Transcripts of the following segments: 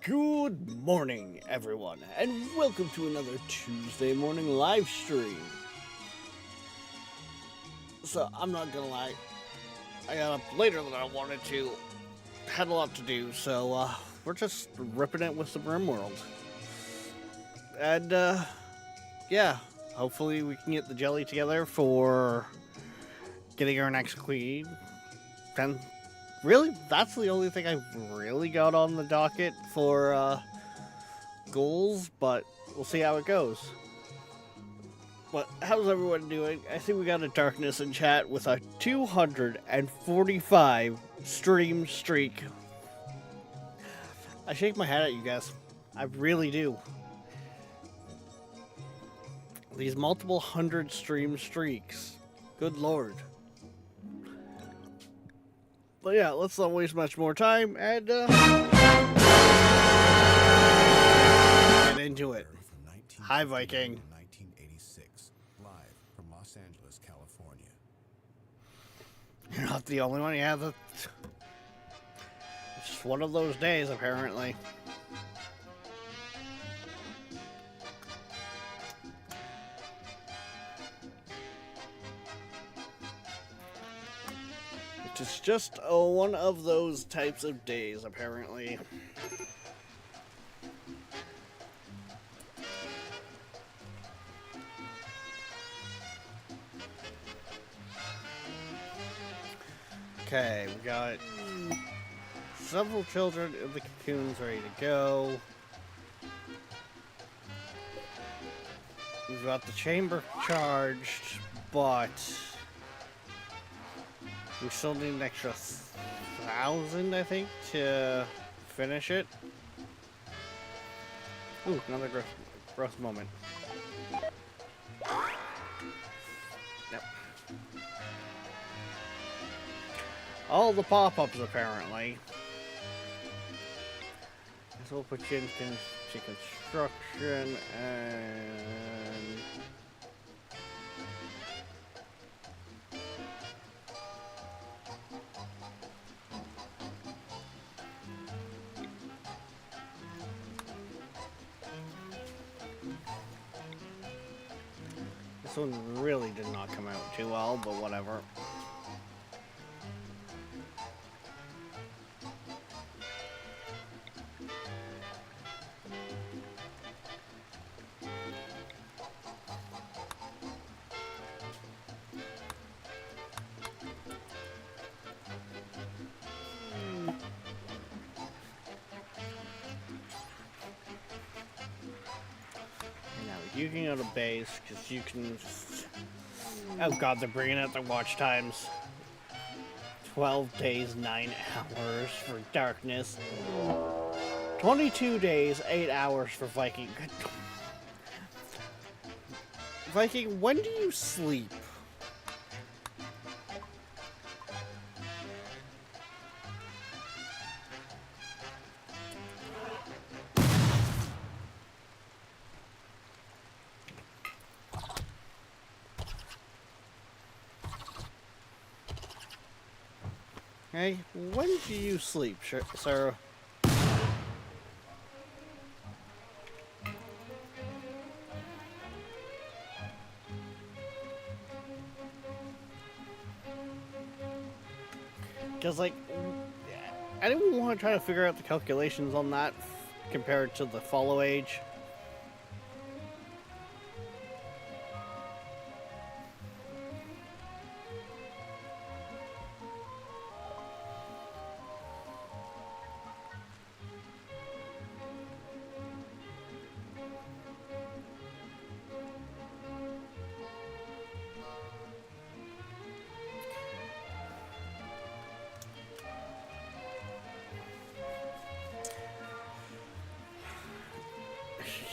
Good morning, everyone, and welcome to another Tuesday morning live stream. So, I'm not gonna lie, I got up later than I wanted to, had a lot to do, so we're just ripping it with the RimWorld. And, yeah, hopefully we can get the jelly together for getting our next queen. And really, that's the only thing I've really got on the docket for, goals, but we'll see how it goes. But how's everyone doing? I think we got a darkness in chat with a 245 stream streak. I shake my head at you guys. I really do. These multiple hundred stream streaks. Good lord. But yeah, let's not waste much more time and get into it. Hi, Viking. 1986, live from Los Angeles, California. You're not the only one. Yeah, it's just one of those days, apparently. It's just one of those types of days, apparently. Okay, we got several children in the cocoons ready to go. We've got the chamber charged, but we still need an extra 1,000, I think, to finish it. Ooh, another growth moment. Yep. All the pop-ups, apparently. So we'll put you into construction and... This one really did not come out too well, but whatever. You can go to base, because you can... Oh god, they're bringing out the watch times. 12 days, 9 hours for darkness. 22 days, 8 hours for Viking. Viking, when do you sleep? Hey, when do you sleep, Sarah? Because, like, anyone want to try to figure out the calculations on that compared to the follow age?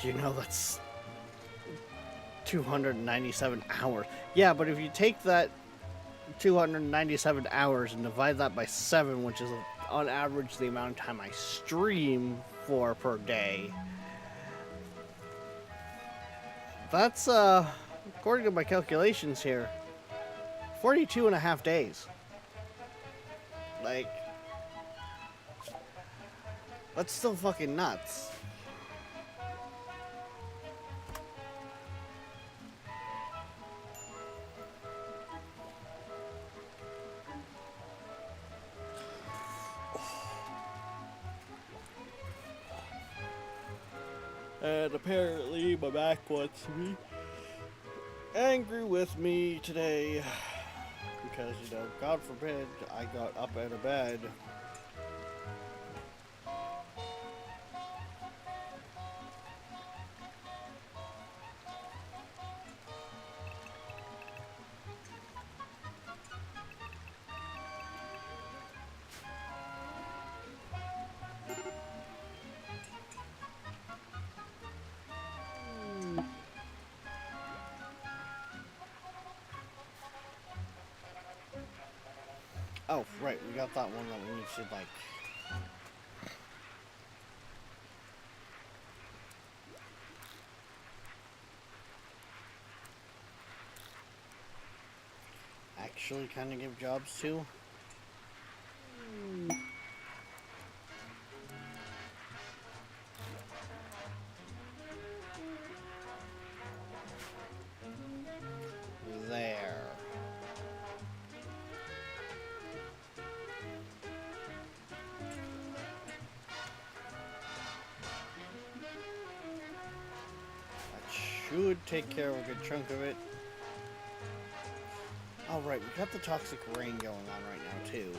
You know, that's 297 hours. Yeah, but if you take that 297 hours and divide that by 7, which is on average the amount of time I stream for per day, that's, according to my calculations here, 42 and a half days. Like, That's still fucking nuts. And apparently my back wants to be angry with me today. Because, you know, God forbid I got up out of bed. Oh, right, we got that one that we need to, like... actually kind of give jobs to. There. That should take care of a good chunk of it. All right, we got the toxic rain going on right now too.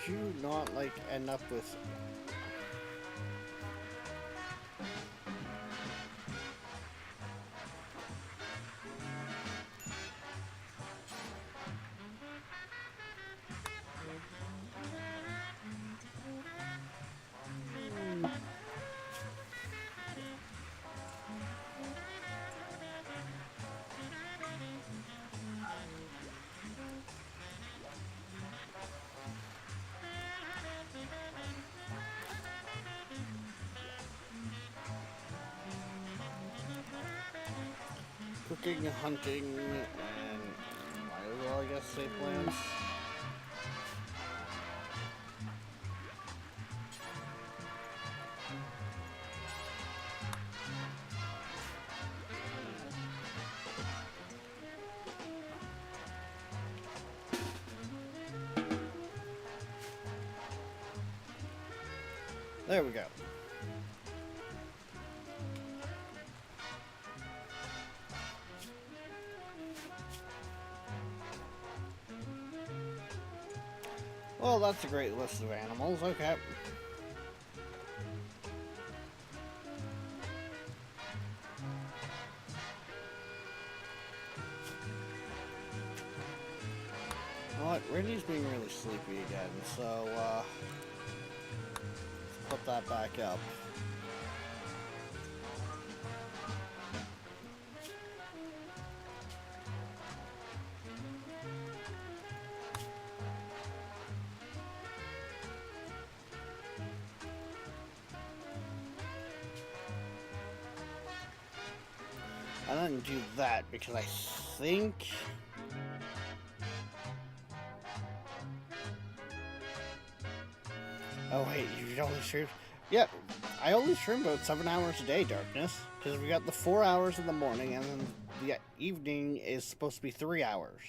Could you not, like, end up with... cooking, hunting, and might as well, I guess, say plants. There we go. Well, that's a great list of animals. Okay. What? Randy's being really sleepy again, so, let's put that back up. I didn't do that because I think... Oh wait, you only stream... Yeah, I only stream about 7 hours a day, Darkness. Because we got the 4 hours in the morning, and then the evening is supposed to be 3 hours.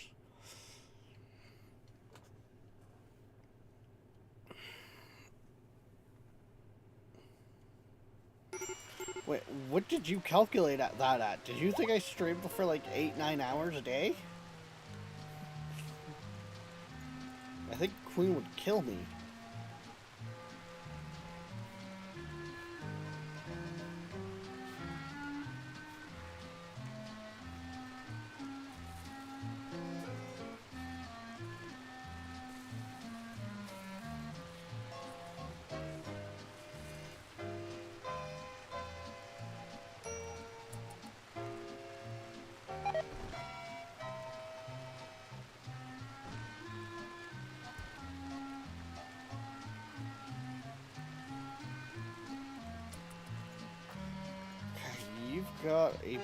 Wait, what did you calculate that at? Did you think I streamed for like 8-9 hours a day? I think Queen would kill me. got a...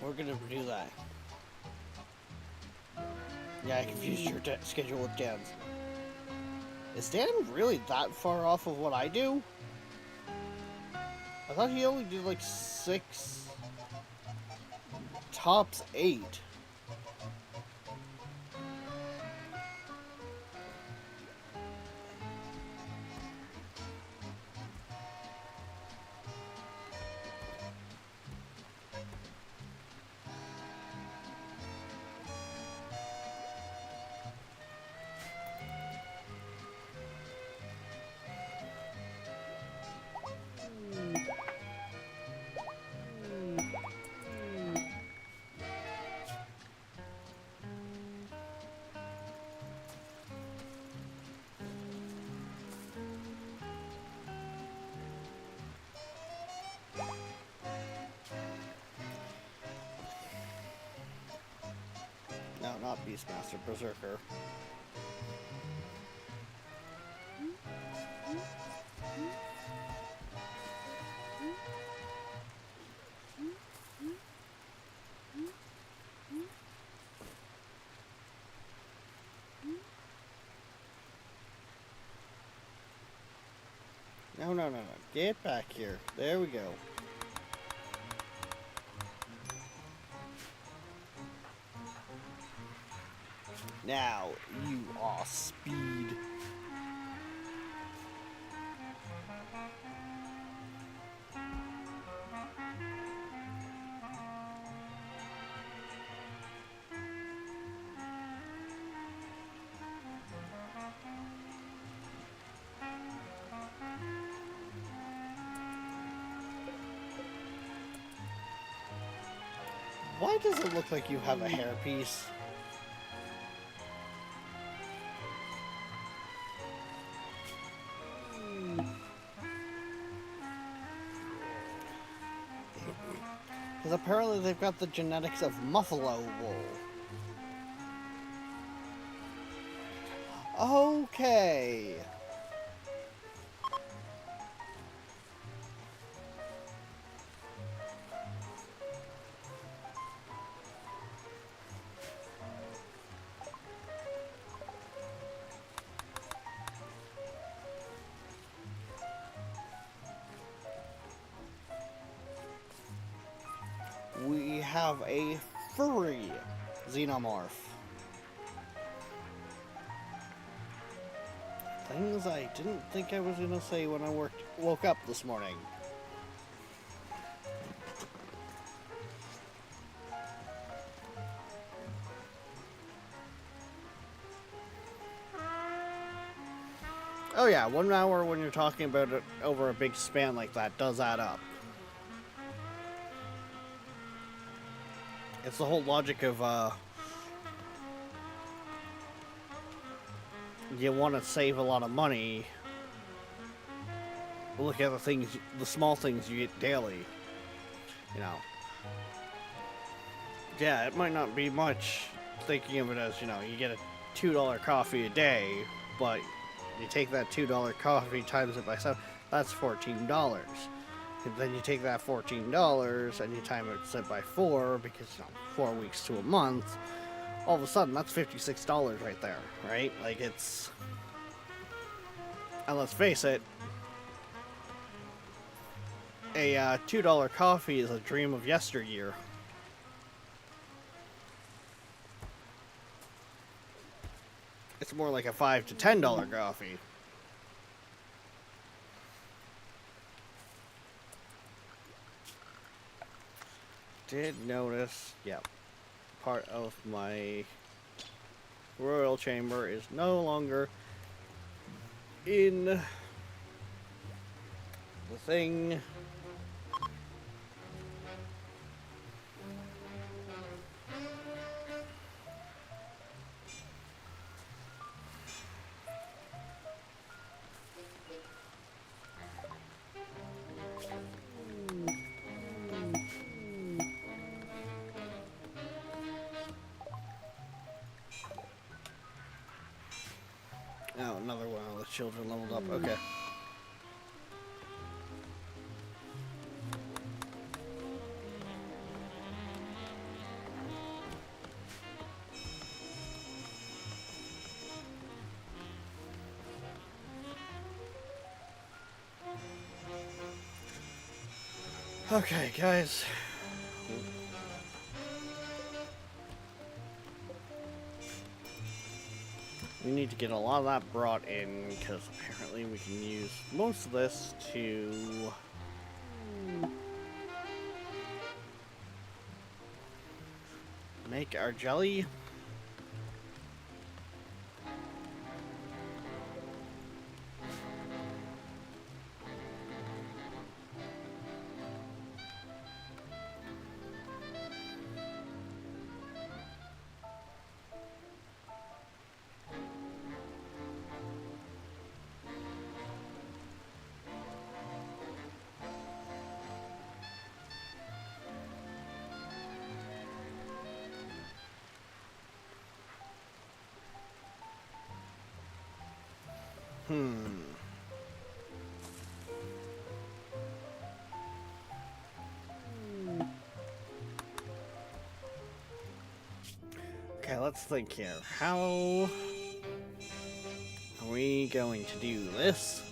We're gonna do that. Yeah, I confused your schedule with Dan's. Is Dan really that far off of what I do? I thought he only did like 6, tops 8. No, not Beastmaster, Berserker. No, no, no, no. Get back here. There we go. Now, you are speed. Why does it look like you have a hairpiece? Because apparently they've got the genetics of Muffalo wool. Okay. We have a furry xenomorph. Things I didn't think I was gonna say when I woke up this morning. Oh yeah, 1 hour when you're talking about it over a big span like that does add up. It's the whole logic of, you want to save a lot of money. Look at the small things you get daily. You know. Yeah, it might not be much thinking of it as, you know, you get a $2 coffee a day, but you take that $2 coffee times it by 7, that's $14. And then you take that $14 and you time it by 4, because, you know, 4 weeks to a month, all of a sudden that's $56 right there, right? Like, it's... And let's face it, a $2 coffee is a dream of yesteryear. It's more like a $5 to $10 coffee. Did notice, yep, part of my royal chamber is no longer in the thing. children leveled up. Okay. Okay, guys. We need to get a lot of that brought in, because apparently we can use most of this to make our jelly. Okay, let's think here. How are we going to do this?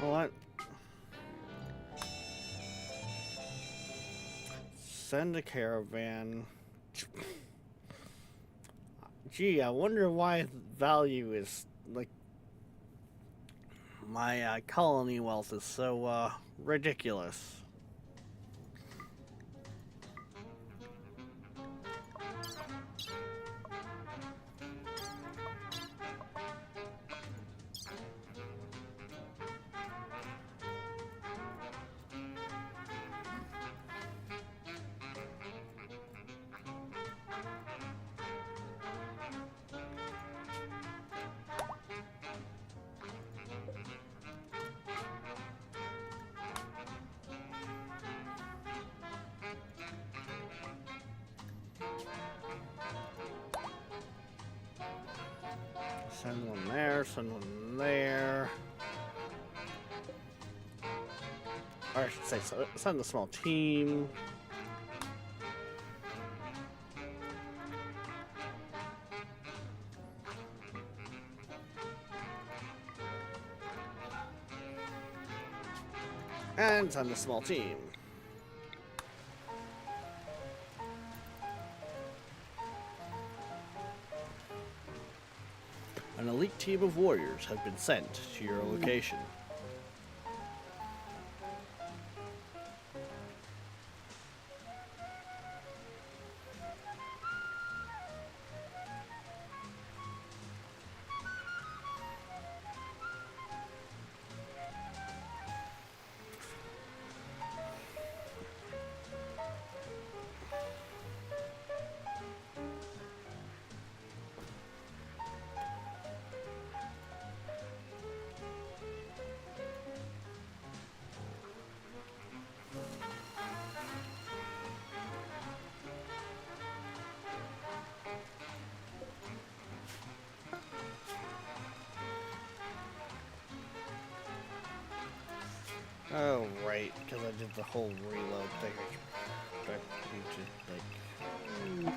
What? Send a caravan. Gee, I wonder why value is, like, my colony wealth is so ridiculous. Send one there, send one there. Or I should say, send a small team. And send a small team. An elite team of warriors has been sent to your location. Oh, right, because I did the whole reload thing. I need to, like...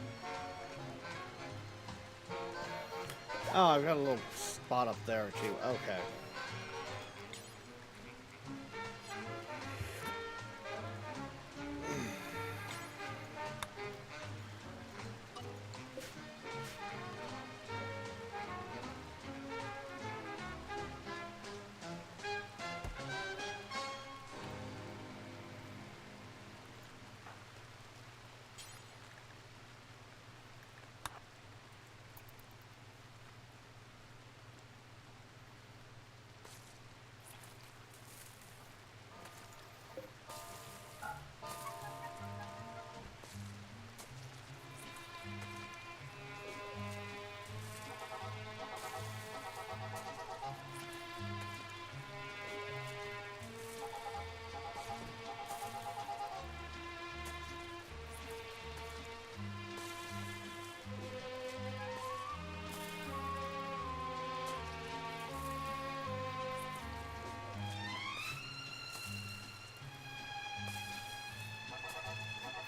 Oh, I've got a little spot up there, too. Okay.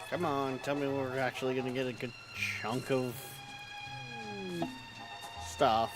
Come on, tell me we're actually gonna get a good chunk of stuff.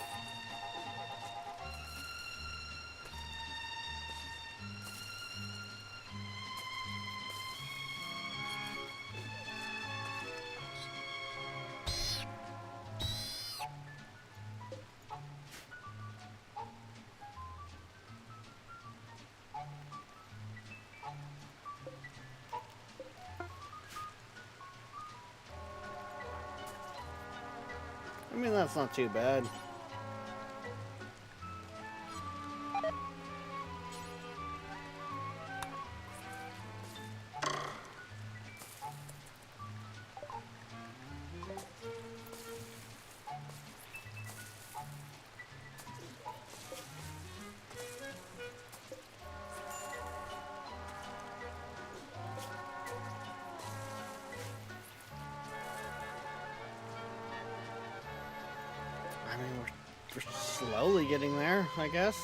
I mean, that's not too bad. I mean, we're slowly getting there, I guess.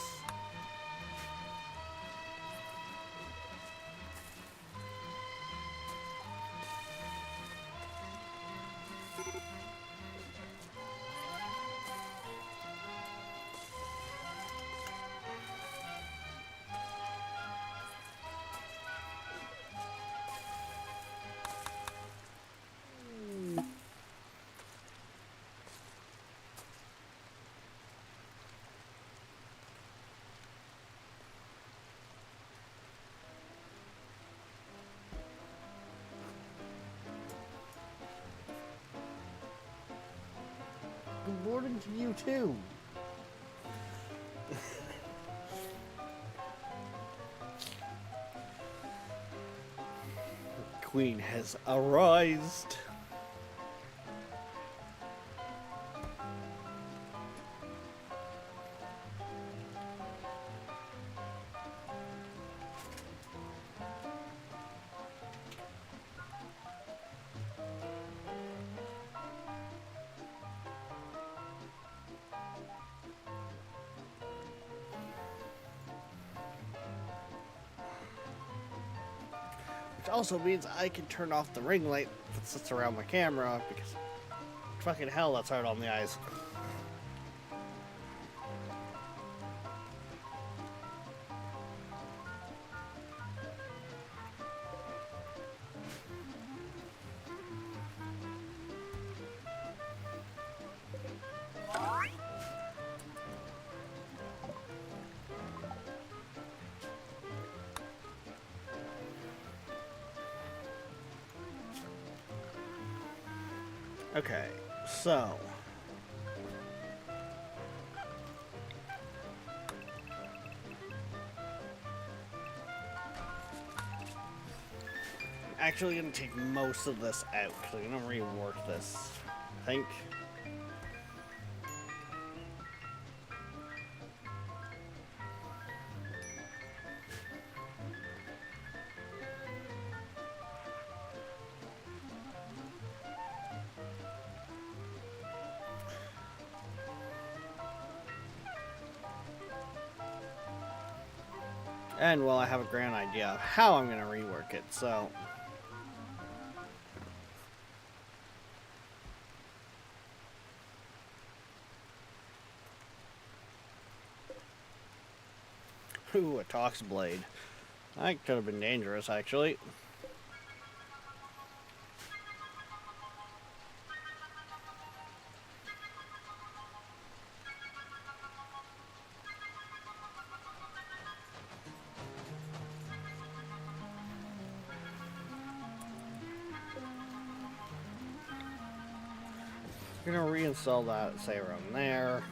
Good morning to you too. Queen has arisen. Which also means I can turn off the ring light that sits around my camera because fucking hell, that's hard on the eyes. Okay, so I'm actually gonna take most of this out because I'm gonna rework this, I think. And well, I have a grand idea of how I'm gonna rework it, so ooh, a Tox Blade. That could have been dangerous, actually. I'm gonna reinstall that, say around there.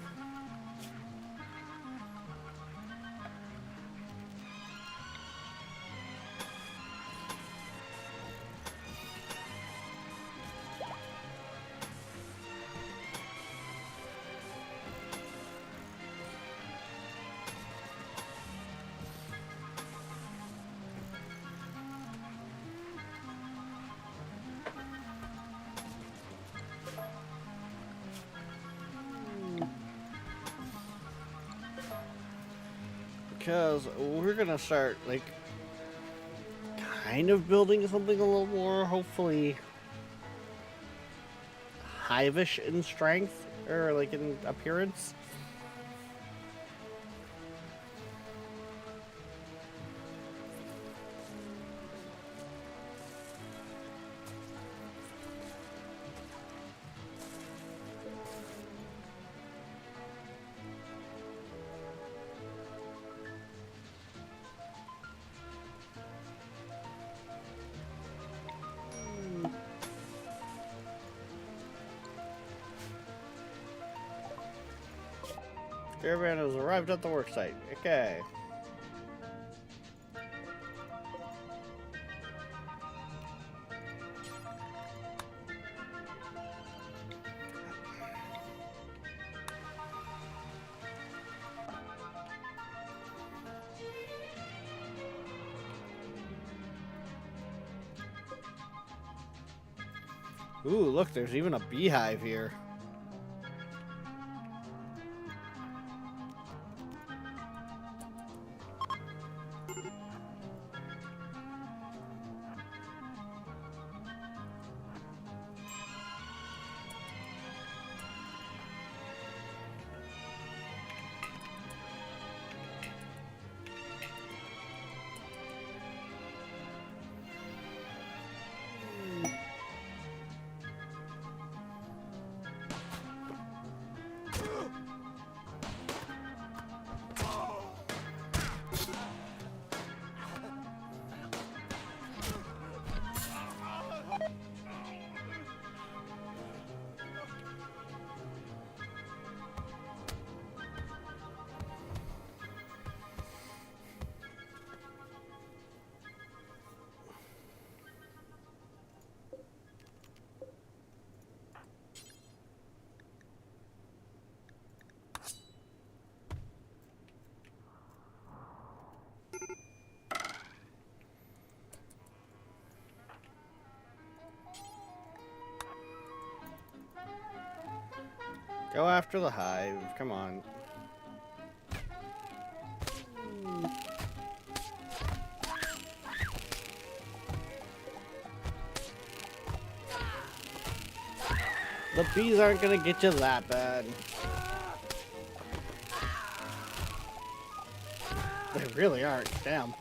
Because we're gonna start, like, kind of building something a little more, hopefully, hive-ish in strength, or like in appearance. Caravan has arrived at the worksite. Okay. Ooh, look, there's even a beehive here. Go after the hive. Come on. The bees aren't gonna get you that bad. They really aren't. Damn.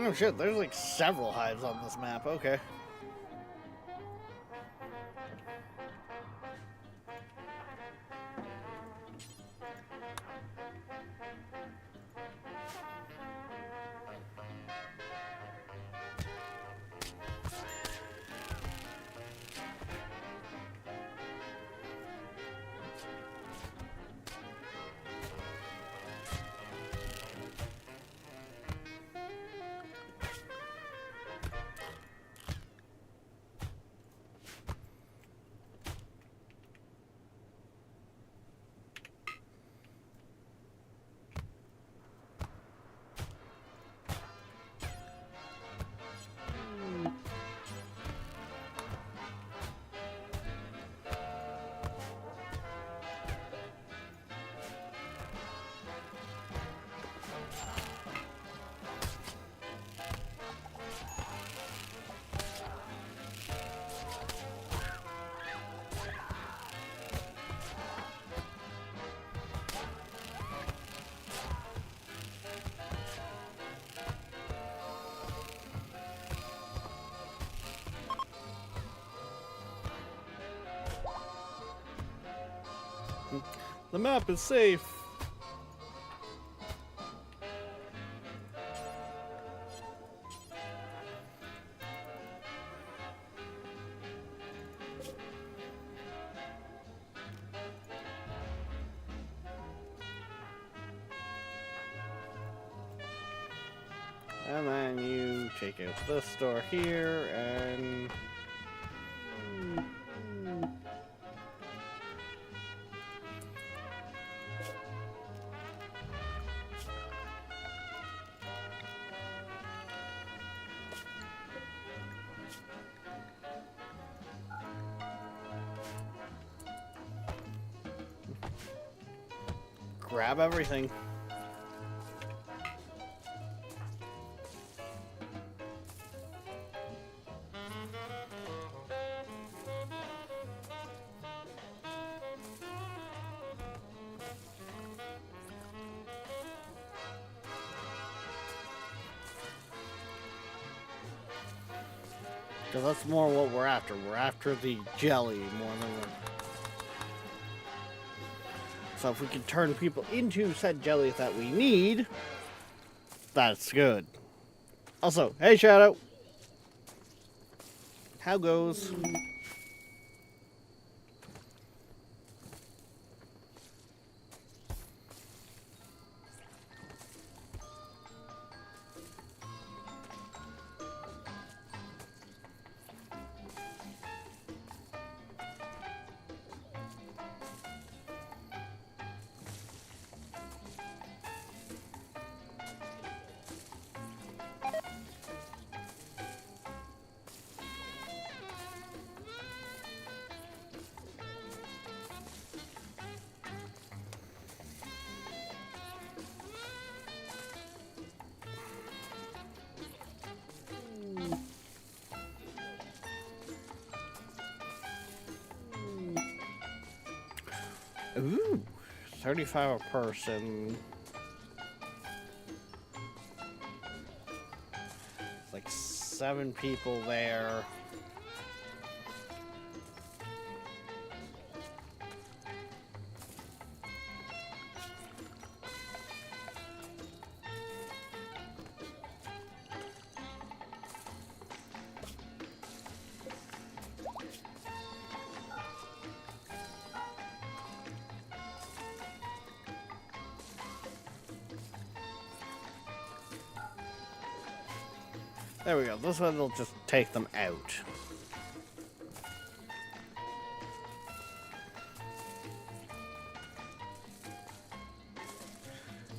Oh shit, there's like several hives on this map. Okay. The map is safe. And then you take out this door here and... grab everything. Because that's more what we're after. We're after the jelly more than we're... So if we can turn people into said jelly that we need, that's good. Also, hey Shadow! How goes? Ooh, 35 a person. It's like 7 people there. There we go. This one will just take them out.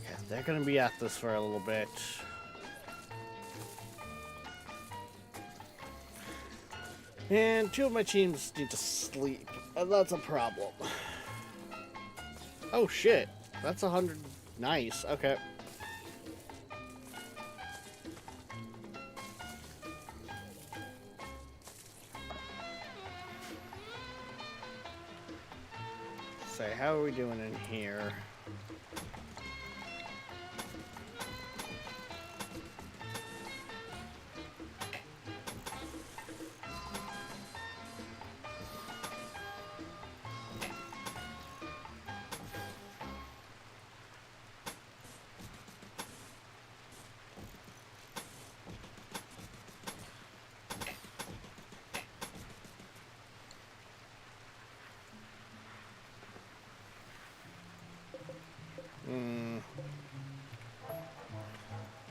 Yeah, they're gonna be at this for a little bit. And 2 of my teams need to sleep, and that's a problem. Oh shit, that's 100. Nice, okay. Say, how are we doing in here?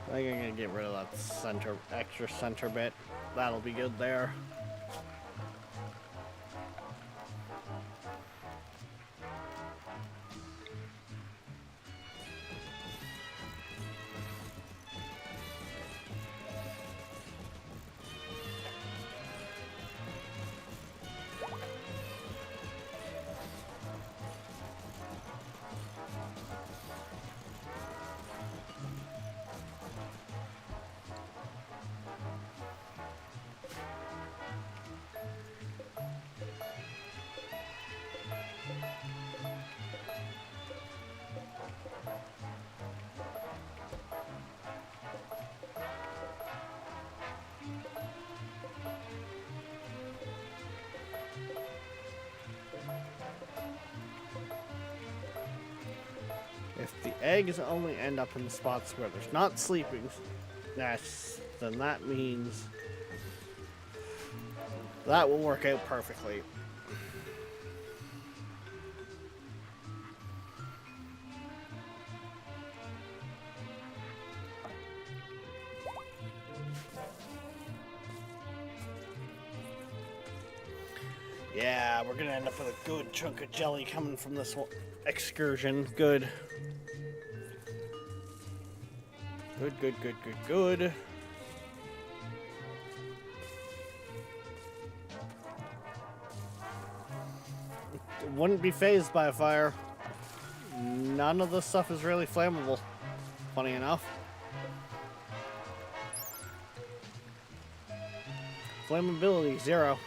I think I'm gonna get rid of that extra center bit. That'll be good there. If the eggs only end up in the spots where there's not sleeping, then that means that will work out perfectly. Yeah, we're gonna end up with a good chunk of jelly coming from this excursion. Good. Good. Wouldn't be phased by a fire. none of this stuff is really flammable, funny enough. Flammability, 0.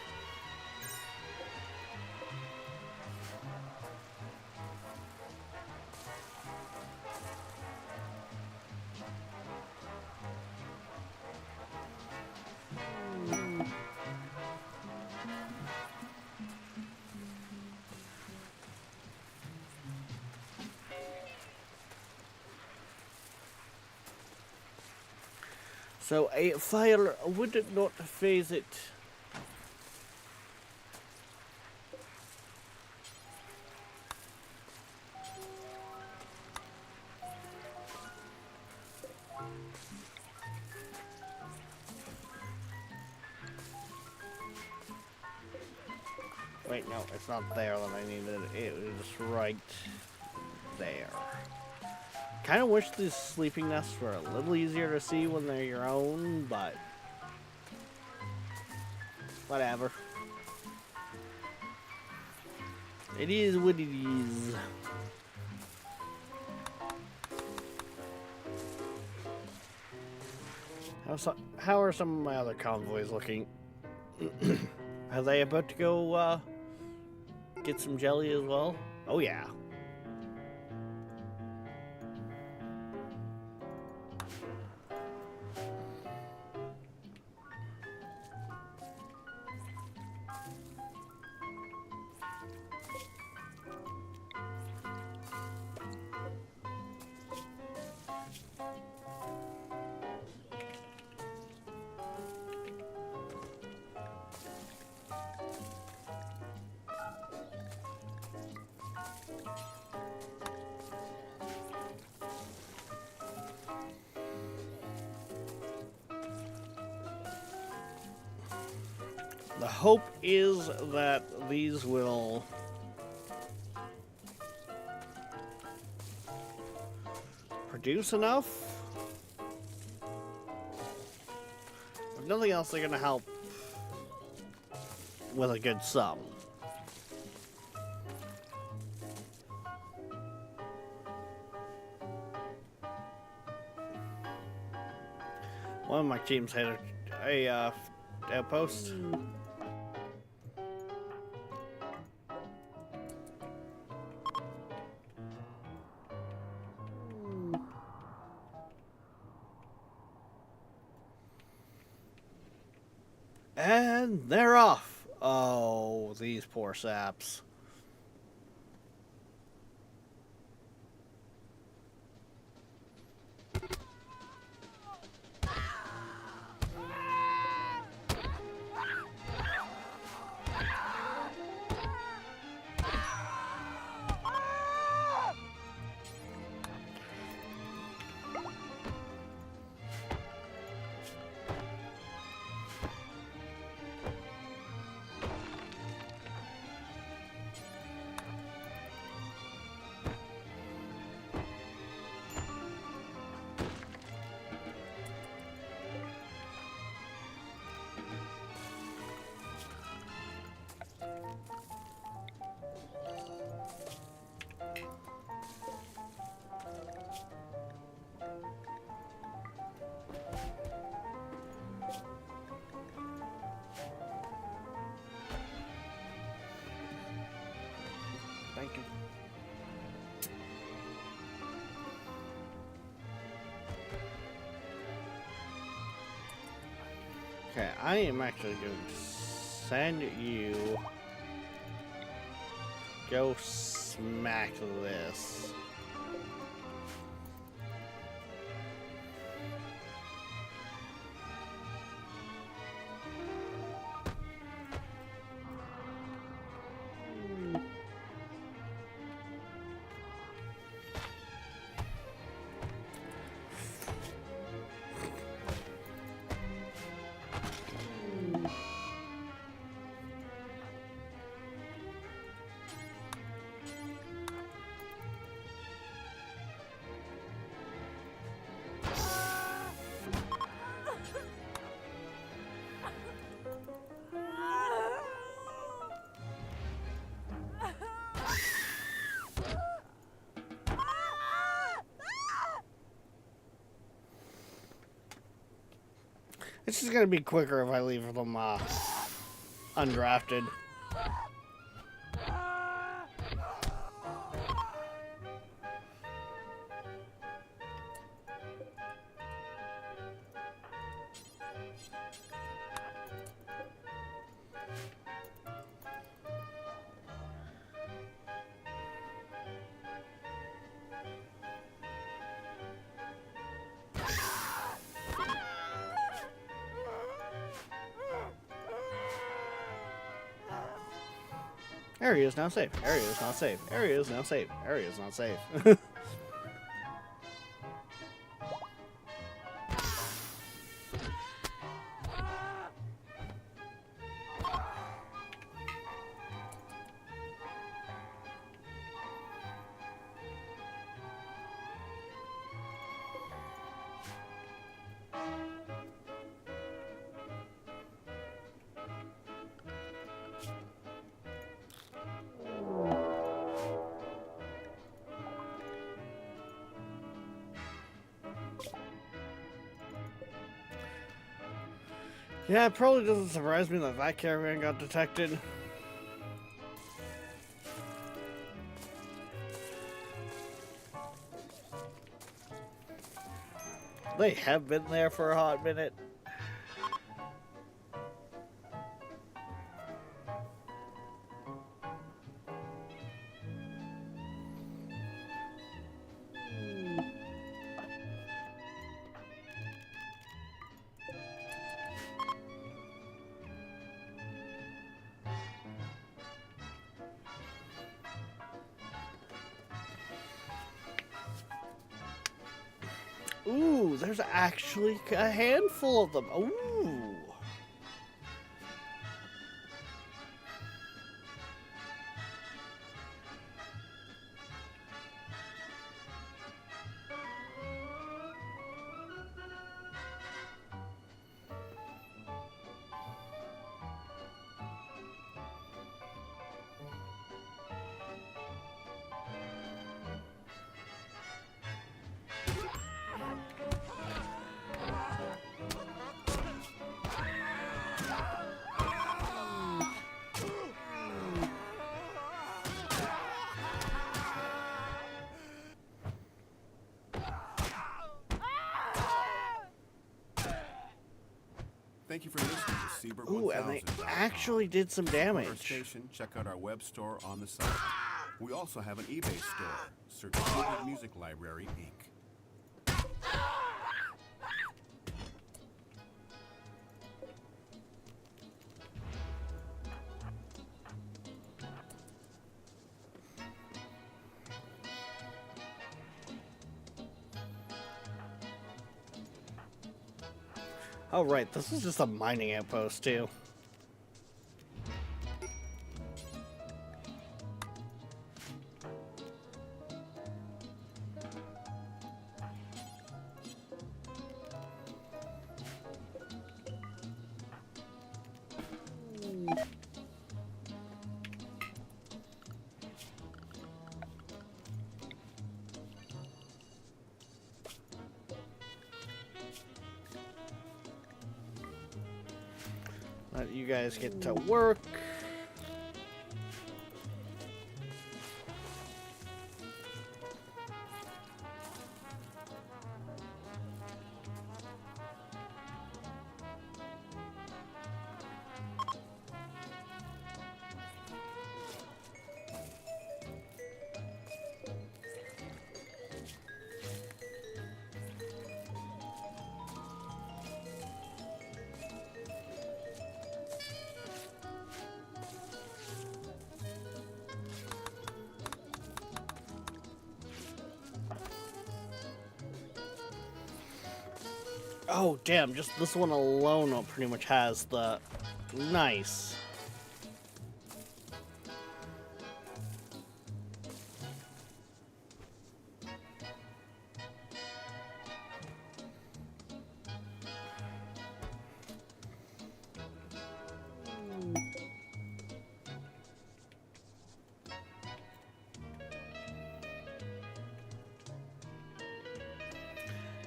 So a fire would not phase it. Wait, no, it's not there that I needed. It was right there. Kind of wish these sleeping nests were a little easier to see when they're your own, but whatever. It is what it is. How are some of my other convoys looking? Are they about to go get some jelly as well? Oh yeah. The hope is that these will produce enough. If nothing else, they're gonna help with a good sum. One of my teams had a outpost. And they're off. Oh, these poor saps. Thank you. Okay, I am actually going to send you. Go smack this. It's just gonna be quicker if I leave them undrafted. Area is now safe. Area is not safe. Area is now safe. Area is not safe. Yeah, it probably doesn't surprise me that that caravan got detected. They have been there for a hot minute. Ooh, there's actually a handful of them. Ooh. Thank you for listening to Seabird Ooh, and they 1000. actually did some For damage. station, check out our web store on the site. We also have an eBay store. Search Seabird Music Library, Inc. Oh, right, this is just a mining outpost, too. Let you guys get to work. Oh, damn, just this one alone pretty much has the... Nice.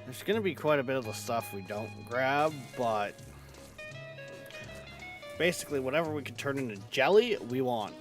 There's gonna be quite a bit of the stuff we don't grab, but Basically, whatever we can turn into jelly, we want.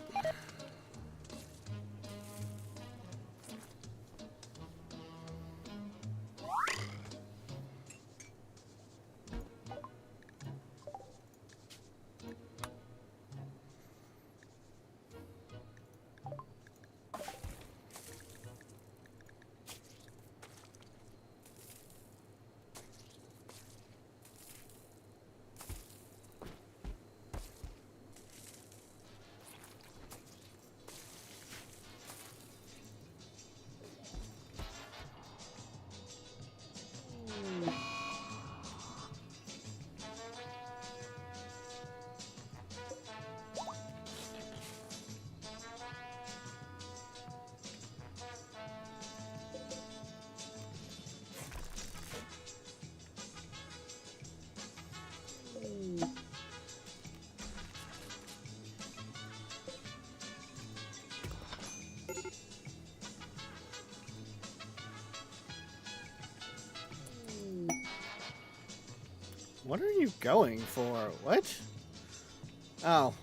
What are you going for? What? Oh.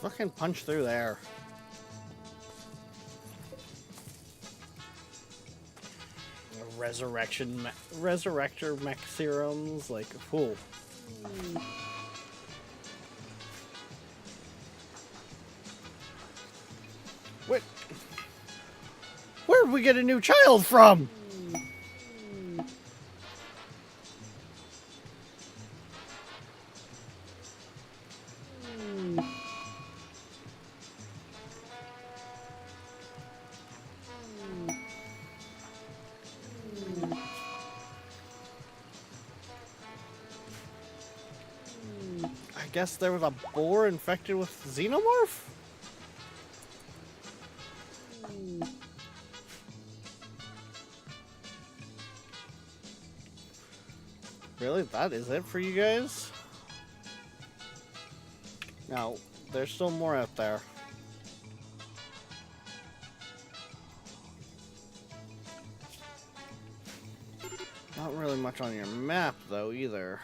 Fucking punch through there. Resurrector mech serums, like, fool. Where'd we get a new child from? I guess there was a boar infected with xenomorph? Really? That is it for you guys? No, there's still more out there. Not really much on your map, though, either.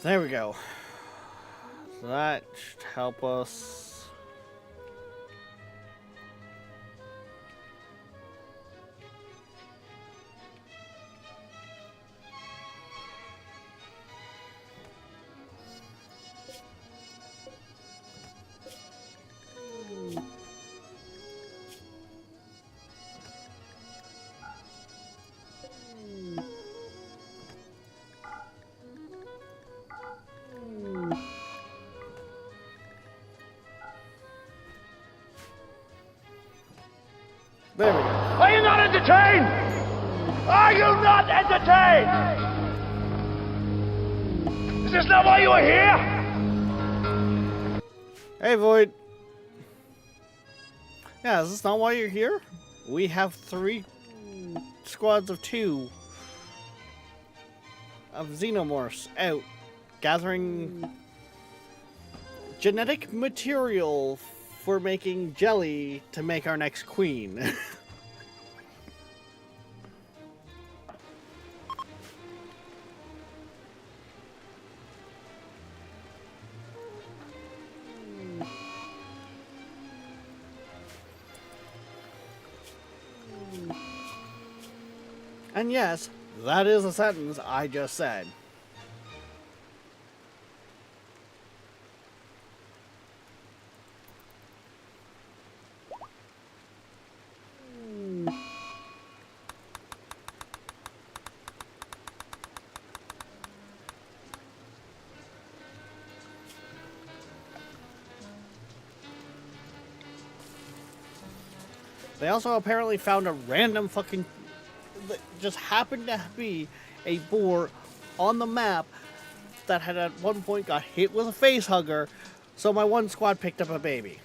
There we go. That should help us. There we go. Are you not entertained? Are you not entertained? Is this not why you are here? Hey, Void. Yeah, is this not why you're here? We have 3 squads of 2 of xenomorphs out gathering genetic material for making jelly to make our next queen. And yes, that is a sentence I just said. They also apparently found a random fucking... that just happened to be a boar on the map that had at one point got hit with a face hugger, so my one squad picked up a baby.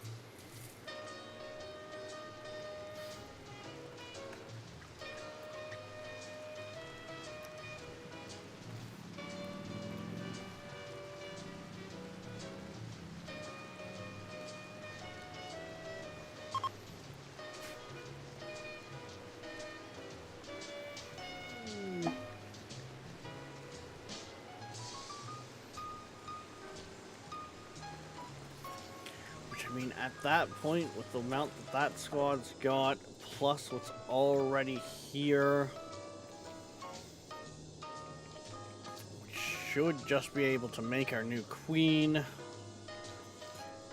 I mean, at that point, with the amount that squad's got, plus what's already here, we should just be able to make our new queen.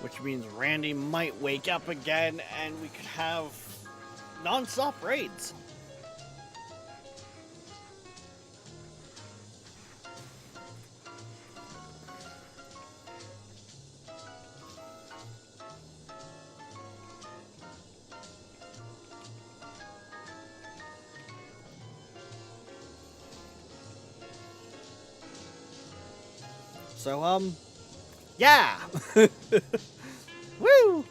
Which means Randy might wake up again, and we could have non-stop raids. So, yeah! Woo!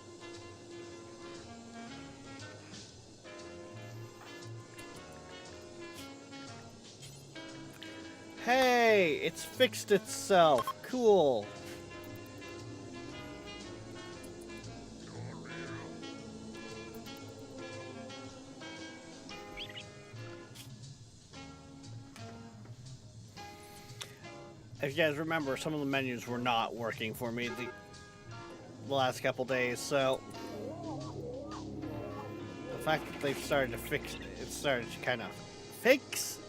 Hey, it's fixed itself. Cool. If you guys remember, some of the menus were not working for me the last couple days, so the fact that they've started to fix it, started to kind of fix,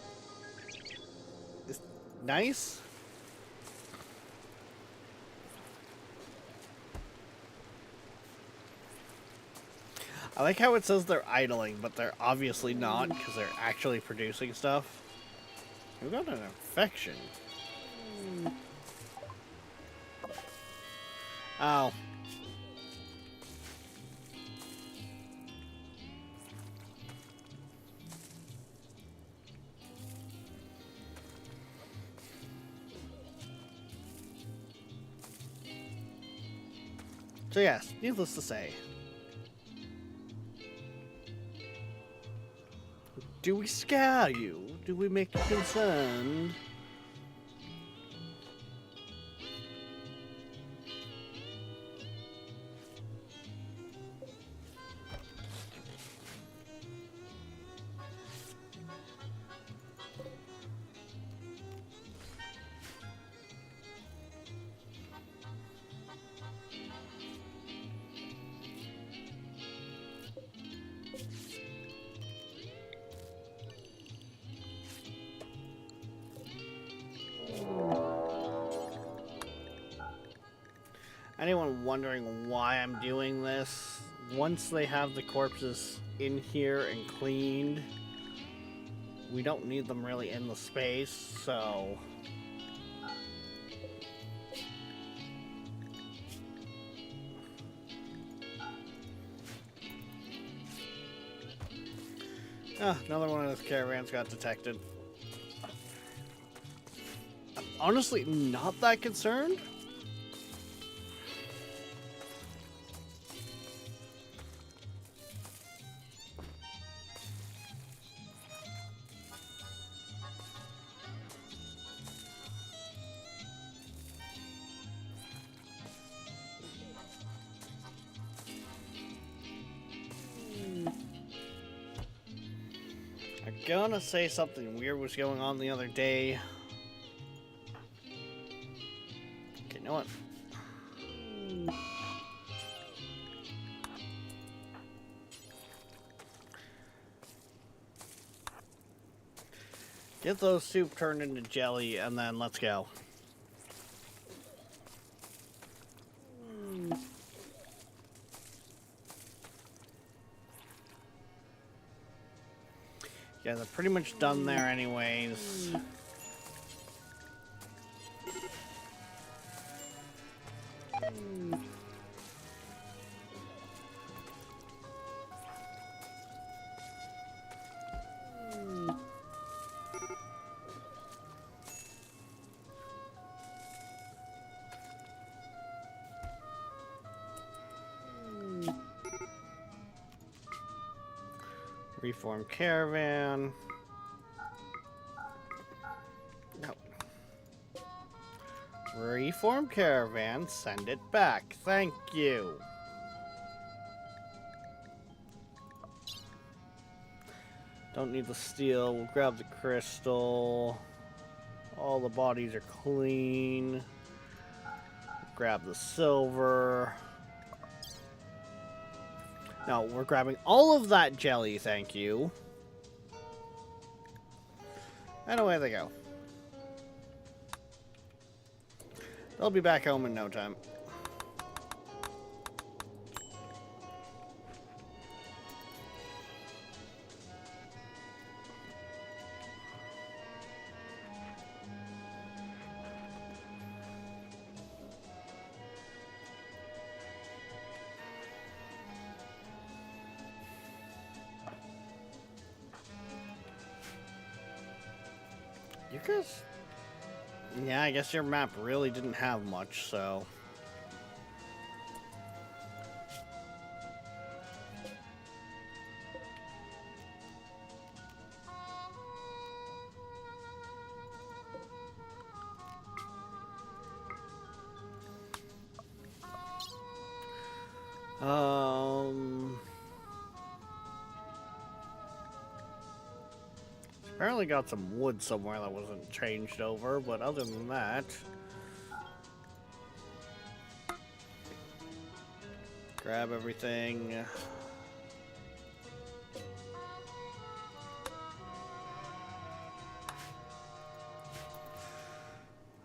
is nice. I like how it says they're idling, but they're obviously not, because they're actually producing stuff. Who got an infection? Oh. So yes, needless to say. Do we scare you? Do we make you concerned? Anyone wondering why I'm doing this? Once they have the corpses in here and cleaned, we don't need them really in the space, so... Ah, another one of those caravans got detected. I'm honestly not that concerned. I'm gonna say something weird was going on the other day. Okay, you know what? Get those soup turned into jelly, and then let's go. Yeah, they're pretty much done there anyways. Reform caravan. No. Reform caravan, send it back. Thank you. Don't need the steel. We'll grab the crystal. All the bodies are clean. Grab the silver. No, we're grabbing all of that jelly, thank you. And away they go. They'll be back home in no time. You guys... Yeah, I guess your map really didn't have much, so... Apparently got some wood somewhere that wasn't changed over, but other than that... Grab everything.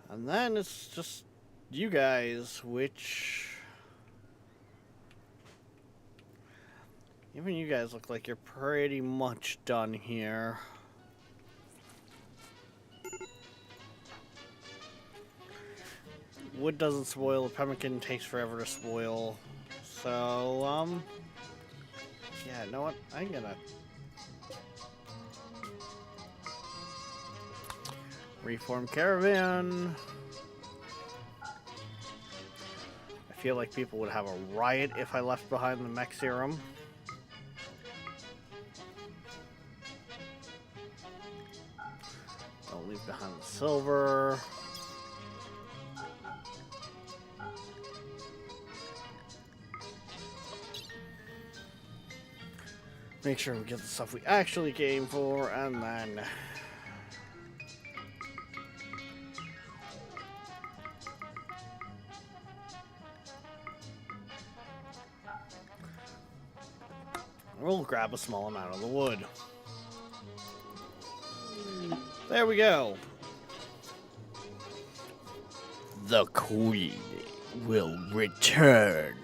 And then it's just you guys, which... Even you guys look like you're pretty much done here. Wood doesn't spoil, the pemmican takes forever to spoil. So, yeah, you know what? I'm gonna... Reform caravan. I feel like people would have a riot if I left behind the mech serum. I'll leave behind the silver. Make sure we get the stuff we actually came for, and then... we'll grab a small amount of the wood. There we go. The Queen will return.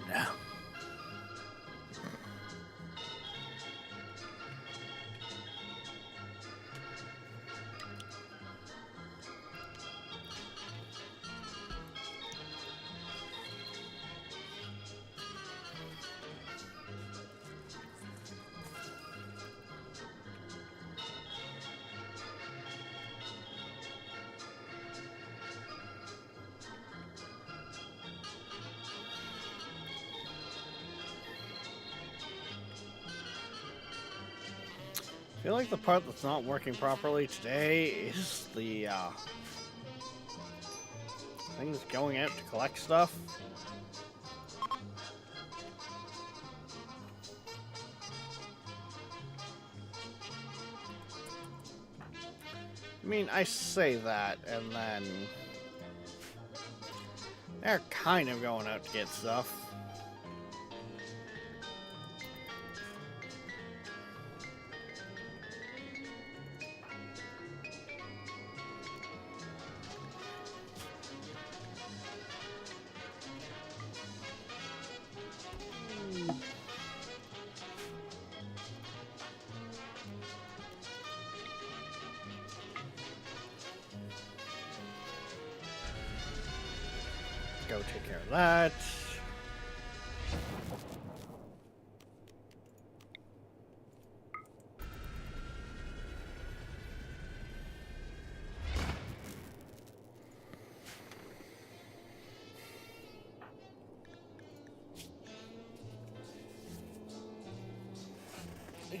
I feel like the part that's not working properly today is the things going out to collect stuff. I mean, I say that, and then they're kind of going out to get stuff. Go take care of that.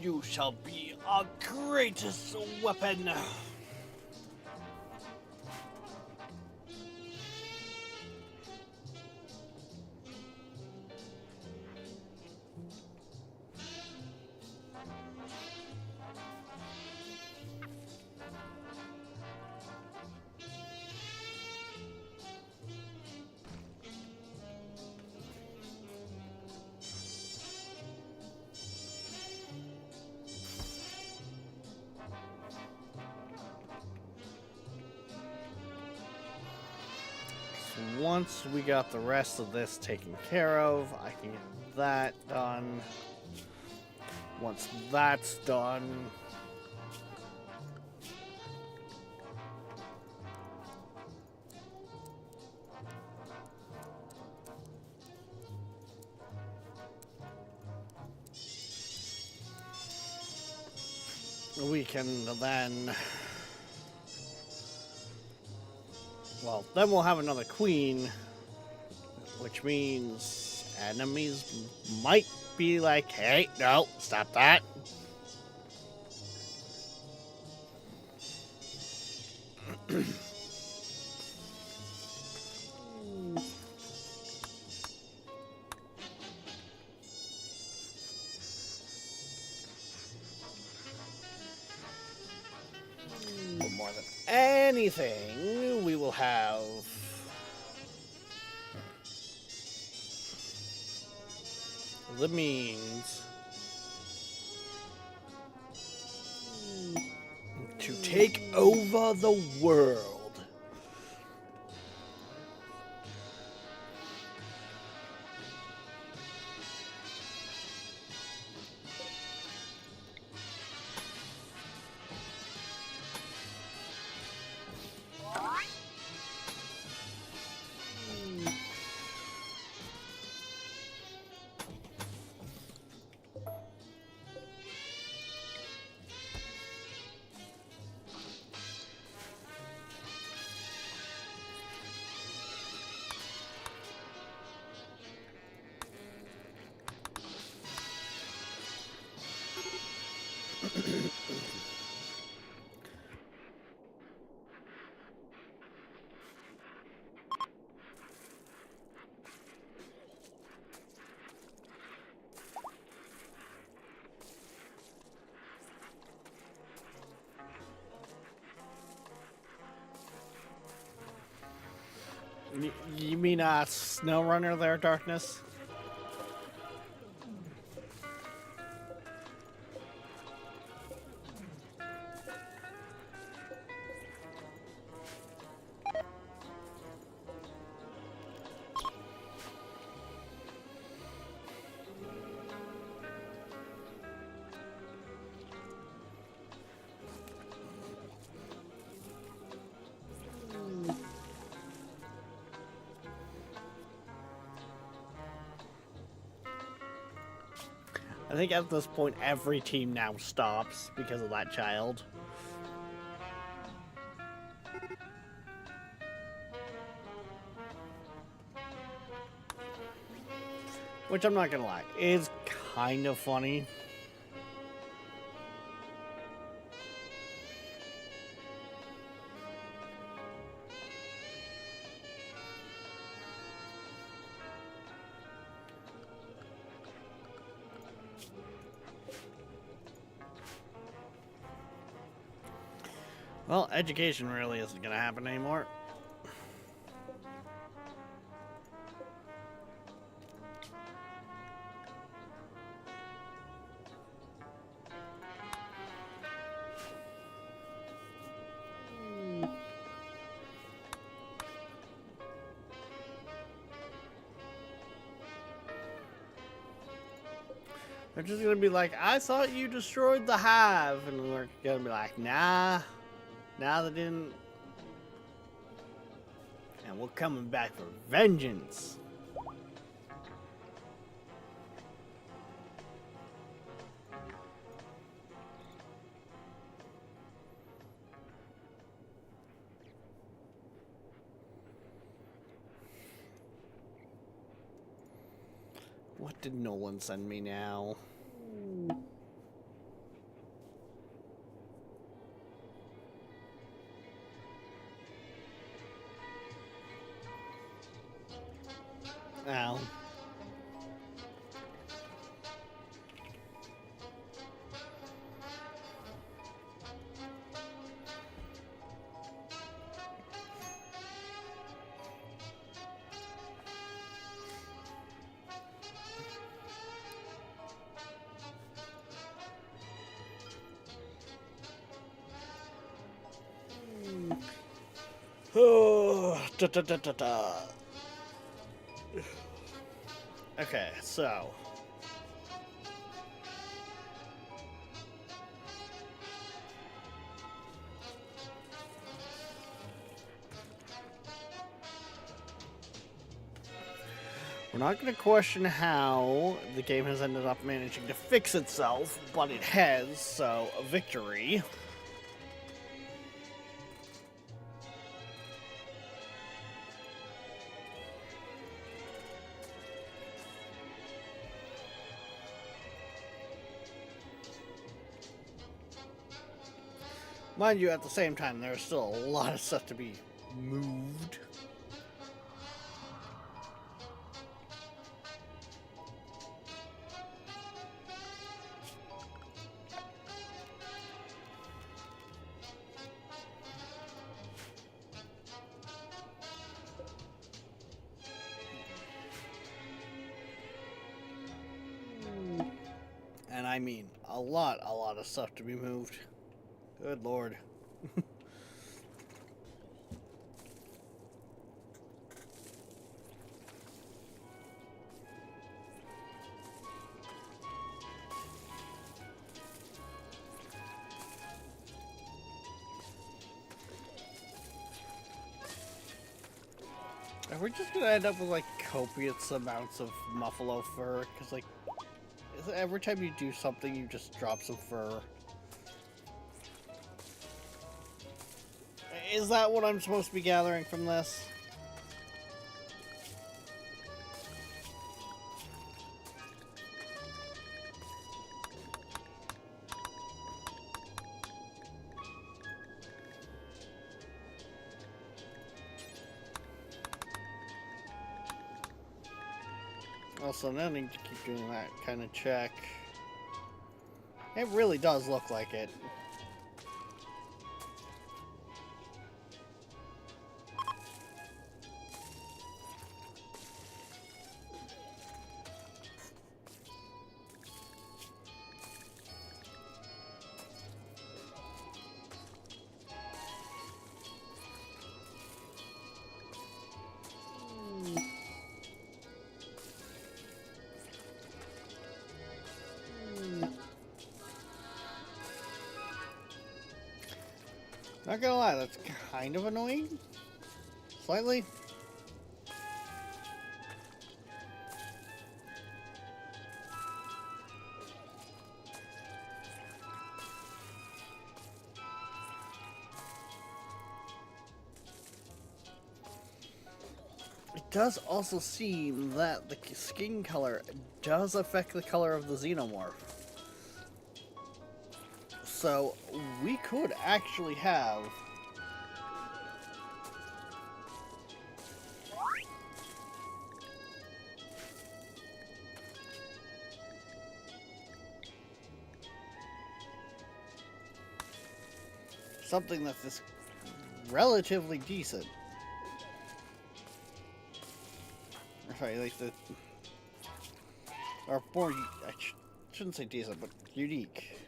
You shall be our greatest weapon. Once we got the rest of this taken care of, I can get that done. Once that's done, we can then... Well, then we'll have another queen, which means enemies might be like, hey, no, stop that. But more than anything, we will have the means to take over the world. You mean SnowRunner there, Darkness? I think at this point every team now stops because of that child. Which I'm not gonna lie, is kind of funny. Well, education really isn't gonna happen anymore. They're just gonna be like, I thought you destroyed the hive. And we're gonna be like, nah, they didn't. And we're coming back for vengeance. What did Nolan send me now? Ow. Oh, da, da, da, da, da. Okay, so we're not going to question how the game has ended up managing to fix itself, but it has, so a victory. Mind you, at the same time, there's still a lot of stuff to be moved. And I mean, a lot of stuff to be moved. Good lord. Are we just gonna end up with like copious amounts of muffalo fur? Because like, every time you do something, you just drop some fur. Is that what I'm supposed to be gathering from this? Also, no need to keep doing that kind of check. It really does look like it. Not gonna lie, that's kind of annoying. Slightly. It does also seem that the skin color does affect the color of the xenomorph. So we could actually have something that is relatively decent. Or sorry, like the, or more, I shouldn't say decent, but unique.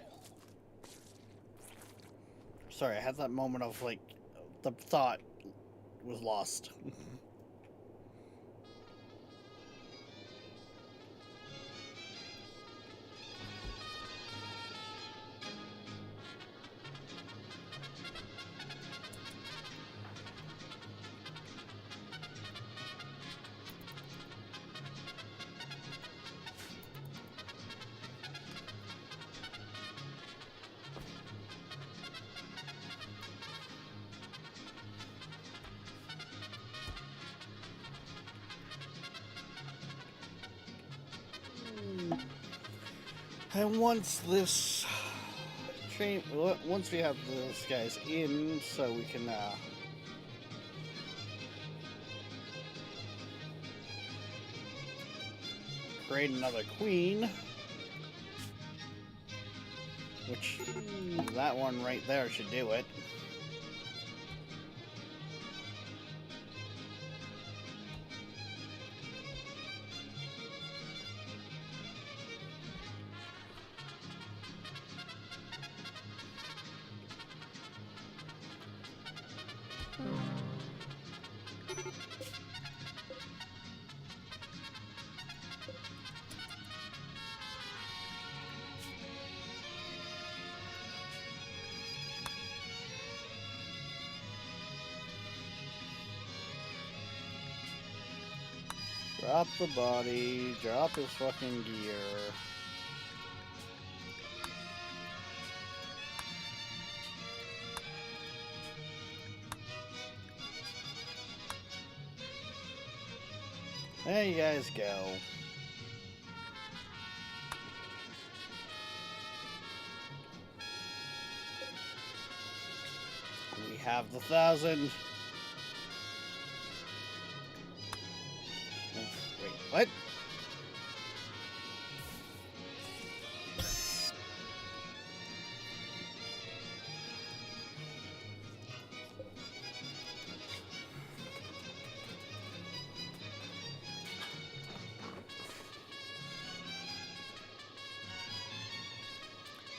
Sorry, I had that moment of like, the thought was lost. And once this train, once we have those guys in, so we can create another queen. Which, that one right there should do it. Drop the body, drop his fucking gear. There you guys go. We have the 1,000. Wait, what?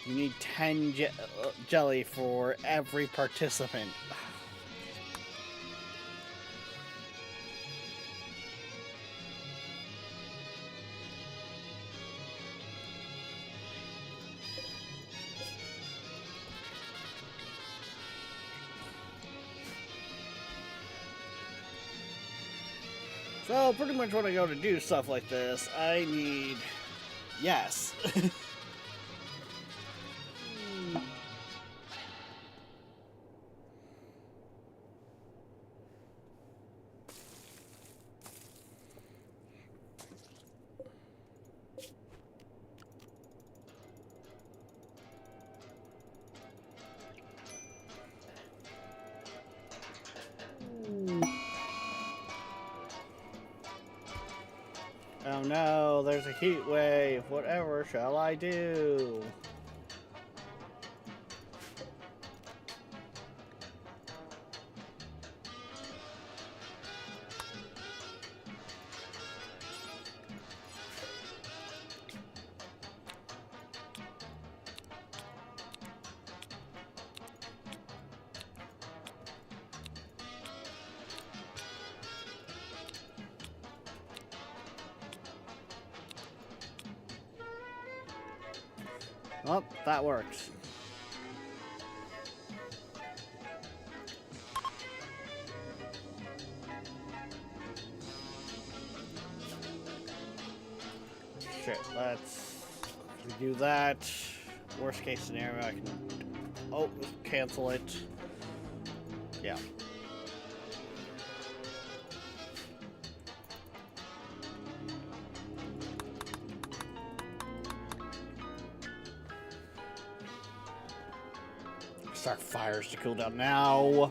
You need 10 jelly for every participant. So, pretty much when I go to do stuff like this, I need... Yes. Oh no, there's a heat wave. Whatever shall I do? Well, that works. Shit, let's do that. Worst case scenario, I can... Oh, cancel it. Yeah. Start fires to cool down now.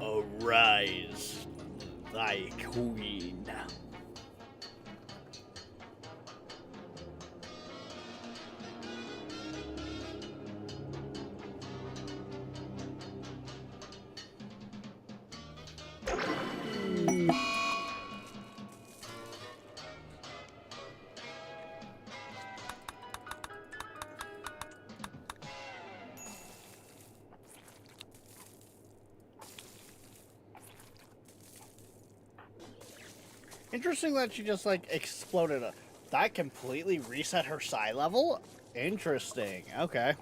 Arise, thy queen. Interesting that she just, like, exploded. That completely reset her psi level? Interesting. Okay.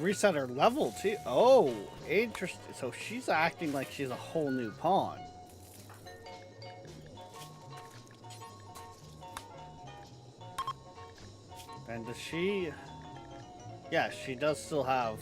reset her level too. Oh, interesting. So she's acting like she's a whole new pawn. And does she... Yeah, she does still have...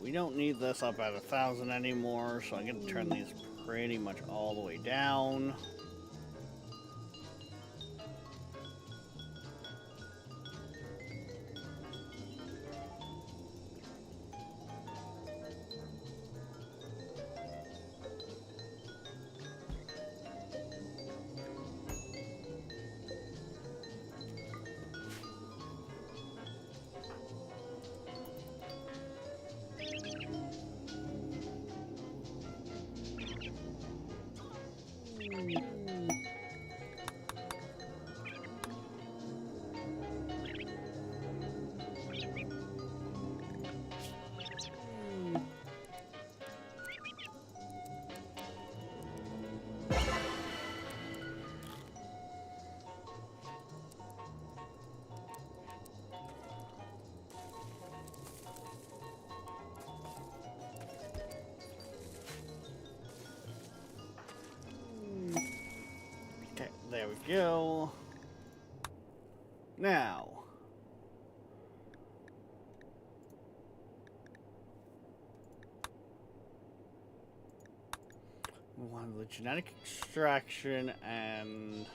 We don't need this up at 1,000 anymore, so I'm going to turn these pretty much all the way down. Okay, there we go. Now... we want the genetic extraction and...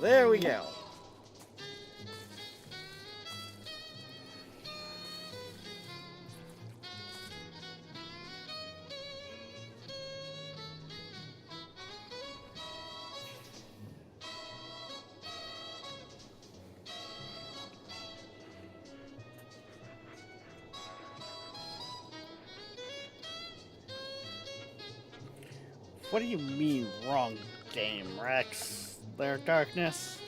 there we go. What do you mean, wrong game, Rex? There, Darkness?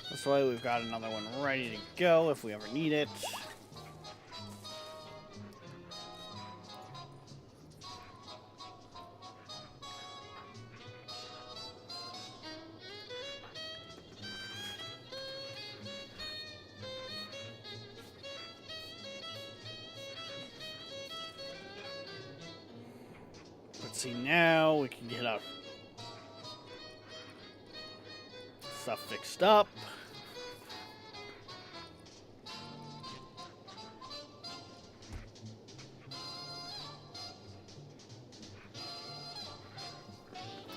This way we've got another one ready to go if we ever need it. Let's see, now we can get our stuff fixed up.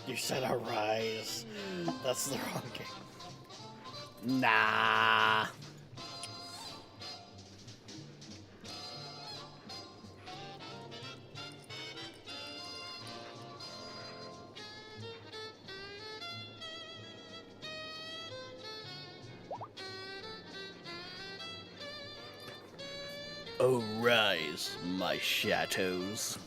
You said Arise. That's the wrong game. Nah. Arise, my chateaus.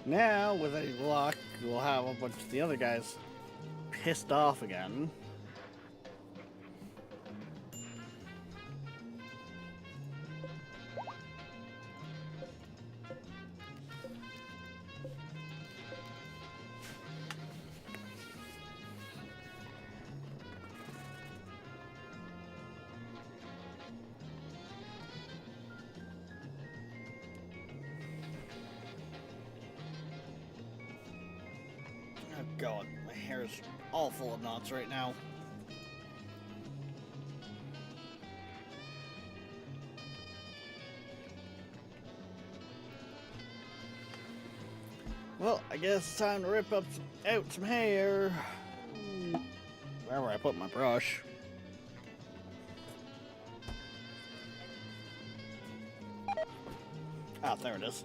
Now, with any luck, we'll have a bunch of the other guys pissed off again. Oh god, my hair is all full of knots right now. Well, I guess it's time to rip out some hair. Where I put my brush? Ah, there it is.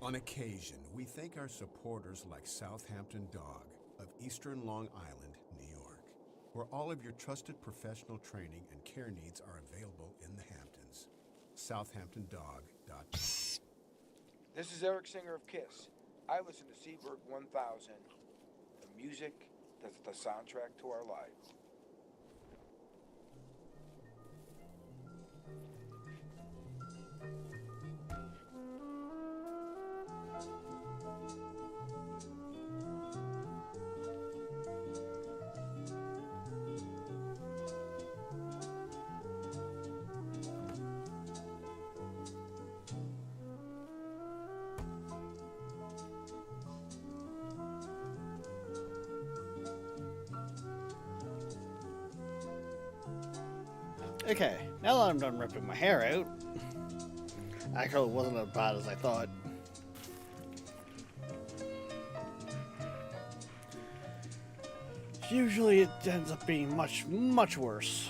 On occasion, we thank our supporters like Southampton Dog of Eastern Long Island, New York, where all of your trusted professional training and care needs are available in the Hamptons. SouthamptonDog.com. This is Eric Singer of KISS. I listen to Seabird 1000. The music that's the soundtrack to our lives. Okay, now that I'm done ripping my hair out, actually it wasn't as bad as I thought. Usually it ends up being much, much worse.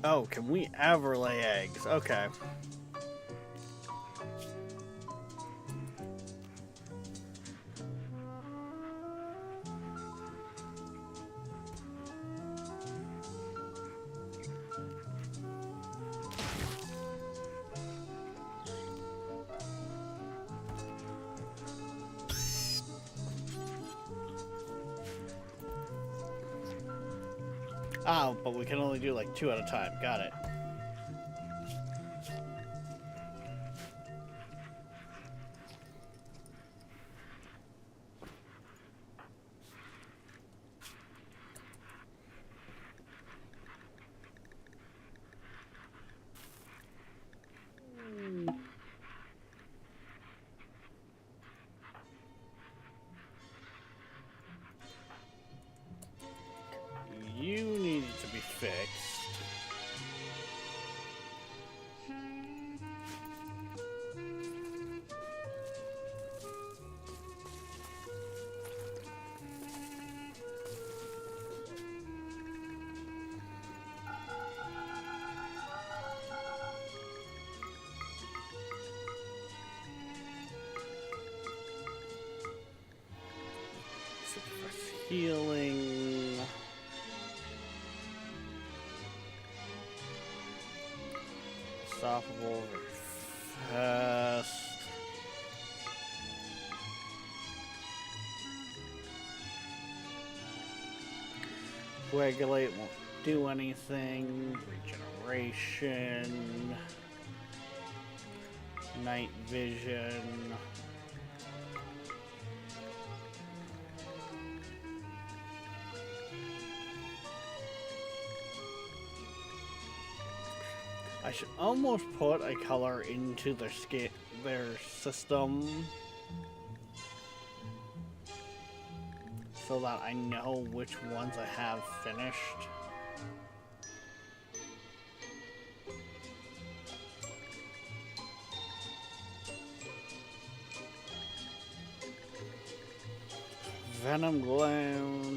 Oh, can we ever lay eggs? Okay. Oh, but we can only do like 2 at a time. Got it. healing. Stoppable fast. Regulate won't do anything. Regeneration. Night vision. I should almost put a color into their system so that I know which ones I have finished. Venom Glow,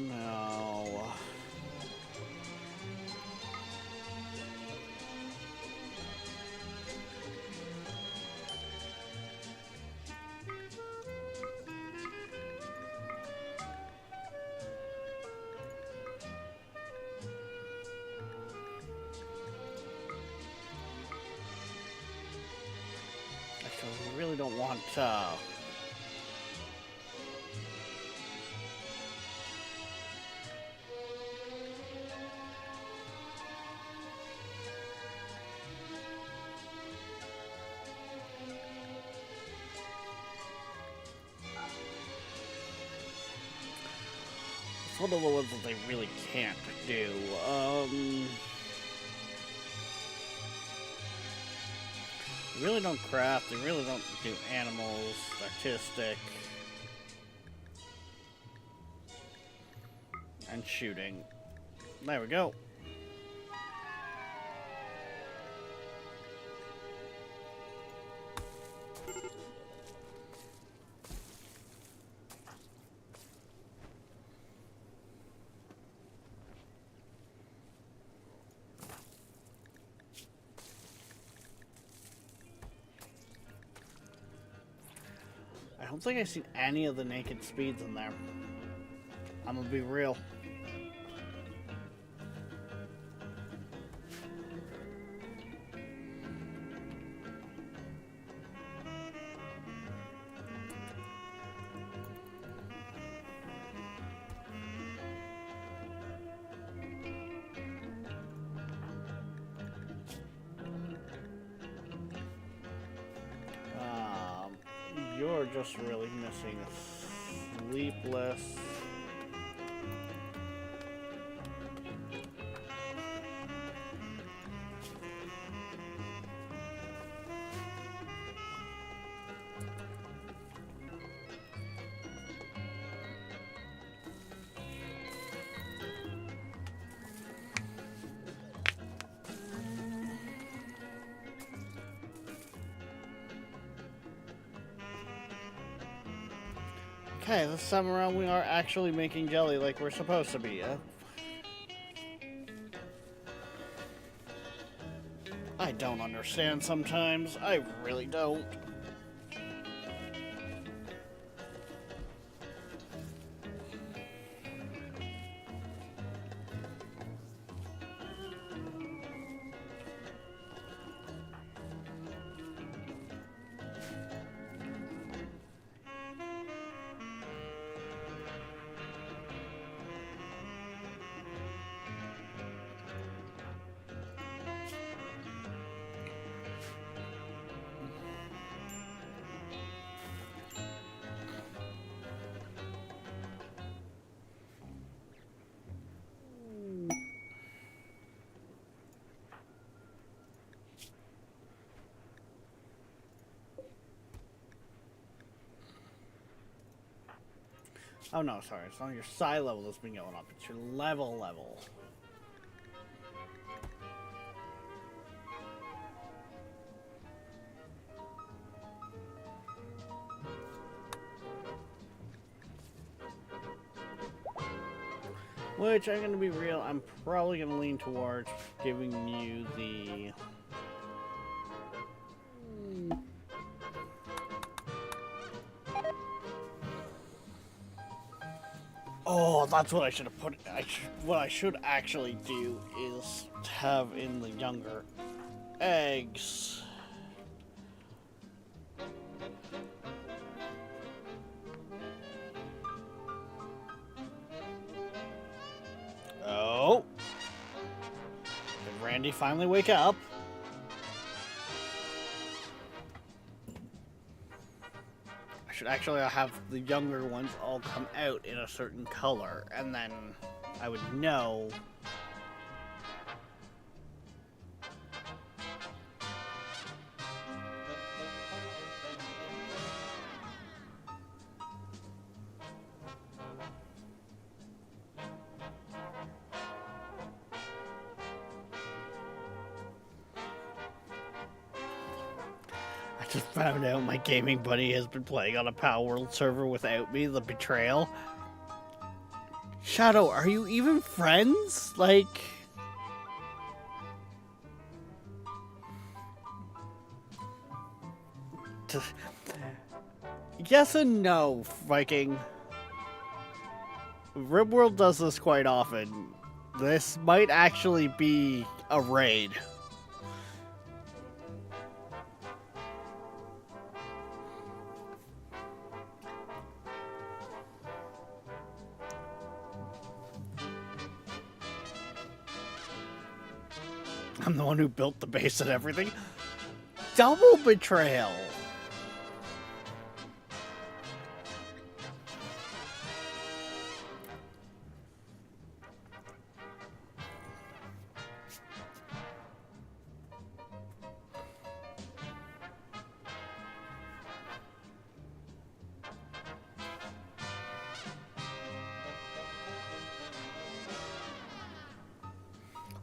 no. Actually, I really don't want it's one of the ones that they really can't do. They really don't craft, they really don't do animals, artistic, and shooting. There we go. I don't think I've seen any of the naked speeds in there. I'm gonna be real. You're just really missing Sleepless. Okay, this time around we are actually making jelly like we're supposed to be. I don't understand sometimes. I really don't. Oh no, sorry, it's not your psi level that's been going up, it's your level. Which, I'm gonna be real, I'm probably gonna lean towards giving you the... Oh, that's what I should have put. What I should actually do is have in the younger eggs. Oh. Did Randy finally wake up? I should actually have the younger ones all come out in a certain color, and then I would know. I just found out my gaming buddy has been playing on a Power World server without me, the betrayal. Shadow, are you even friends? Like... Yes and no, Viking. RimWorld does this quite often. This might actually be a raid. I'm the one who built the base and everything. Double betrayal.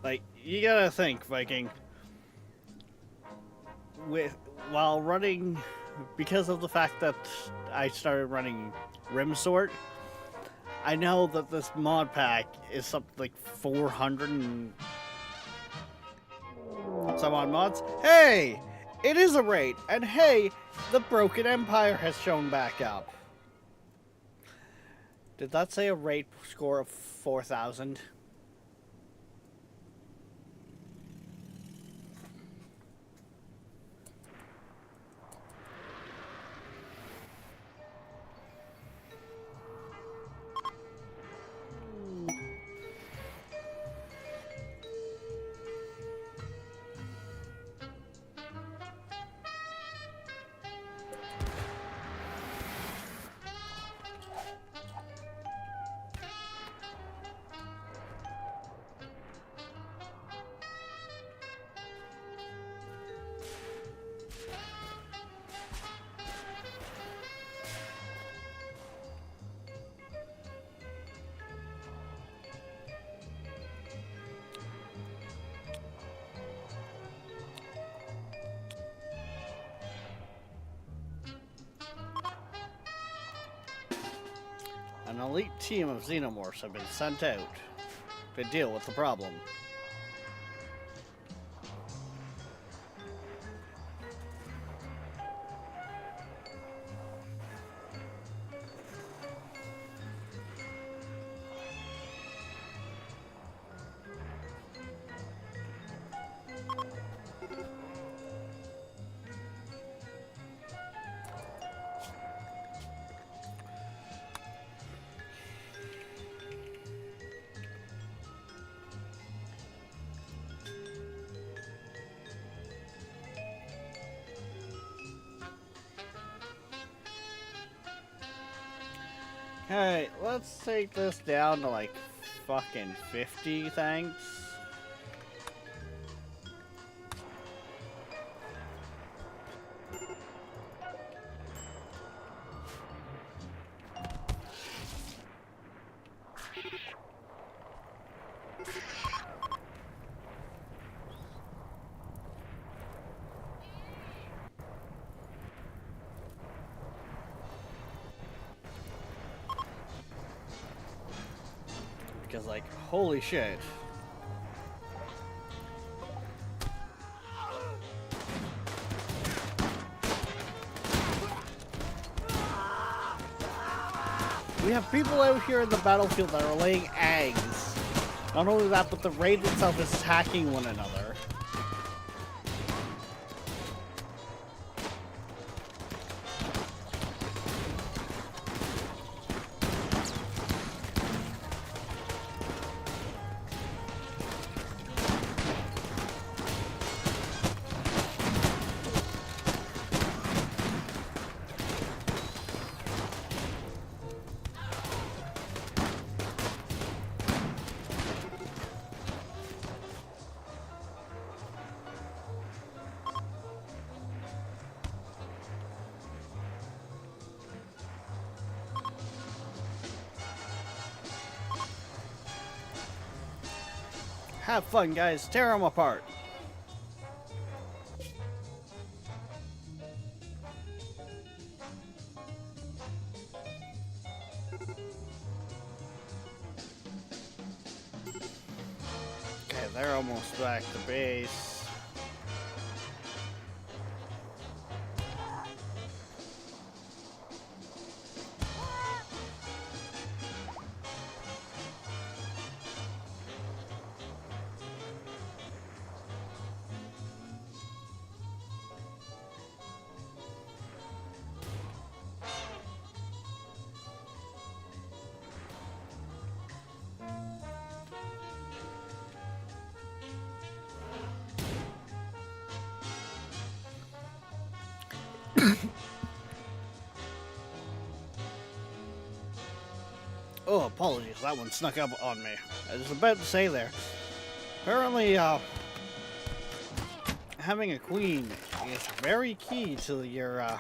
Like, you gotta think, Viking. While running, because of the fact that I started running RimSort, I know that this mod pack is something like 400 and some odd mods. Hey! It is a raid! And hey, the Broken Empire has shown back up. Did that say a raid score of 4,000? An elite team of xenomorphs have been sent out to deal with the problem. Alright, let's take this down to like fucking 50, thanks. Because, like, holy shit. We have people out here in the battlefield that are laying eggs. Not only that, but the raid itself is attacking one another. Have fun, guys. Tear them apart. Okay, they're almost back to base. Oh, apologies. That one snuck up on me. I was about to say there. Apparently, having a queen is very key to your,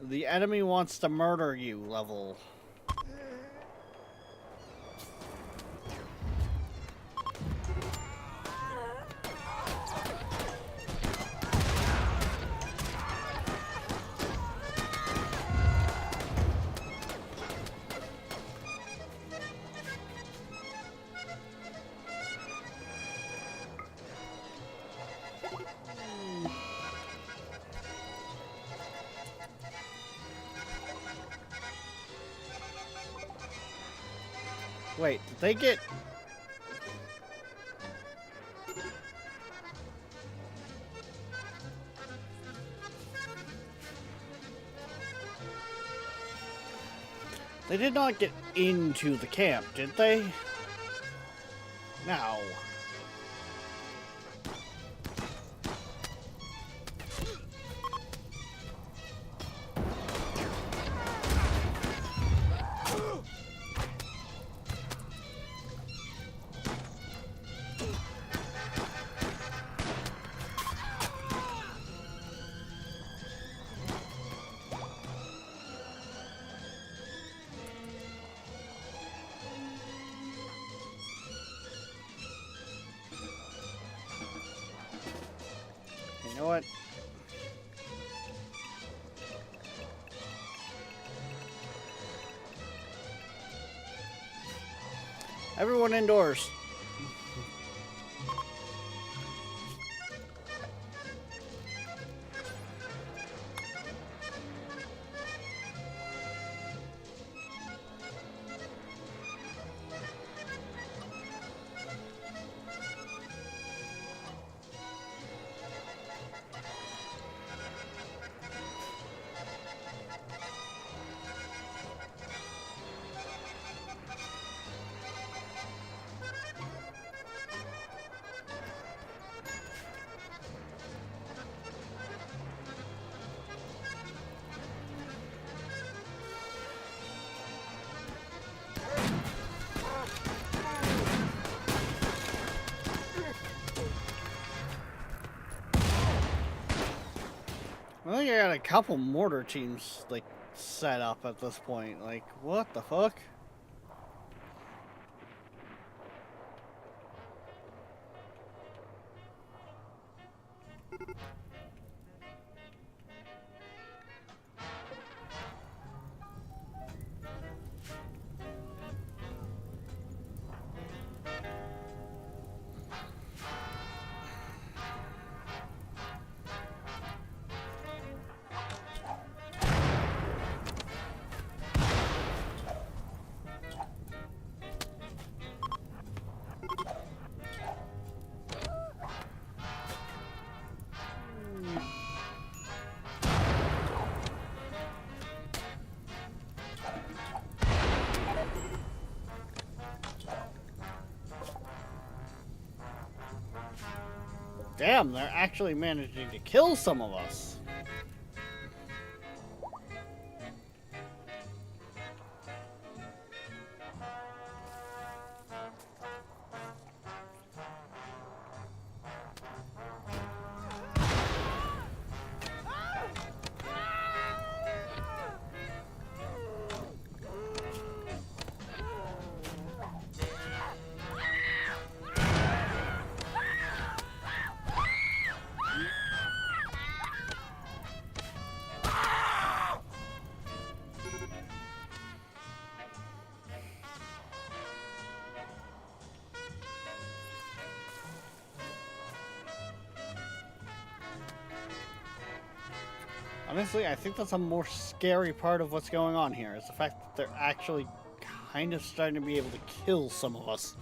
the enemy wants to murder you level. Wait, did they get... They did not get into the camp, did they? No. You know what? Everyone indoors. I think I got a couple mortar teams, like, set up at this point. Like, what the fuck? Damn, they're actually managing to kill some of us. Honestly, I think that's a more scary part of what's going on here, is the fact that they're actually kind of starting to be able to kill some of us.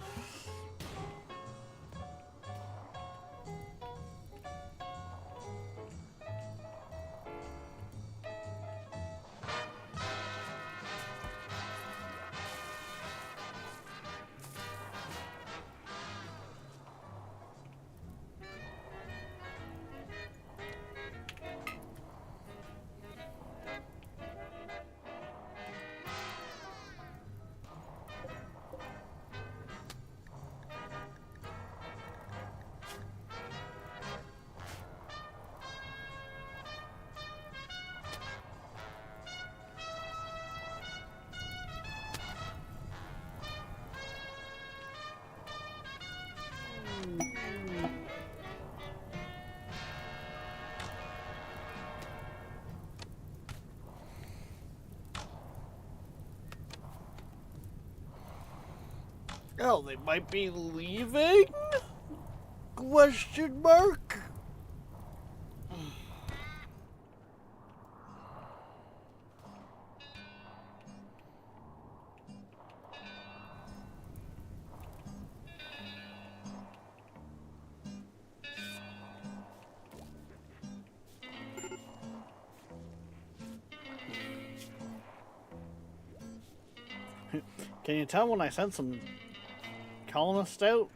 Oh, they might be leaving? Question mark? Can you tell when I sent some colonists out?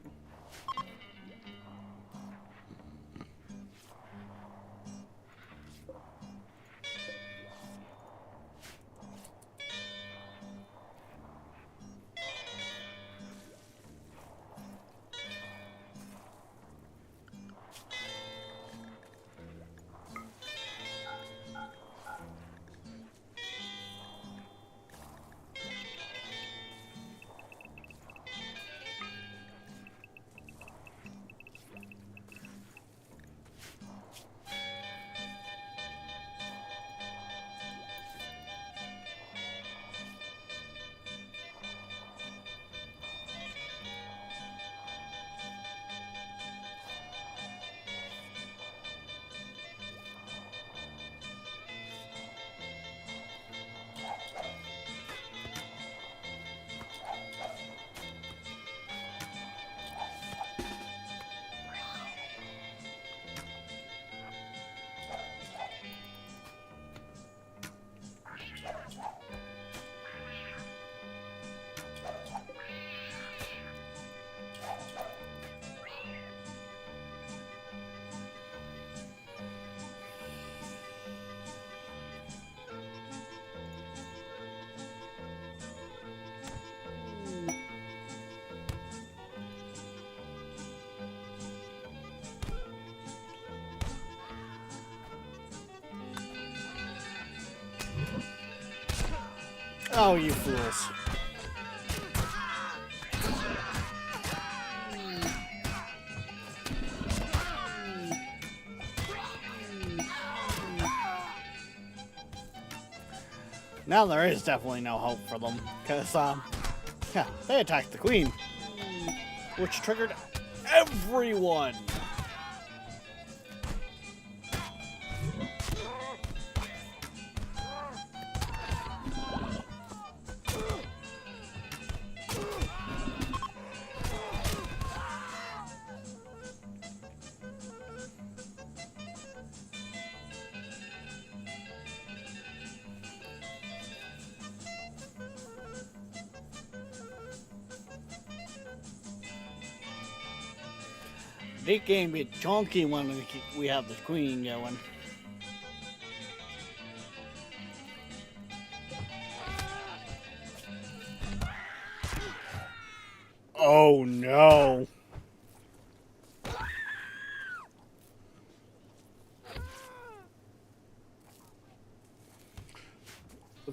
Oh, you fools. Now there is definitely no hope for them, because, yeah, they attacked the queen, which triggered everyone. They can be chunky when we have the queen going. Oh no.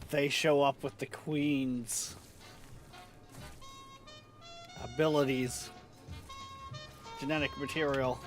They show up with the queen's abilities, genetic material.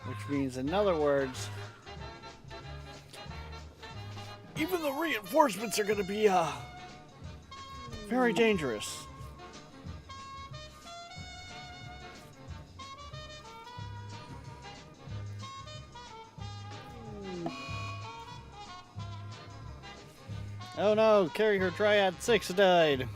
Which means, in other words, even the reinforcements are going to be very dangerous. Oh no, carry her Triad 6 died.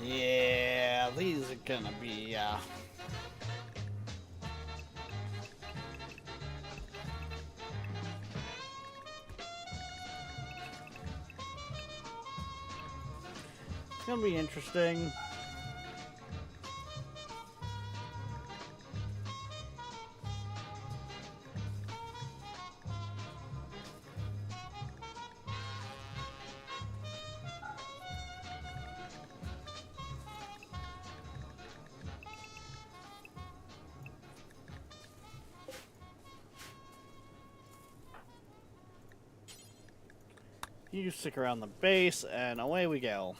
Yeah, these are gonna be, it's gonna be interesting. You stick around the base, and away we go.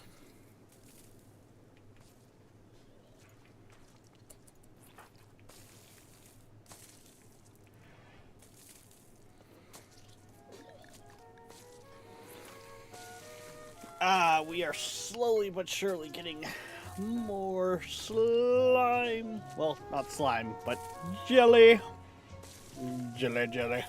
We are slowly but surely getting more slime. Well, not slime, but jelly. Jelly, jelly.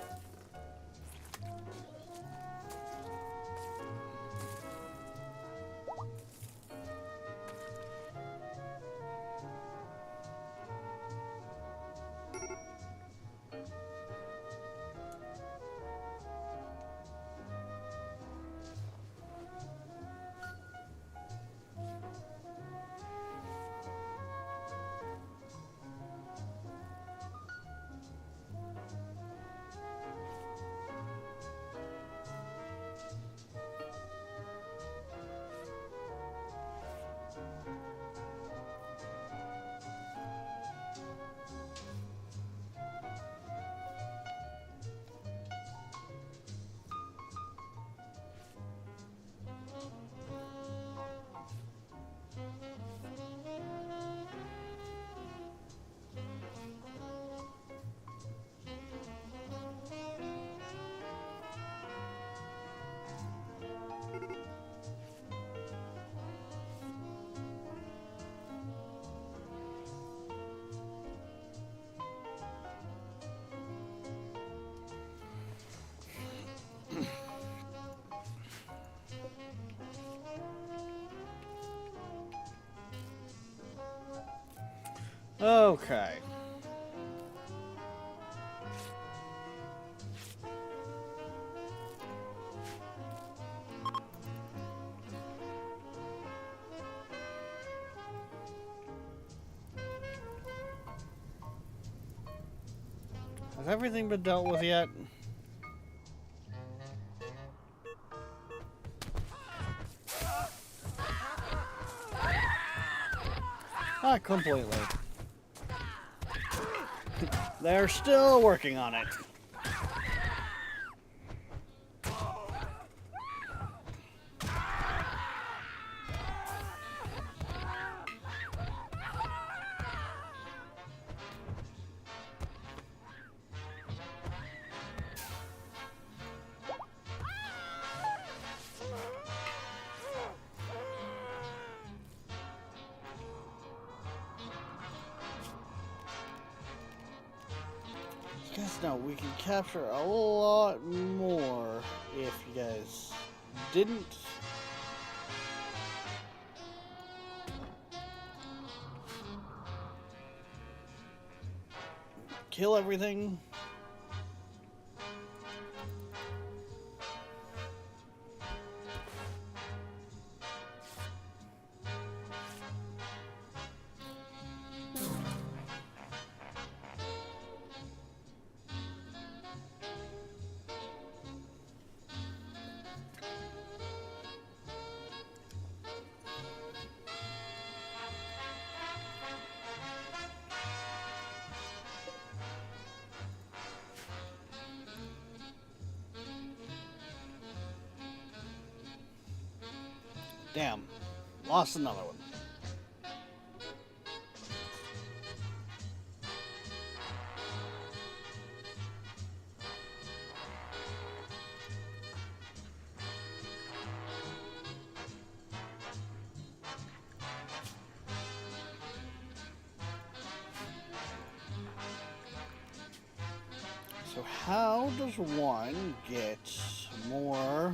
Okay. Has everything been dealt with yet? Not completely. They're still working on it. You guys know we can capture a lot more if you guys didn't. Kill everything. Damn, lost another one. So how does one get more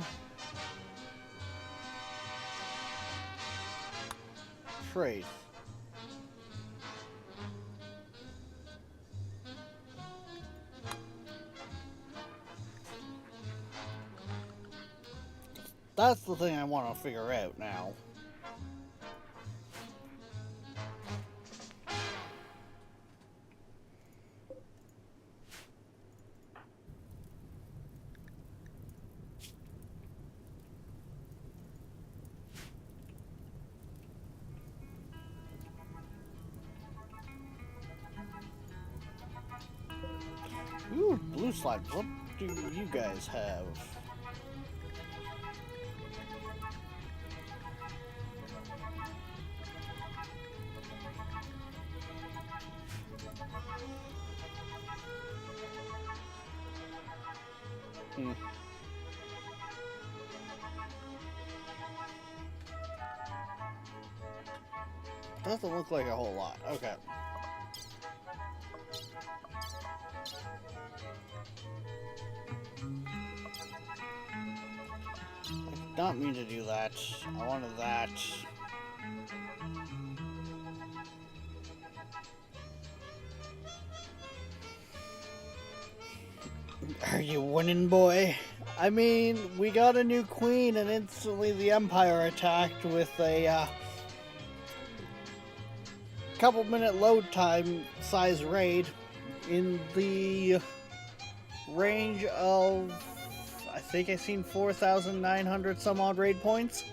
traits? That's the thing I want to figure out now. Ooh, blue slide. What do you guys have? Doesn't look like a whole lot. Okay. I did not mean to do that. I wanted that. Are you winning, boy? I mean, we got a new queen and instantly the Empire attacked with a couple minute load time size raid in the range of, I think I've seen 4,900 some odd raid points.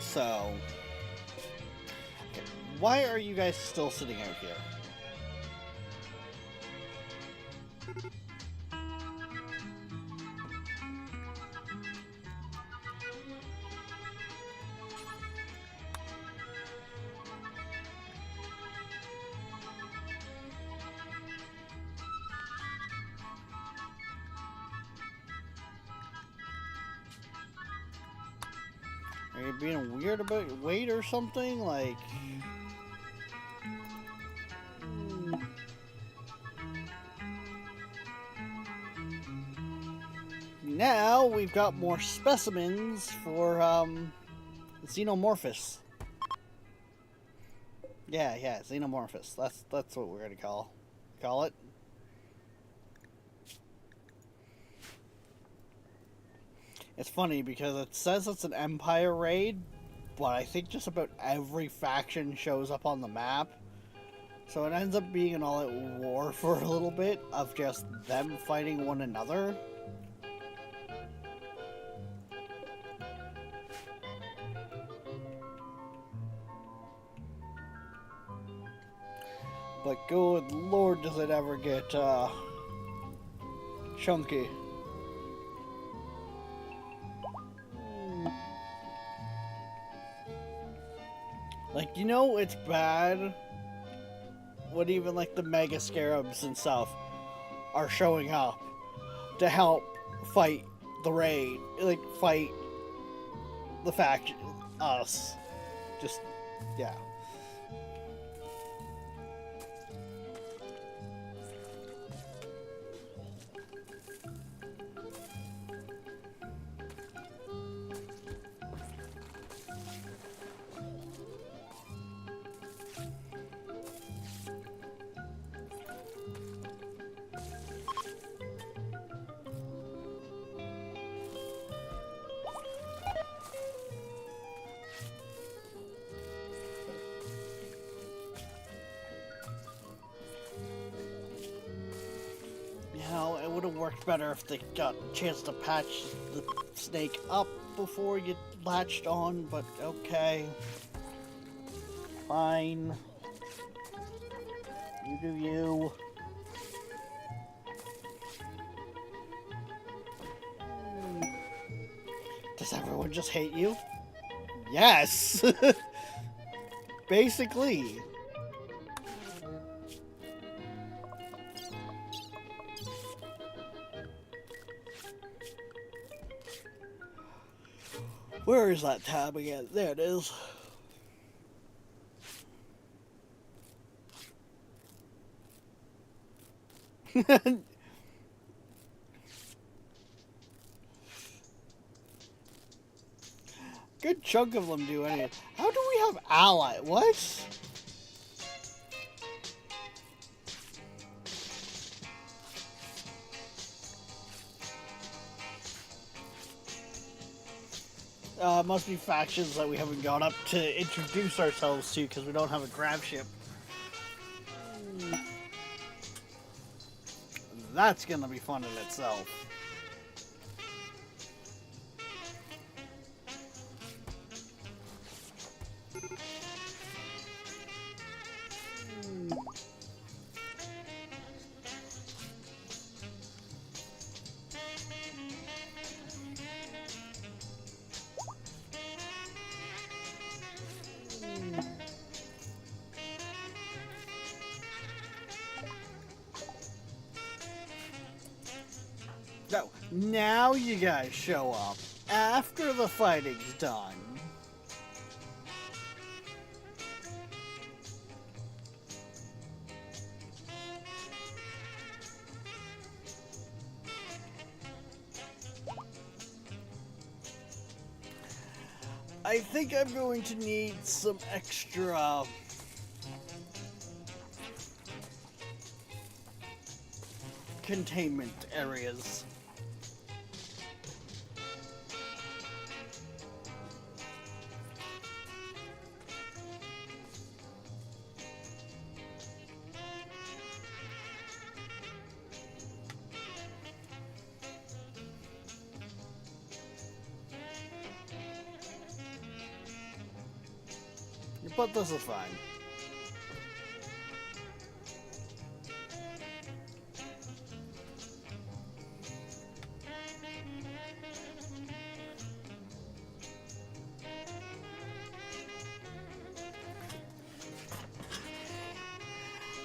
So, why are you guys still sitting out here? Are you being weird about your weight or something? Like... now we've got more specimens for Xenomorphous. Yeah, Xenomorphous. That's what we're gonna call it. It's funny because it says it's an Empire raid, but I think just about every faction shows up on the map. So it ends up being an all-out war for a little bit of just them fighting one another. But good lord, does it ever get chunky. Like, you know, it's bad when even like the Mega Scarabs and stuff are showing up to help fight the raid, like fight the faction, us. Just, yeah. It would have worked better if they got a chance to patch the snake up before you latched on, but okay. Fine. You do you. Does everyone just hate you? Yes! Basically. Where is that tab again? There it is. Good chunk of them do anything. How do we have ally? What? Must be factions that we haven't gone up to introduce ourselves to because we don't have a grab ship. That's gonna be fun in itself. So, now you guys show up after the fighting's done. I think I'm going to need some extra containment areas. But this is fine.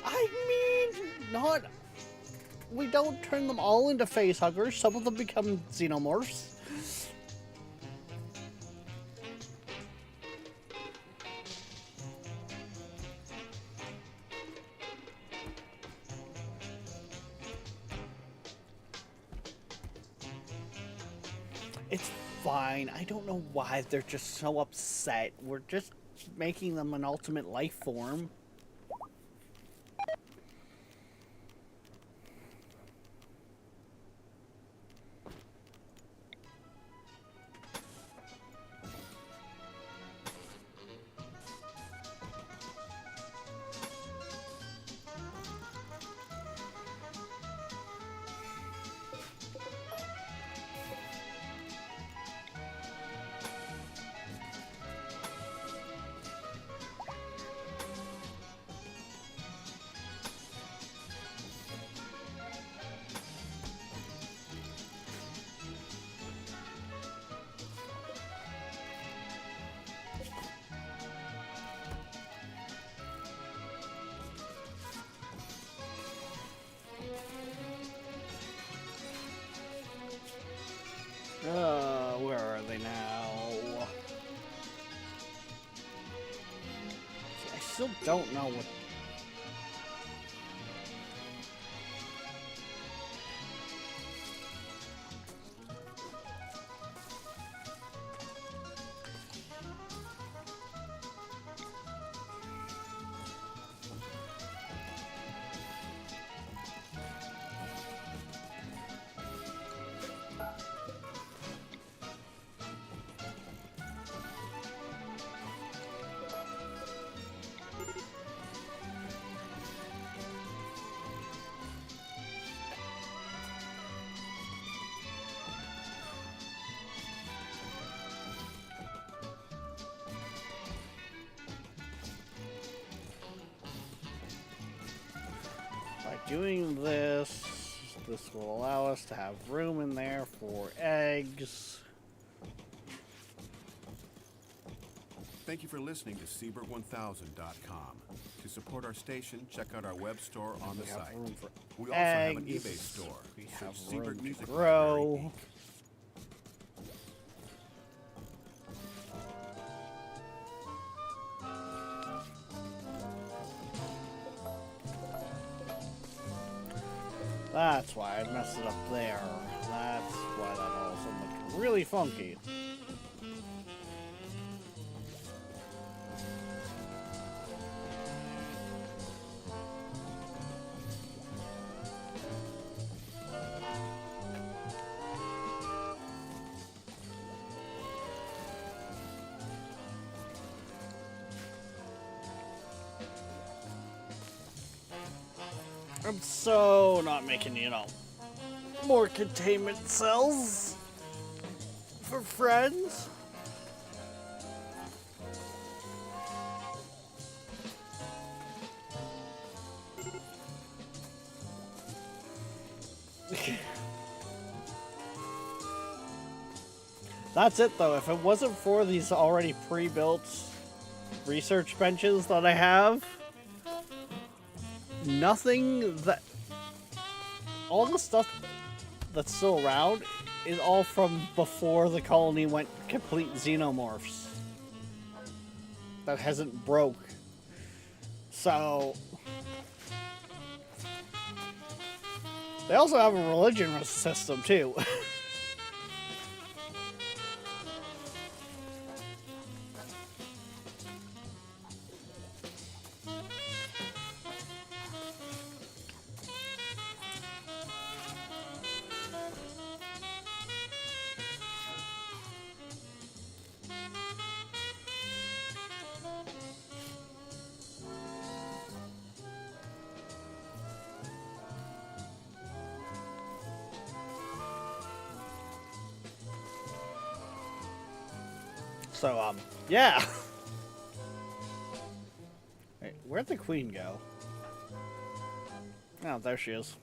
I mean, not... We don't turn them all into face huggers. Some of them become xenomorphs. It's fine. I don't know why they're just so upset. We're just making them an ultimate life form. Where are they now? See, I still don't know what. By doing this, this will allow us to have room in there for eggs. Thank you for listening to Seabird1000.com. To support our station, check out our web store on the We have site. room for We also have an eggs. eBay store. We Search have Seabird room to Music grow. Library Inc. That's why I messed it up there. That's why that all of a sudden looked really funky. I'm so not making, you know, more containment cells for friends. That's it though. If it wasn't for these already pre-built research benches that I have, nothing that... all the stuff that's still around is all from before the colony went complete xenomorphs. That hasn't broke. So... they also have a religion system too. So, yeah. Hey, where'd the queen go? Oh, there she is.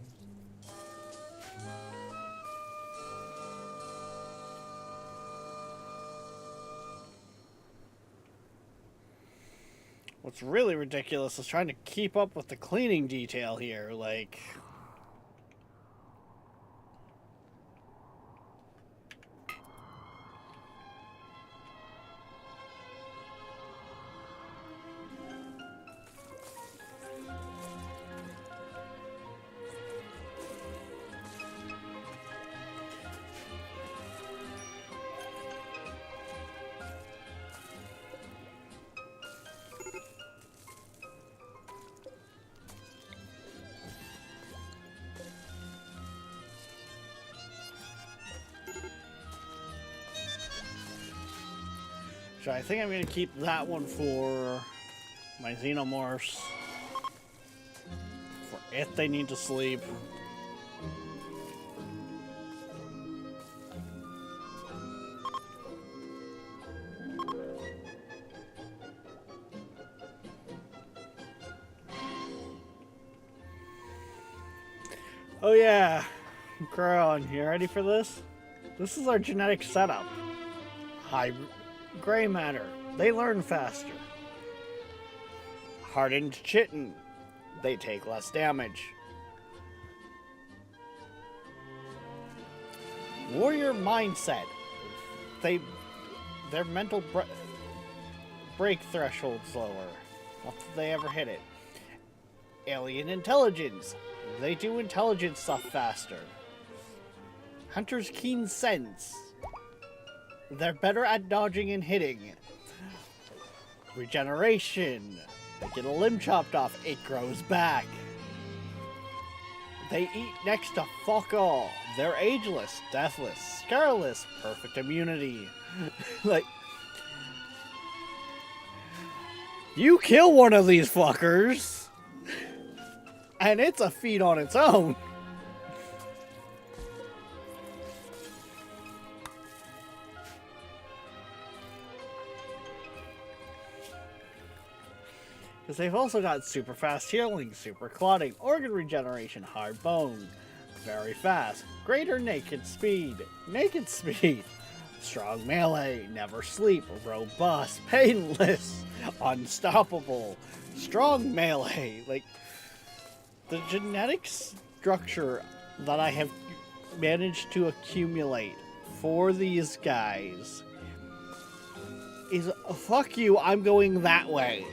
What's really ridiculous is trying to keep up with the cleaning detail here, like... So I think I'm going to keep that one for my Xenomorphs. For if they need to sleep. Oh yeah, Kron, you ready for this? This is our genetic setup. High gray matter, they learn faster. Hardened chitin, they take less damage. Warrior mindset, their mental break threshold's lower. Not that they ever hit it. Alien intelligence, they do intelligence stuff faster. Hunter's keen sense, they're better at dodging and hitting. Regeneration, they get a limb chopped off, it grows back. They eat next to fuck all. They're ageless, deathless, scarless, perfect immunity. Like, you kill one of these fuckers, and it's a feat on its own. Because they've also got super fast healing, super clotting, organ regeneration, hard bone, very fast, greater naked speed, strong melee, never sleep, robust, painless, unstoppable, strong melee. Like, the genetic structure that I have managed to accumulate for these guys is, fuck you, I'm going that way.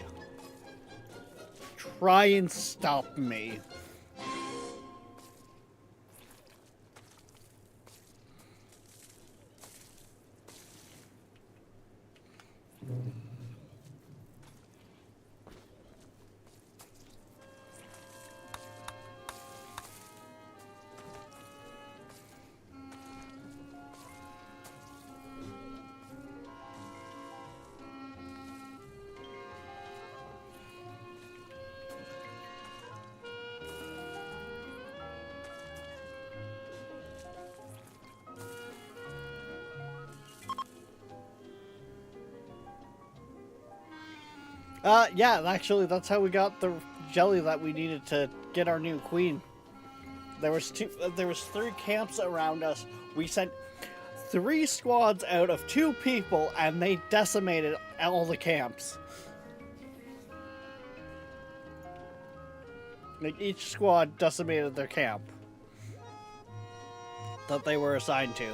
Try and stop me. Yeah, actually, that's how we got the jelly that we needed to get our new queen. There was 3 camps around us. We sent 3 squads out of 2 people, and they decimated all the camps. Like, each squad decimated their camp that they were assigned to.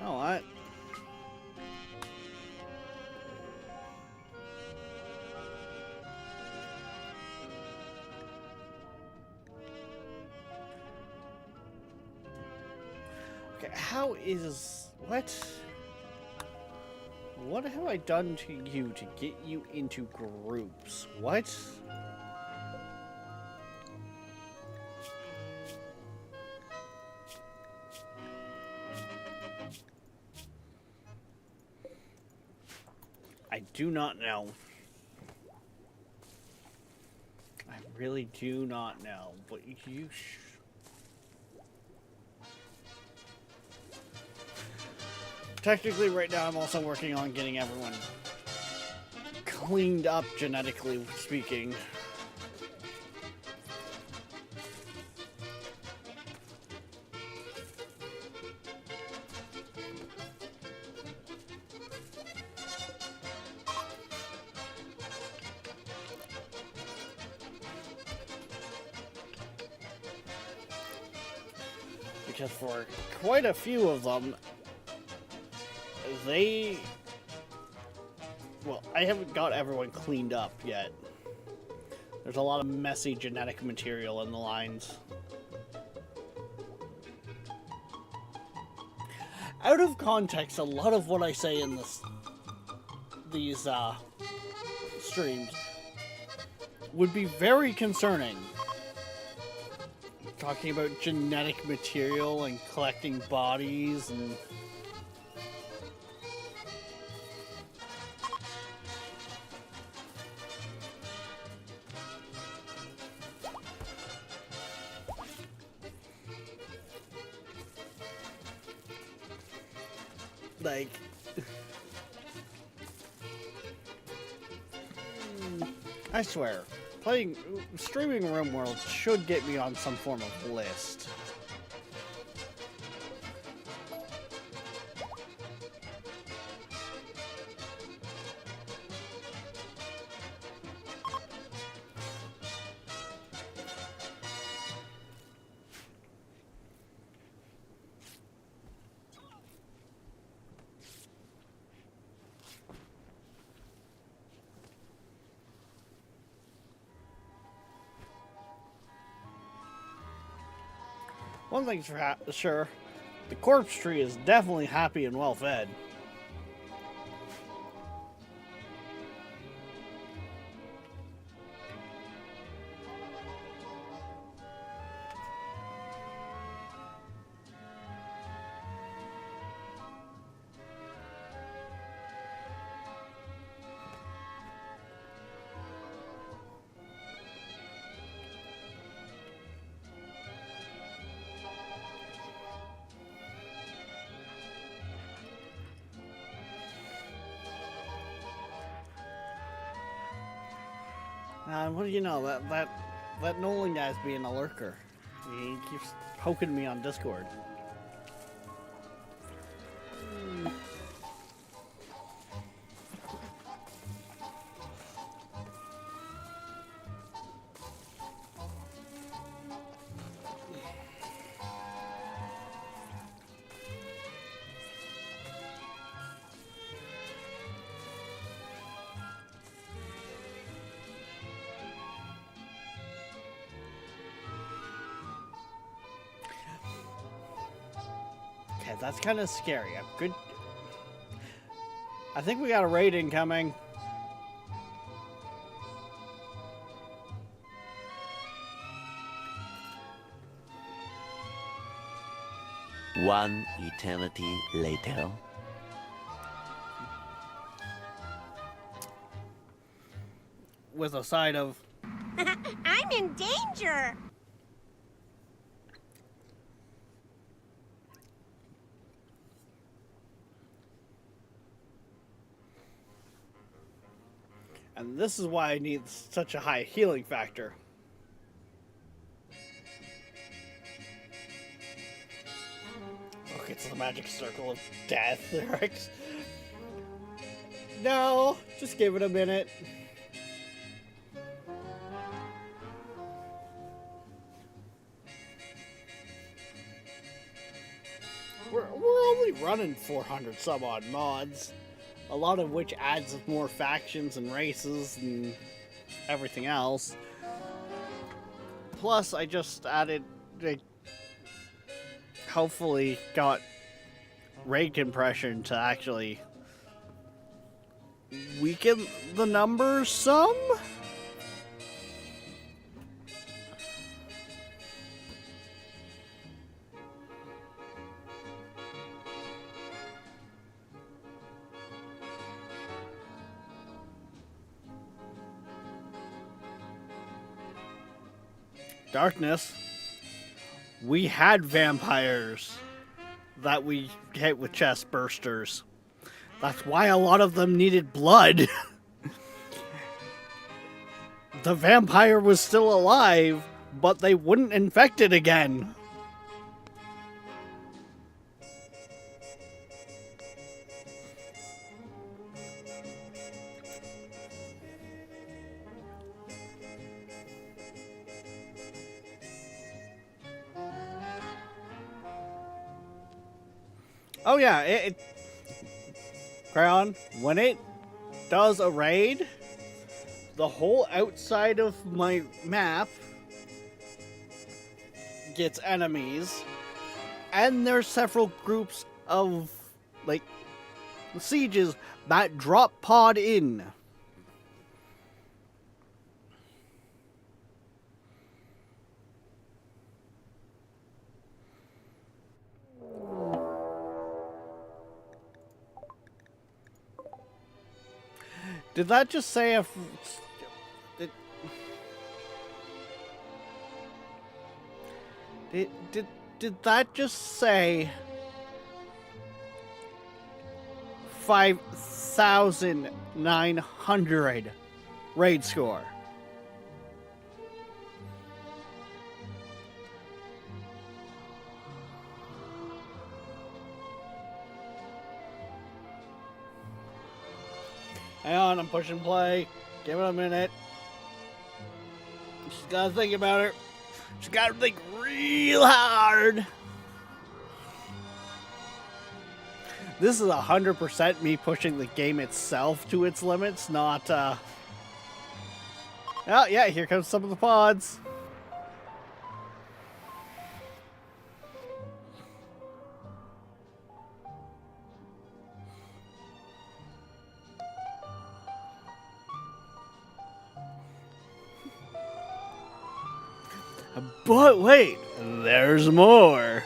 Oh, what? Okay, how is... What? What have I done to you to get you into groups? What? I do not know. I really do not know, but you technically right now I'm also working on getting everyone cleaned up genetically speaking. Because for quite a few of them, well, I haven't got everyone cleaned up yet. There's a lot of messy genetic material in the lines. Out of context, a lot of what I say in these streams would be very concerning. Talking about genetic material and collecting bodies and... like... I swear, streaming RimWorld should get me on some form of list. One thing's for sure, the corpse tree is definitely happy and well fed. What do you know? That Nolan guy's being a lurker. He keeps poking me on Discord. Okay, that's kind of scary. I'm good. I think we got a raid incoming. One eternity later. With a side of... I'm in danger! And this is why I need such a high healing factor. Look, it's the magic circle of death, Rex. No, just give it a minute. We're only running 400 some odd mods. A lot of which adds more factions and races and everything else. Plus, I just added, hopefully got raid compression to actually weaken the numbers some? Darkness. We had vampires that we hit with chest bursters. That's why a lot of them needed blood. The vampire was still alive, but they wouldn't infect it again. Oh yeah, Crayon, when it does a raid, the whole outside of my map gets enemies, and there's several groups of, like, sieges that drop pod in. Did that just say a... Did that just say 5,900 raid score? Hang on, I'm pushing play. Give it a minute. She's gotta think about it. She's gotta think real hard. This is 100% me pushing the game itself to its limits, not, Oh, yeah, here comes some of the pods. But wait, there's more.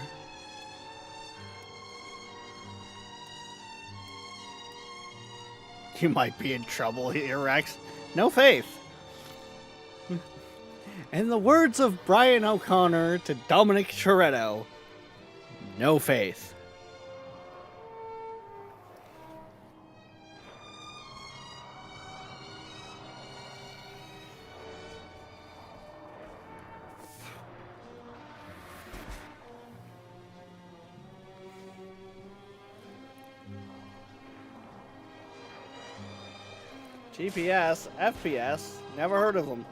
You might be in trouble here, Rex. No faith. In the words of Brian O'Connor to Dominic Toretto, no faith. GPS, FPS, never heard of them.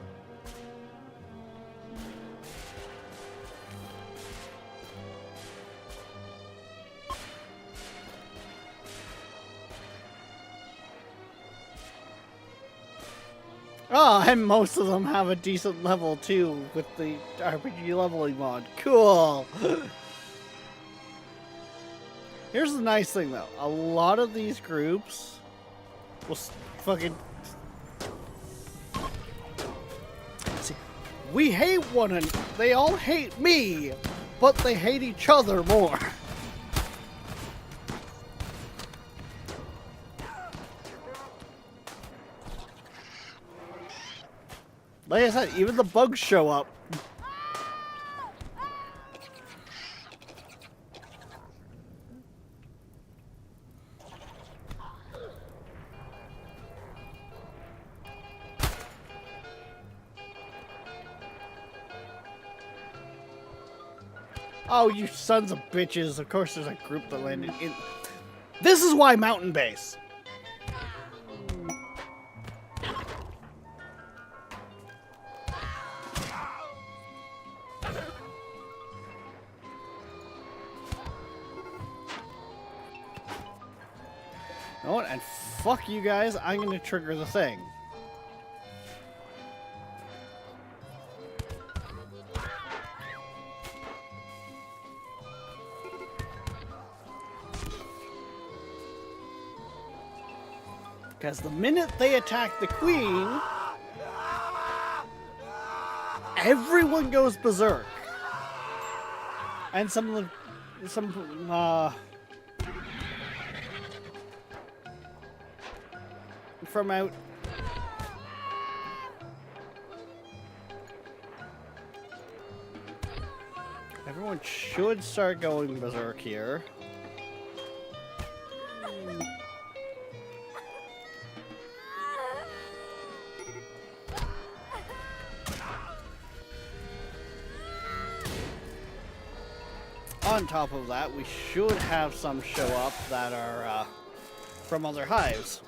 Oh, and most of them have a decent level too with the RPG leveling mod. Cool! Here's the nice thing though. A lot of these groups will fucking... See, we hate one and they all hate me, but they hate each other more. Like I said, even the bugs show up. Oh, you sons of bitches. Of course there's a group that landed in... This is why Mountain Base. You know what? And fuck you guys. I'm going to trigger the thing. Because the minute they attack the queen, everyone goes berserk. And some of the... from out... Everyone should start going berserk here. On top of that, we should have some show up that are from other hives.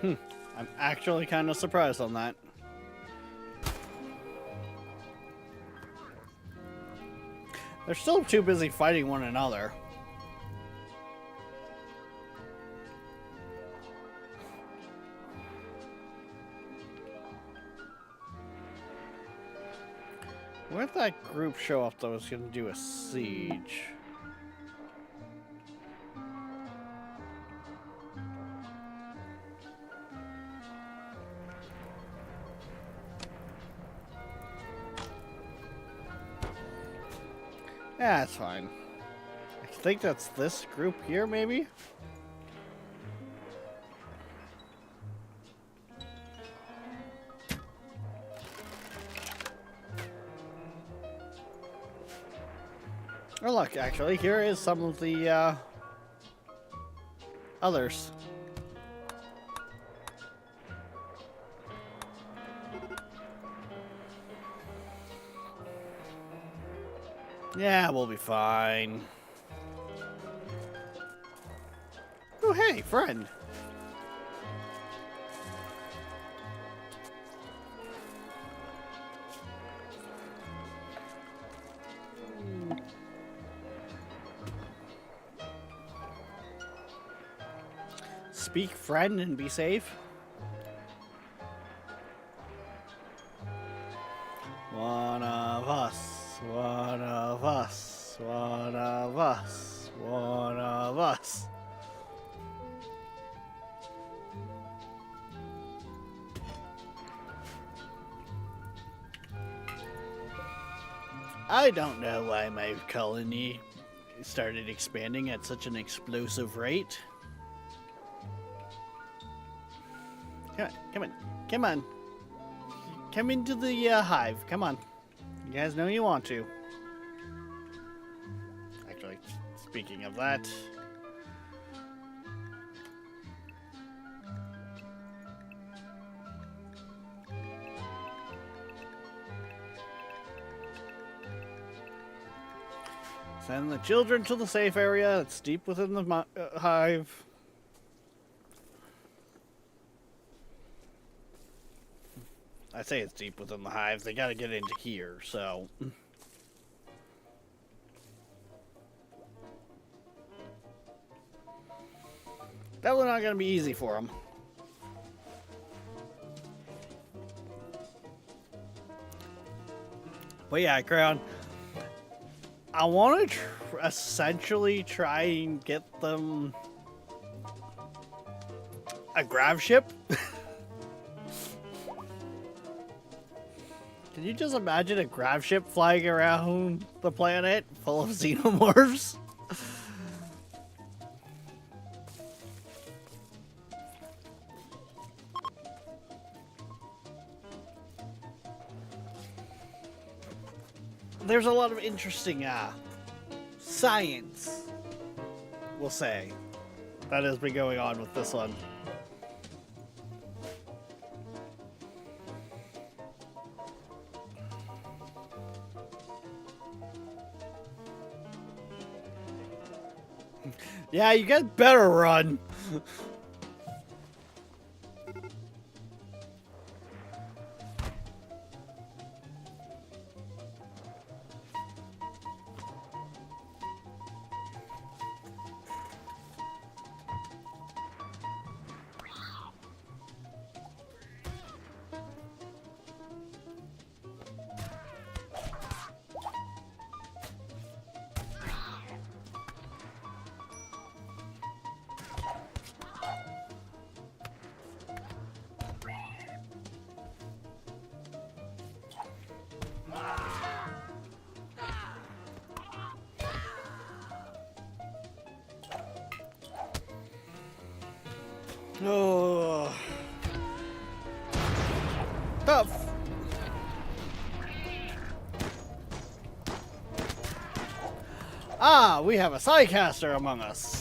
I'm actually kind of surprised on that. They're still too busy fighting one another. Where'd that group show up that was going to do a siege? Yeah, that's fine. I think that's this group here, maybe? Oh look, actually, here is some of the others. Yeah, we'll be fine. Oh, hey, friend. Speak, friend, and be safe. One of us, one of us, one of us, one of us. I don't know why my colony started expanding at such an explosive rate. Come on, come on. Come into the hive, come on. You guys know you want to. Actually, speaking of that... Send the children to the safe area. It's deep within the hive. I say it's deep within the hive. They gotta get into here, so... Definitely not gonna be easy for them. But yeah, Crown. I want to essentially try and get them a grav ship. Can you just imagine a grav ship flying around the planet full of xenomorphs? There's a lot of interesting science, we'll say, that has been going on with this one. Yeah, you guys better run. Oh, tough. Ah, we have a Psycaster among us.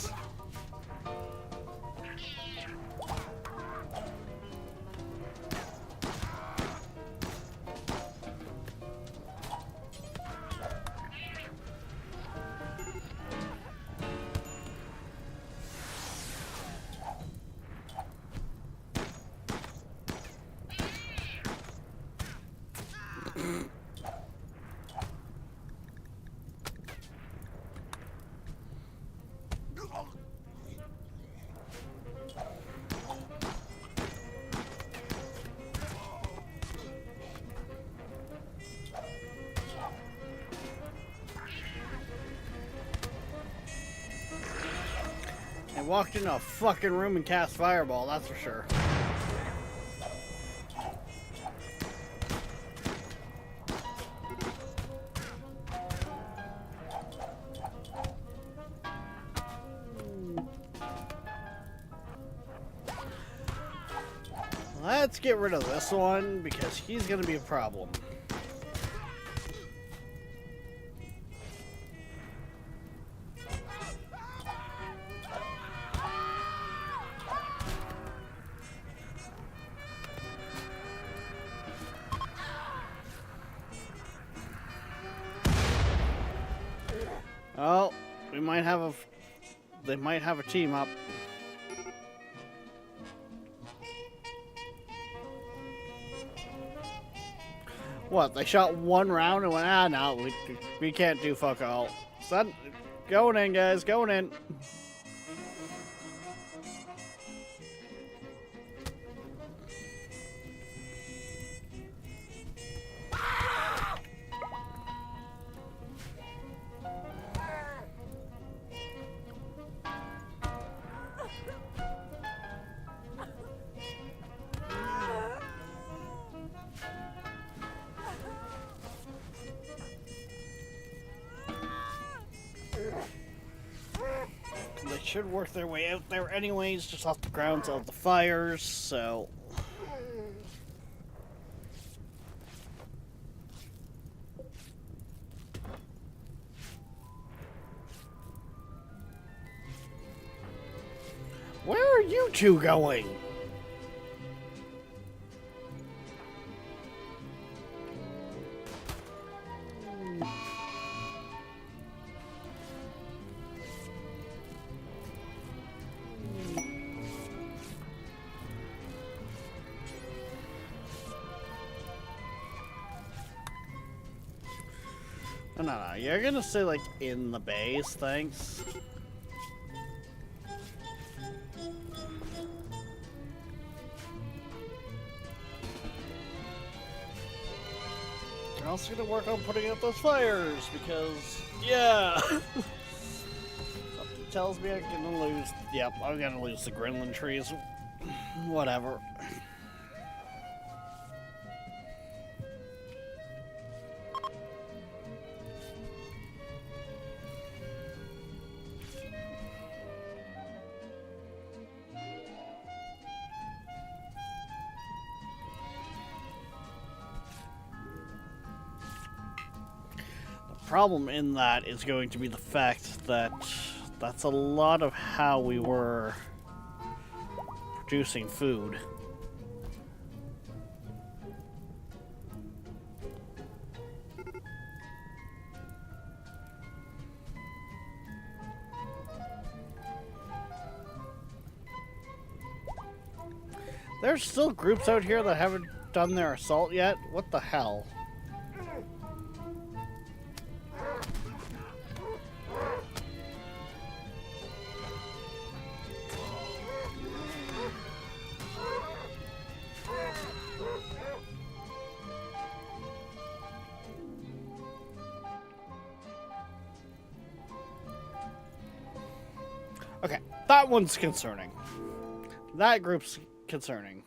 walked into a fucking room and cast fireball, that's for sure. Let's get rid of this one because he's gonna be a problem. Oh, we might have a. They might have a team up. What? They shot one round and went, no, we can't do fuck all. Son, going in, guys, going in. They should work their way out there anyways, just off the grounds of the fires, so... Where are you two going? No, you're gonna say, like, in the base, thanks. I'm also gonna work on putting out those fires, because, yeah! Something tells me I'm gonna lose, yep, I'm gonna lose the Gremlin trees. Whatever. Problem in that is going to be the fact that that's a lot of how we were producing food. There's still groups out here that haven't done their assault yet? What the hell? Okay, that one's concerning. That group's concerning.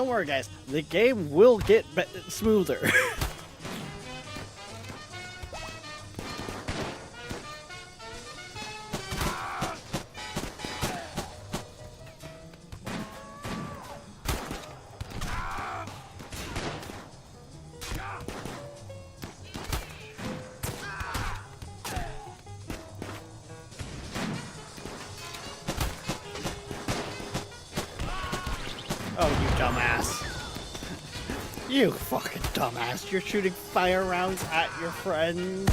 Don't worry, guys. The game will get smoother. Oh, you dumbass. You fucking dumbass. You're shooting fire rounds at your friends.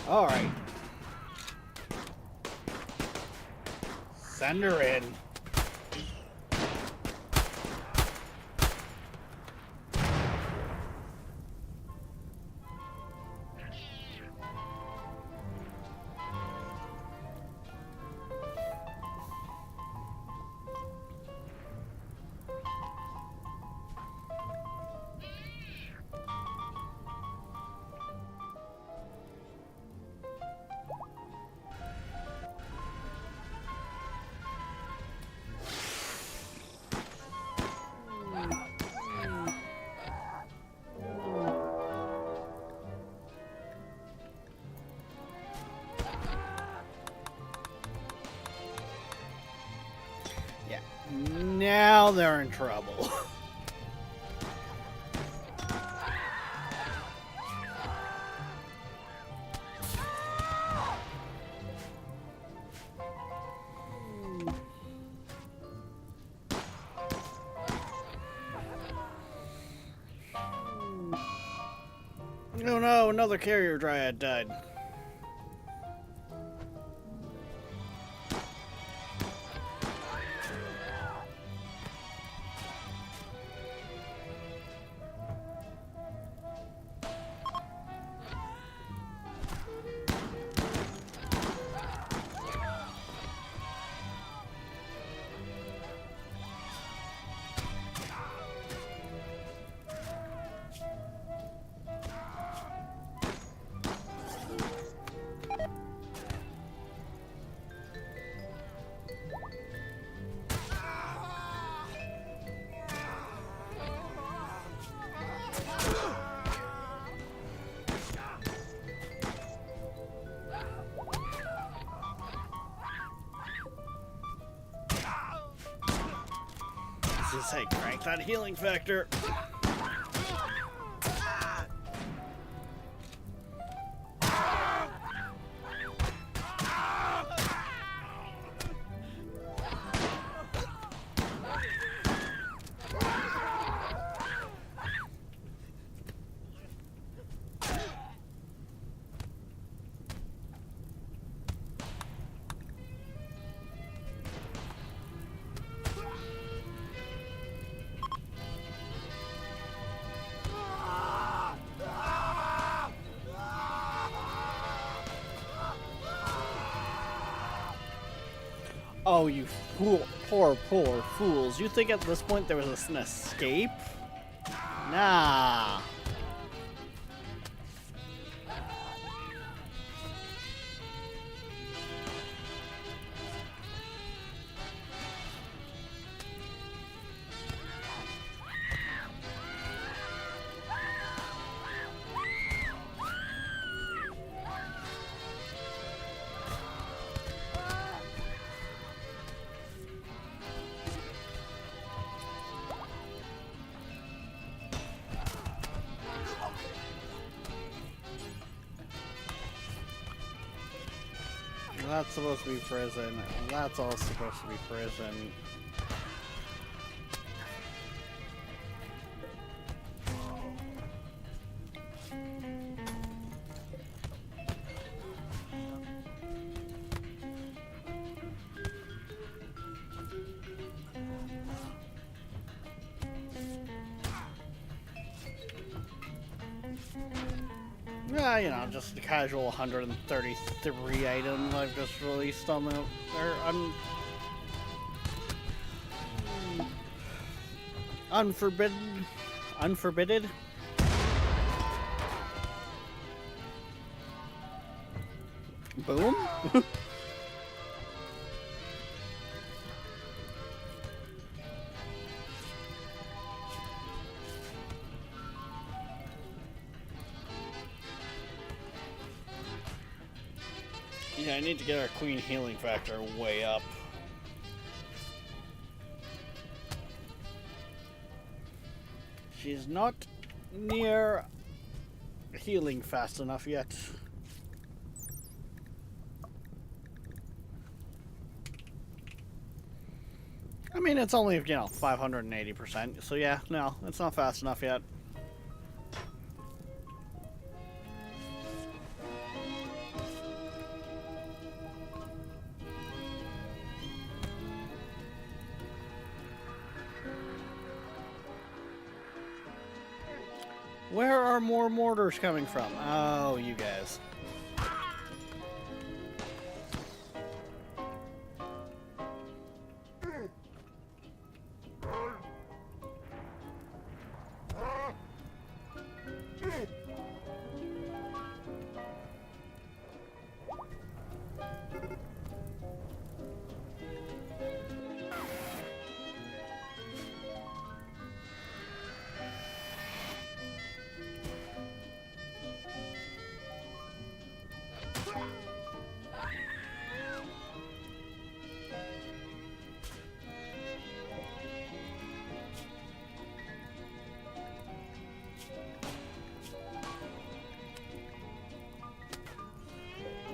All right. Send her in. Yeah. Now they're in trouble. Oh no, another carrier dryad died. Just say crank that healing factor. Oh, you fool, poor fools. You think at this point there was an escape? Nah. That's supposed to be prison. That's all supposed to be prison. Yeah, you know, just the casual 133 items I've just released on the... Unforbidden? Unforbidded? Boom? Yeah, I need to get our queen healing factor way up. She's not near healing fast enough yet. I mean, it's only, you know, 580%, so yeah, no, it's not fast enough yet. Where are more mortars coming from? Oh, you guys.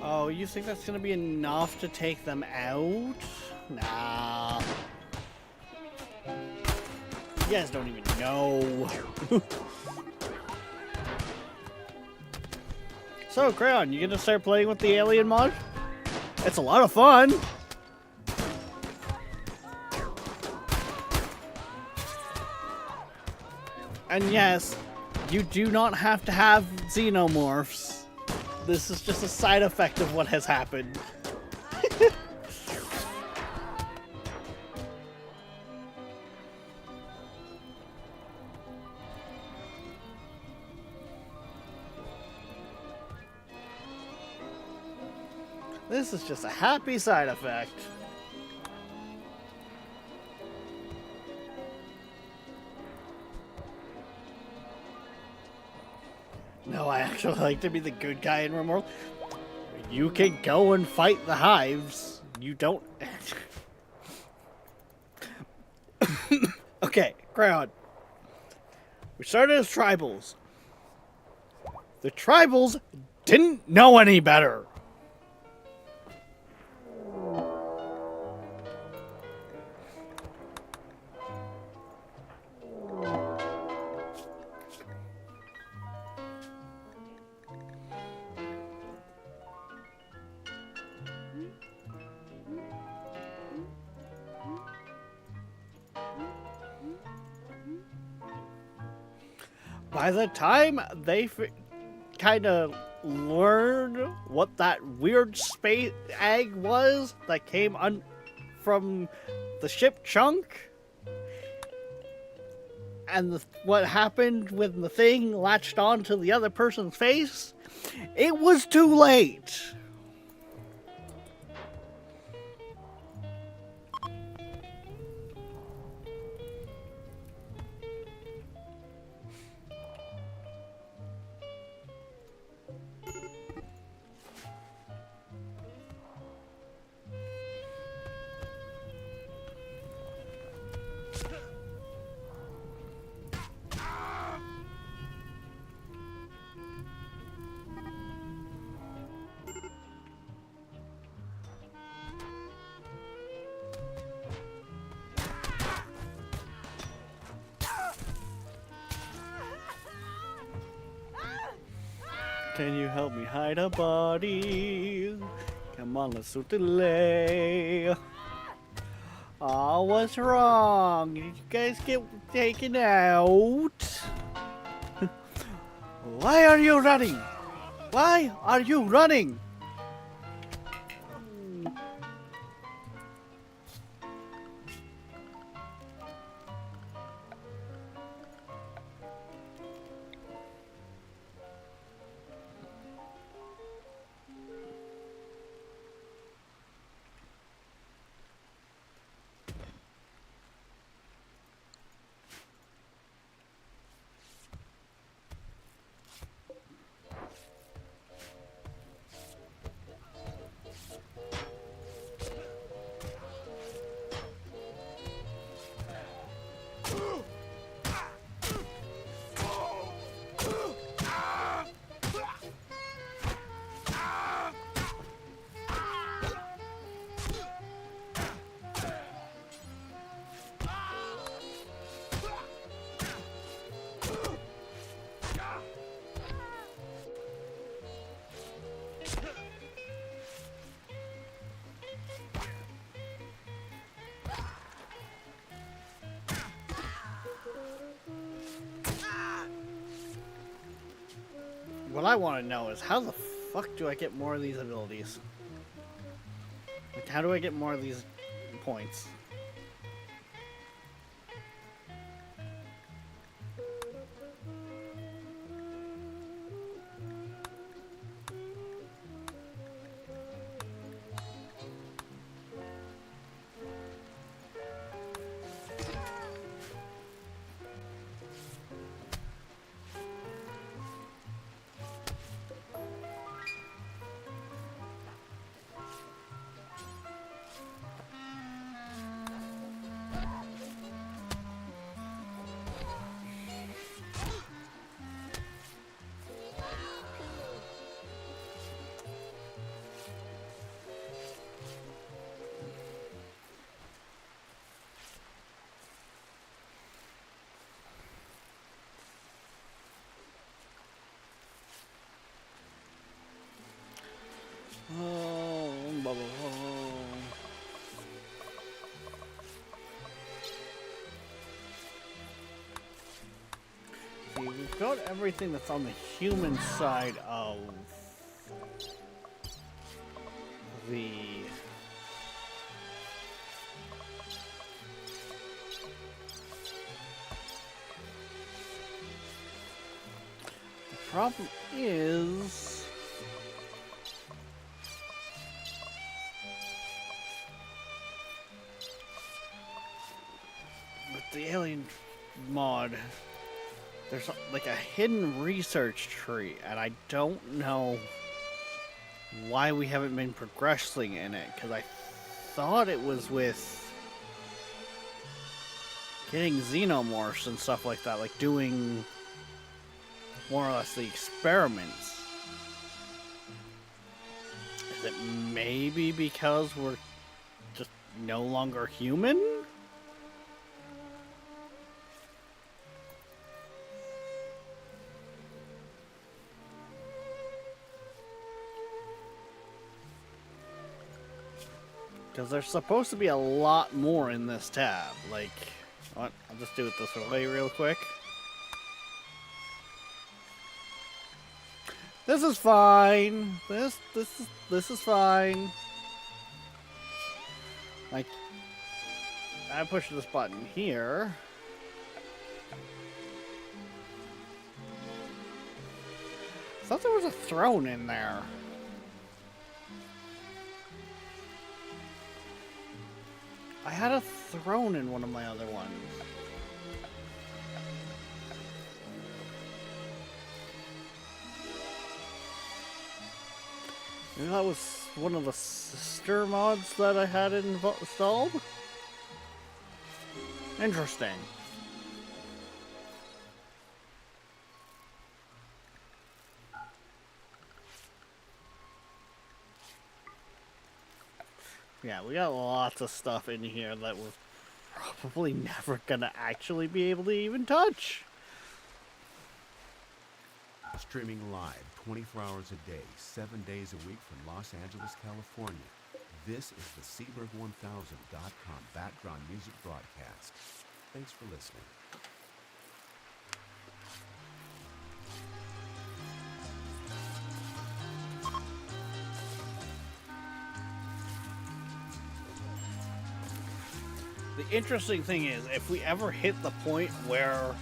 Oh, you think that's gonna be enough to take them out? Nah. You guys don't even know. So, Crayon, you gonna start playing with the alien mod? It's a lot of fun. And yes, you do not have to have xenomorphs. This is just a side effect of what has happened. This is just a happy side effect. No, I actually like to be the good guy in RimWorld. You can go and fight the hives. You don't... Okay, Crayon. We started as tribals. The tribals didn't know any better. By the time they kind of learned what that weird space egg was that came from the ship Chunk, and what happened when the thing latched onto the other person's face, it was too late. Can you help me hide a body? Come on, let's do delay. Oh, what's wrong? Did you guys get taken out? Why are you running? Why are you running? What I want to know is how the fuck do I get more of these abilities? Like, how do I get more of these points? Oh, blah, blah, blah. See, we've got everything that's on the human side of the problem is with the alien mod, there's like a hidden research tree, and I don't know why we haven't been progressing in it, because I thought it was with getting xenomorphs and stuff like that, like doing more or less the experiments. Is it maybe because we're just no longer human? Because there's supposed to be a lot more in this tab. Like, what? I'll just do it this way real quick. This is fine. This is fine. Like, I push this button here. I thought there was a throne in there. I had a throne in one of my other ones. Maybe that was one of the sister mods that I had installed? Interesting. Yeah, we got lots of stuff in here that we're probably never gonna actually be able to even touch. Streaming live 24 hours a day, 7 days a week from Los Angeles, California. This is the Seaberg1000.com background music broadcast. Thanks for listening. The interesting thing is, if we ever hit the point where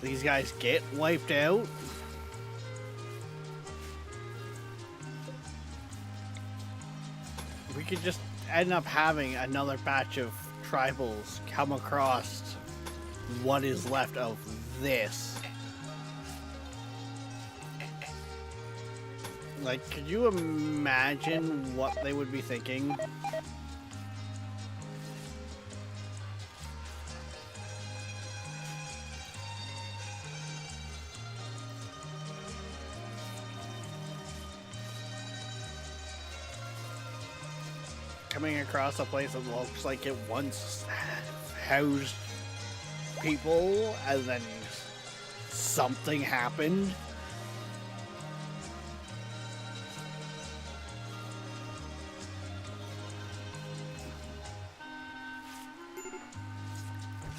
these guys get wiped out, we could just end up having another batch of tribals come across what is left of this. Like, could you imagine what they would be thinking? Coming across a place that looks like it once housed people and then something happened.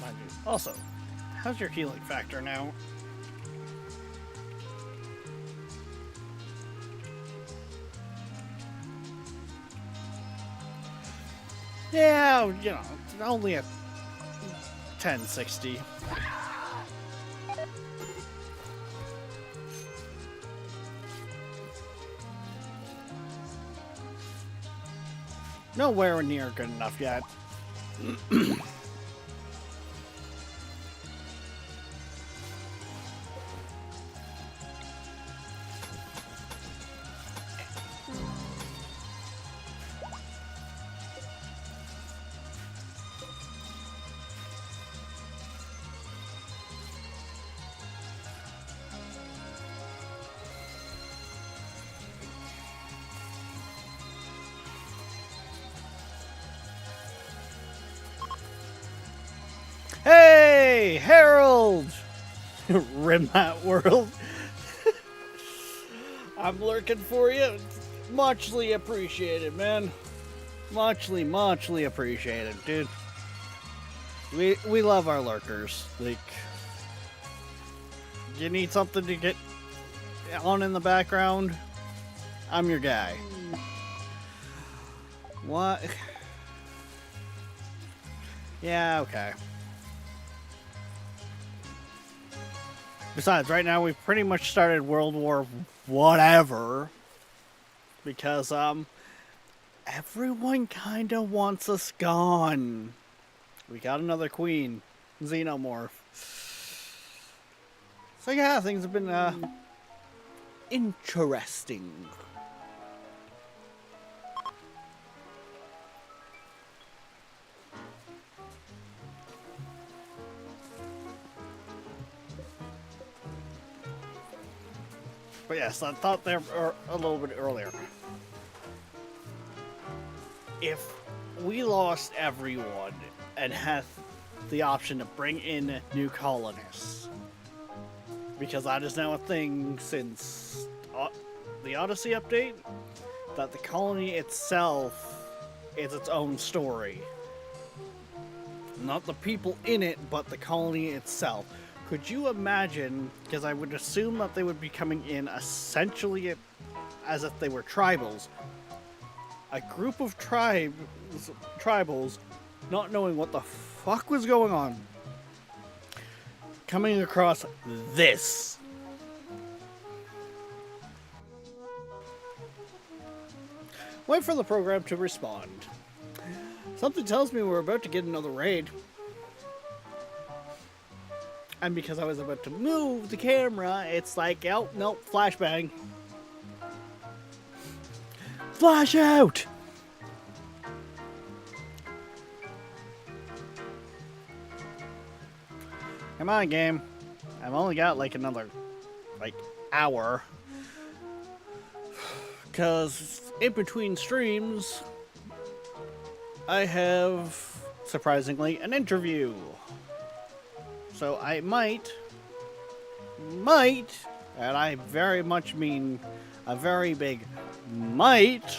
Mind you. Also, how's your healing factor now? Yeah, you know, only at 1060. Nowhere near good enough yet. Hey, Harold! Rimmat World. I'm lurking for you. Muchly appreciated, man. Muchly appreciated, dude. We love our lurkers. Like, you need something to get on in the background? I'm your guy. What? Yeah, okay. Besides, right now we've pretty much started World War whatever. Because, everyone kinda wants us gone. We got another queen. Xenomorph. So yeah, things have been, interesting. But yes, I thought there a little bit earlier. If we lost everyone and had the option to bring in new colonists, because that is now a thing since the Odyssey update, that the colony itself is its own story. Not the people in it, but the colony itself. Could you imagine, because I would assume that they would be coming in essentially as if they were tribals, a group of tribals not knowing what the fuck was going on, coming across this. Wait for the program to respond. Something tells me we're about to get another raid. And because I was about to move the camera, it's like, oh, nope, flashbang. Flash out! Come on, game. I've only got like another, hour. Because in between streams, I have, surprisingly, an interview. So I might, and I very much mean a very big might,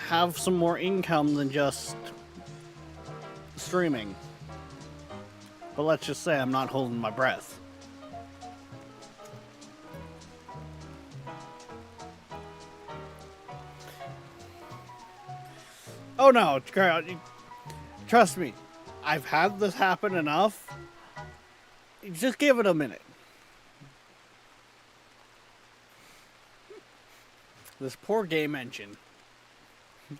have some more income than just streaming. But let's just say I'm not holding my breath. Oh no, trust me. I've had this happen enough. Just give it a minute. This poor game engine.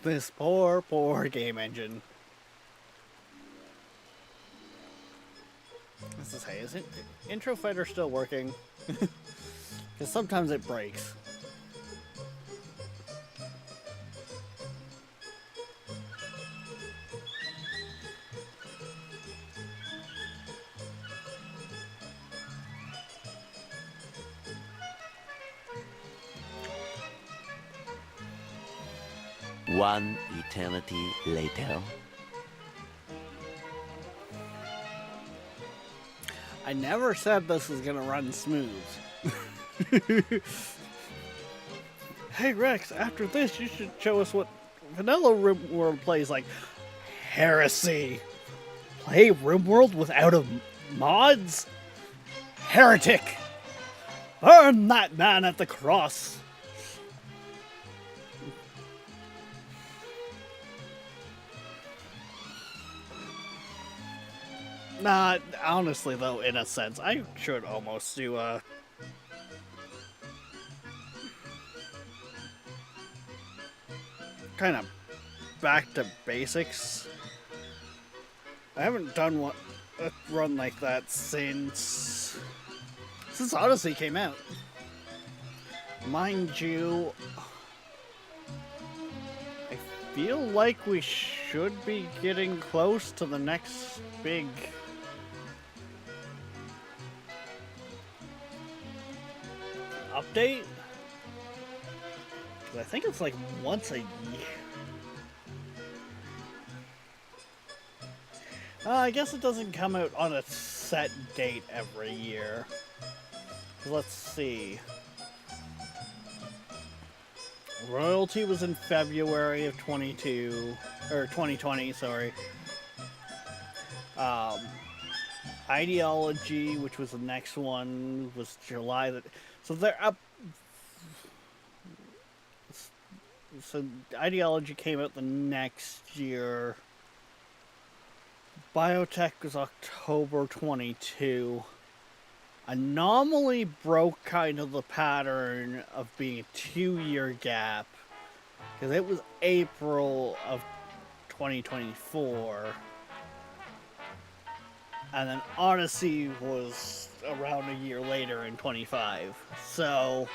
This poor game engine. This is, hey, isn't Intro Fighter still working? Because sometimes it breaks. One eternity later. I never said this was gonna run smooth. Hey Rex, after this you should show us what Vanilla RimWorld plays like. Heresy! Play RimWorld without mods? Heretic! Burn that man at the cross! Nah, honestly though, in a sense, I should almost do kind of back to basics. I haven't done a run like that since Odyssey came out. Mind you, I feel like we should be getting close to the next big update. 'Cause I think it's like once a year. I guess it doesn't come out on a set date every year. Let's see. Royalty was in February of 2020, sorry. Ideology, which was the next one, was July. So they're up. So Ideology came out the next year. Biotech was October 22. Anomaly broke kind of the pattern of being a 2-year gap, because it was April of 2024. And then Odyssey was around a year later in 25. So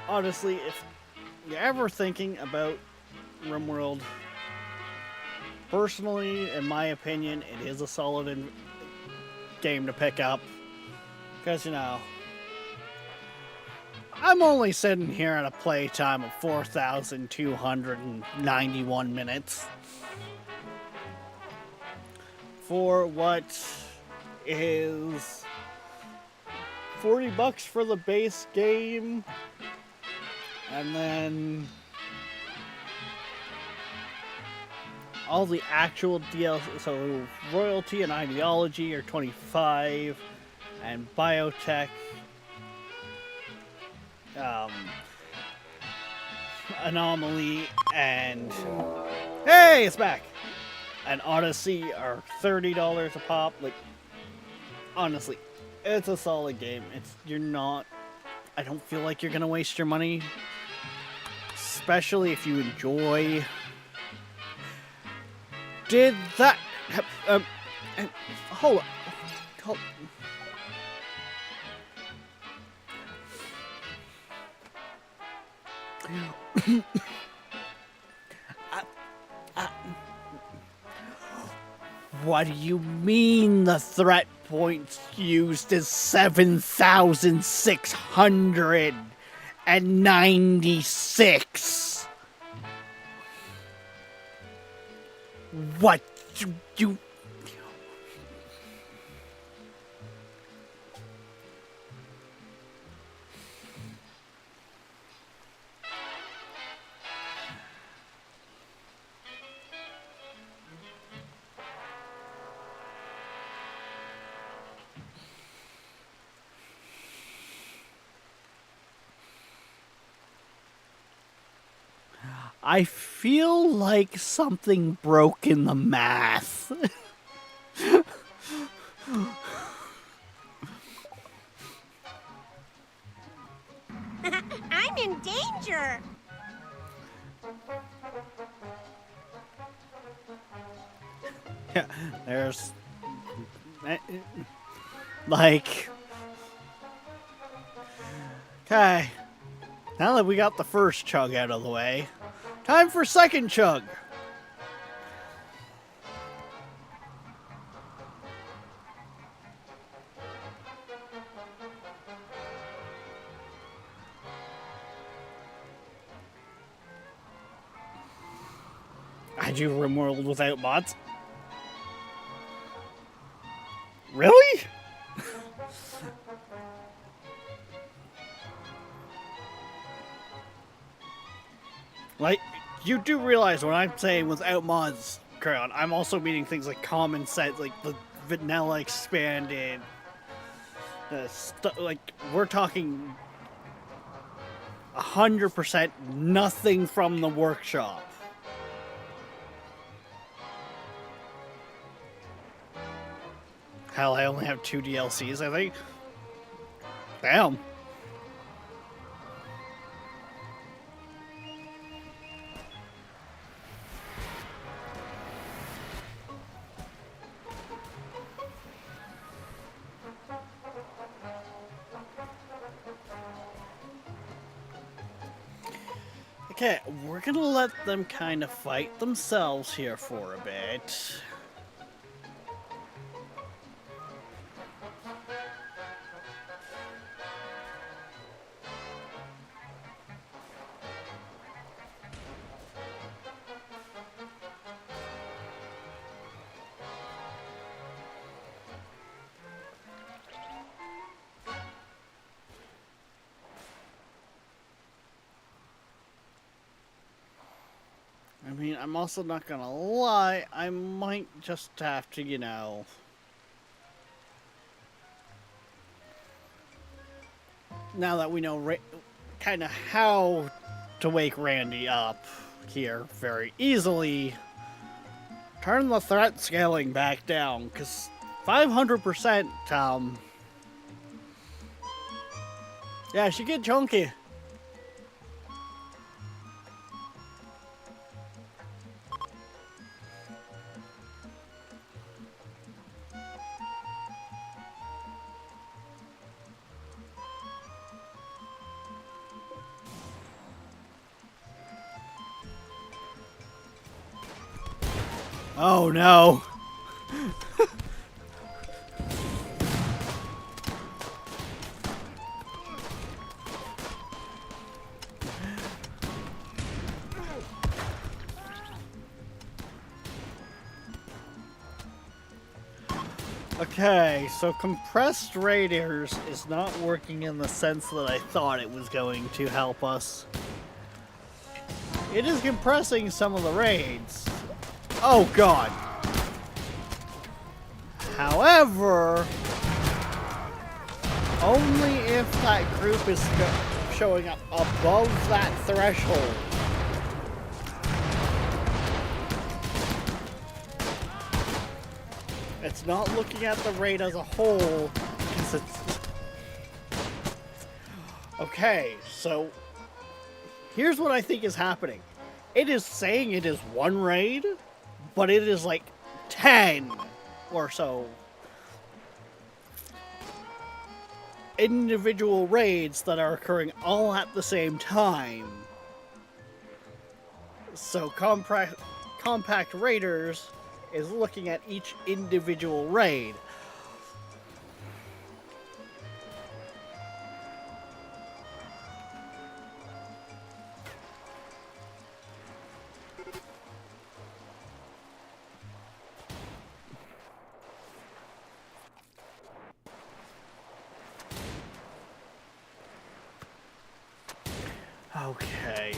honestly, if you're ever thinking about RimWorld, personally, in my opinion, it is a solid game to pick up. Because, you know, I'm only sitting here at a playtime of 4,291 minutes. For what is $40 for the base game, and then all the actual DLC, so Royalty and Ideology are 25, and Biotech, Anomaly, and hey, it's back! And Odyssey are $30 a pop. Like, honestly, it's a solid game. I don't feel like you're gonna waste your money, especially if you enjoy. Did that? Hold on. What do you mean the threat points used is 7,696? What you I feel like something broke in the math. I'm in danger. Yeah, there's like, okay, now that we got the first chug out of the way, time for second chug. I do RimWorld without mods. Really? Like, you do realize when I'm saying without mods, Crayon, I'm also meaning things like common sense, like the vanilla expanded, like, we're talking 100% nothing from the workshop. Hell, I only have 2 DLCs, I think. Damn. Okay, we're gonna let them kind of fight themselves here for a bit. I mean, I'm also not gonna lie, I might just have to, you know... Now that we know kind of how to wake Randy up here very easily, turn the threat scaling back down, because 500%, yeah, she get chunky. Oh no. Okay, so compressed raiders is not working in the sense that I thought it was going to help us. It is compressing some of the raids. Oh god. However, only if that group is showing up above that threshold. It's not looking at the raid as a whole, because it's... Okay, so here's what I think is happening. It is saying it is one raid, but it is like 10 or so individual raids that are occurring all at the same time. So Compact Raiders is looking at each individual raid. Okay,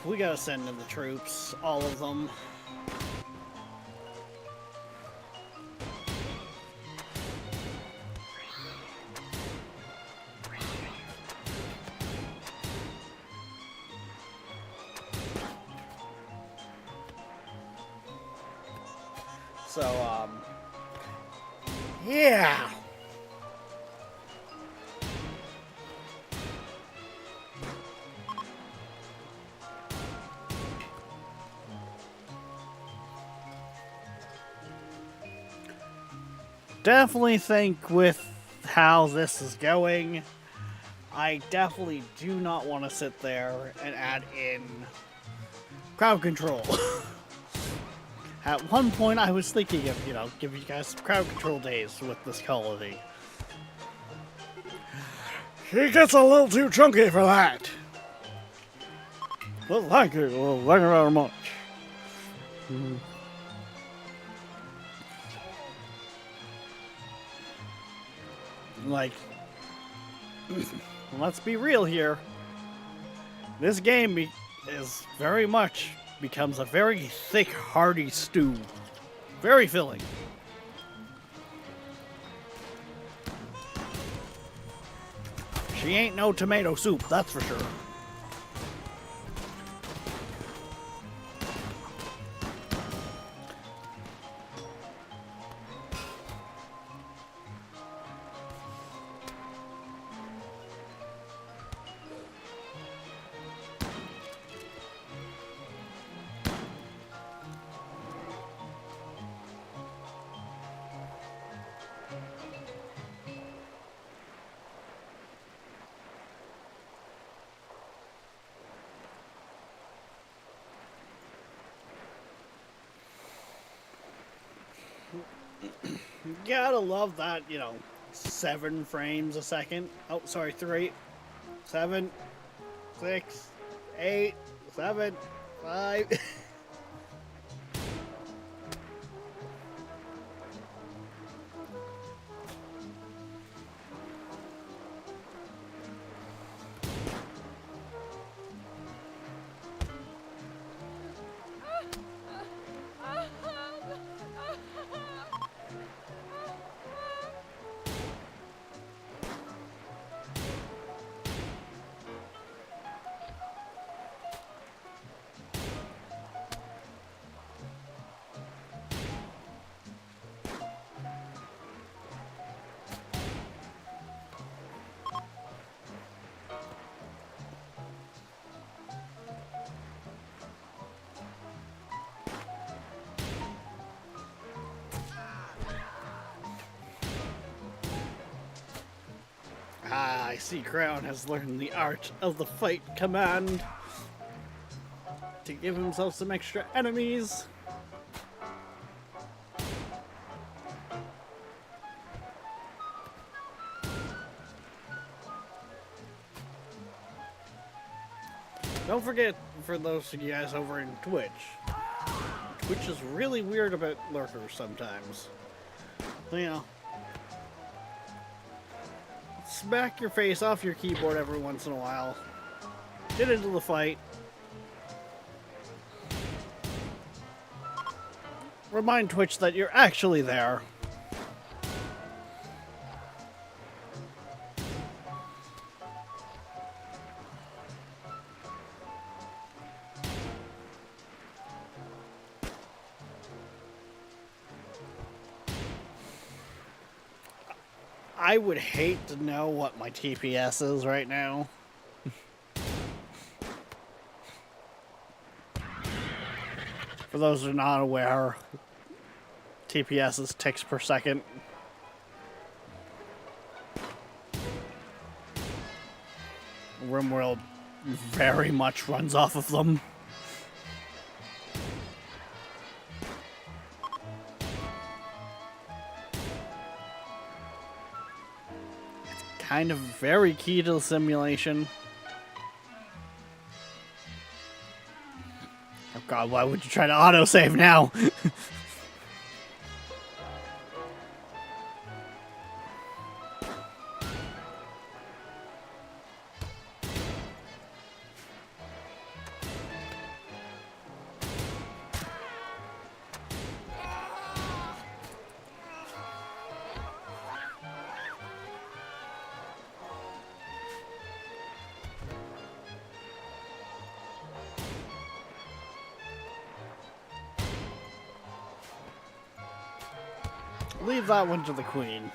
we gotta send in the troops, all of them. So, yeah. Definitely think with how this is going, I definitely do not want to sit there and add in crowd control. At one point, I was thinking of, giving you guys some crowd control days with this colony. He gets a little too chunky for that. Well, thank you. Well, thank you very much. Like, let's be real here. This game is very much becomes a very thick, hearty stew. Very filling. She ain't no tomato soup, that's for sure. Gotta love that, 7 frames a second. Oh, sorry, 3, 7, 6, 8, 7, 5. I see Crown has learned the art of the fight command to give himself some extra enemies. Don't forget, for those of you guys over in Twitch is really weird about lurkers sometimes. Smack your face off your keyboard every once in a while. Get into the fight. Remind Twitch that you're actually there. I would hate to know what my TPS is right now. For those who are not aware, TPS is ticks per second. RimWorld very much runs off of them. Kind of very key to the simulation. Oh god, why would you try to autosave now? leave that one to the queen.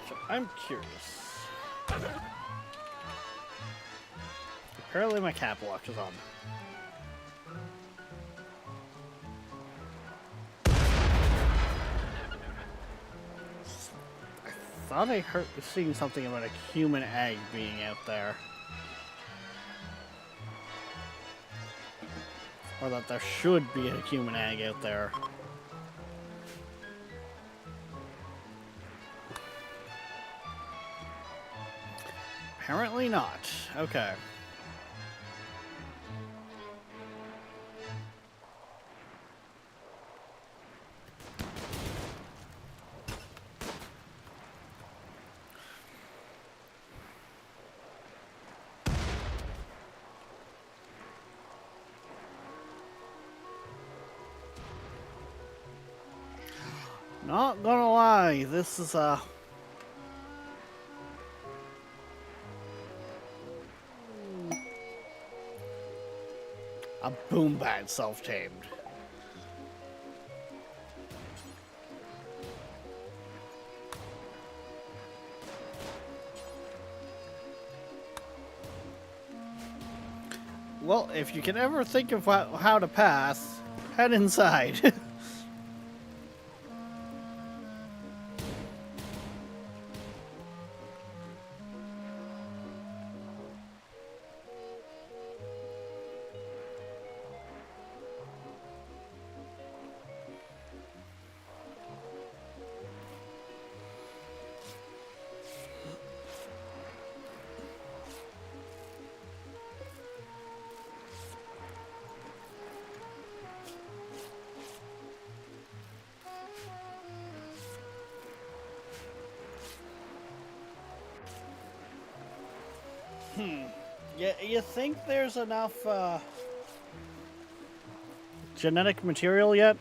So I'm curious. Apparently my cap lock is on. I thought I heard seeing something about a human egg being out there. Or that there should be a human egg out there. Apparently not. Okay. Not gonna lie, this is a boom bad self-tamed. Well, if you can ever think of how to pass, head inside. You think there's enough genetic material yet?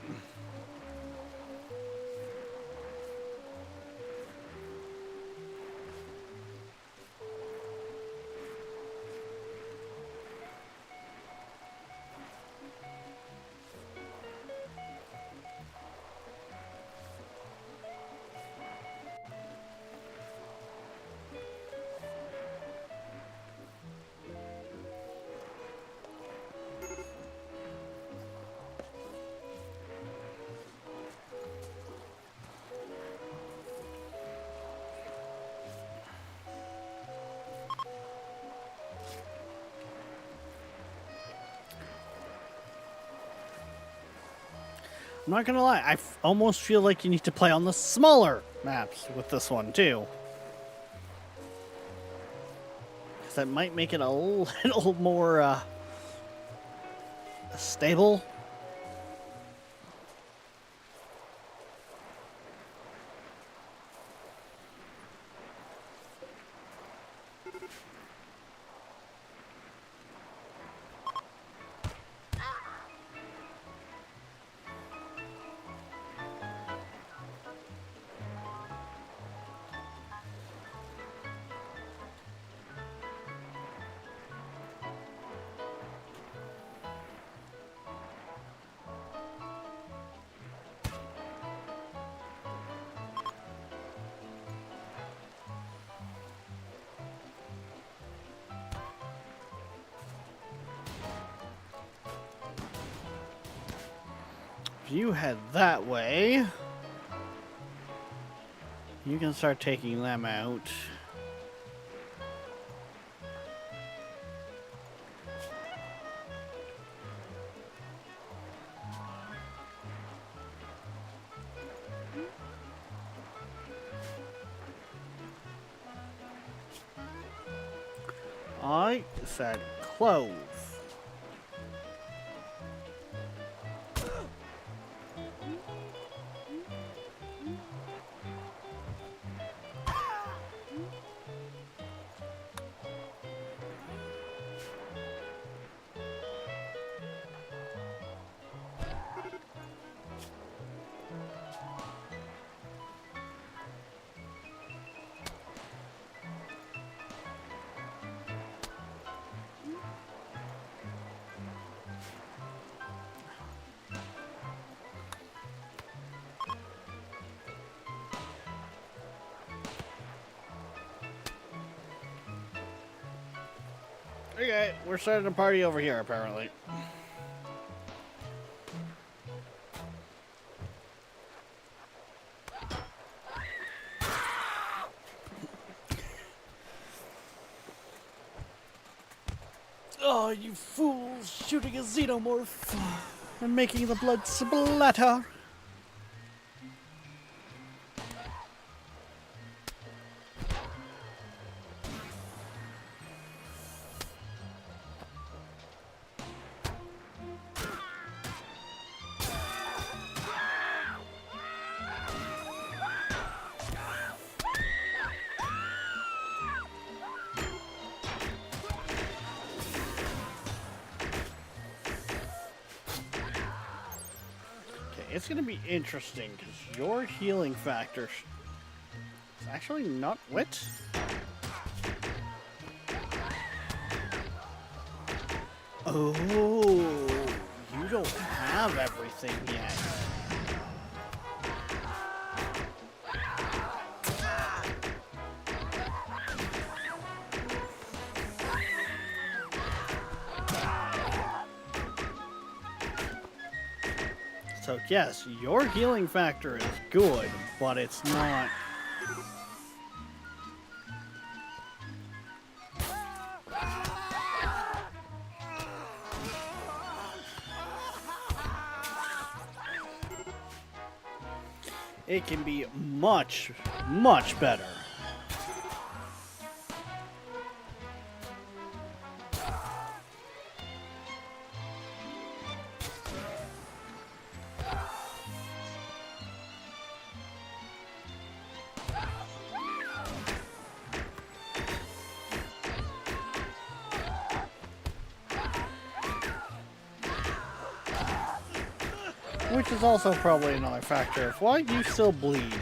I'm not gonna lie, I almost feel like you need to play on the smaller maps with this one too. Because that might make it a little more stable. If you head that way, you can start taking them out. I said close. Okay, we're starting a party over here, apparently. Oh, you fools! Shooting a xenomorph and making the blood splatter. It's gonna be interesting because your healing factor is actually not wit. Oh, you don't have everything yet. So yes, your healing factor is good, but it's not. It can be much, much better. Which is also probably another factor of why you still bleed.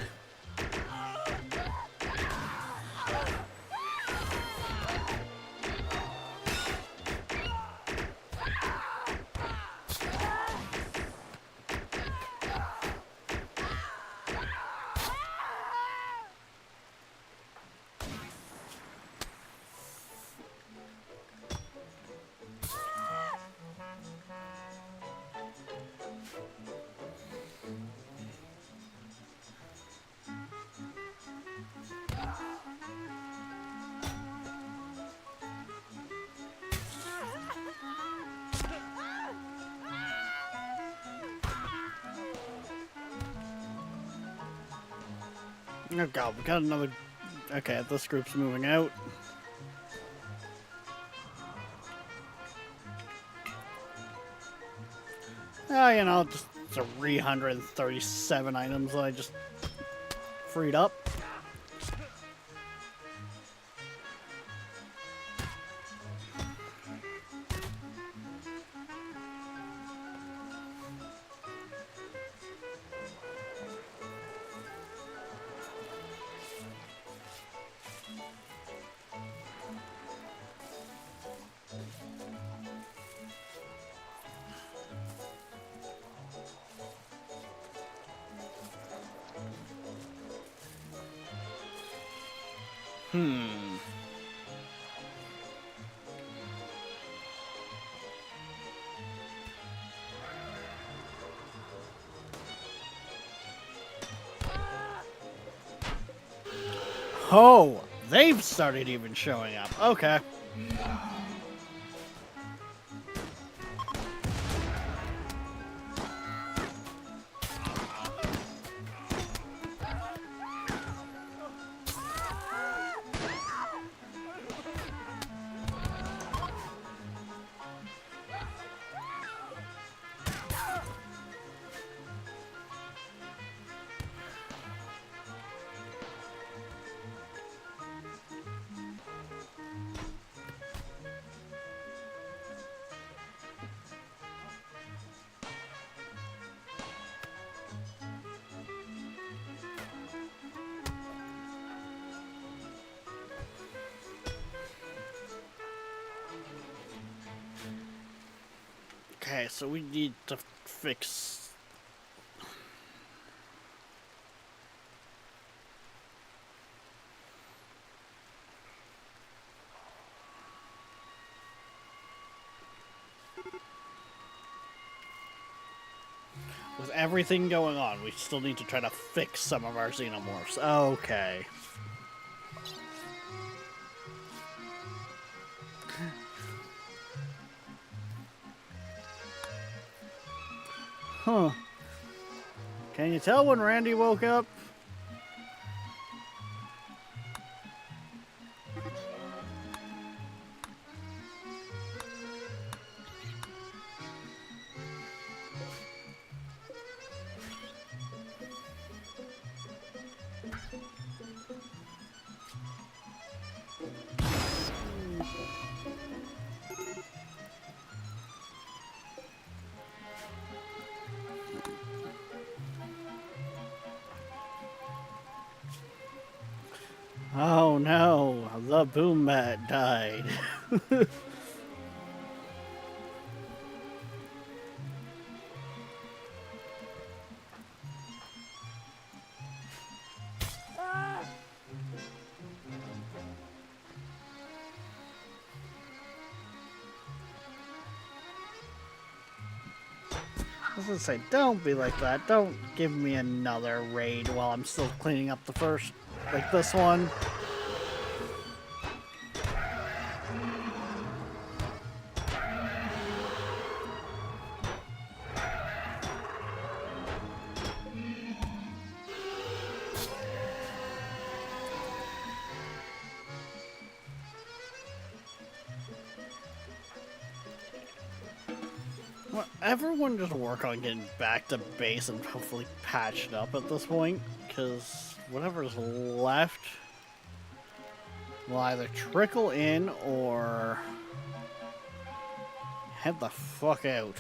Oh god, we got another... Okay, this group's moving out. Oh, you know, just 337 items that I just freed up. Oh, they've started even showing up. Okay. Okay, so we need to fix... With everything going on, we still need to try to fix some of our xenomorphs. Okay. Huh. Can you tell when Randy woke up? Oh no, the boom mat died. I was gonna say, don't be like that. Don't give me another raid while I'm still cleaning up the first, like this one. Well, everyone just work on getting back to base and hopefully patched up at this point, because whatever's left will either trickle in or head the fuck out.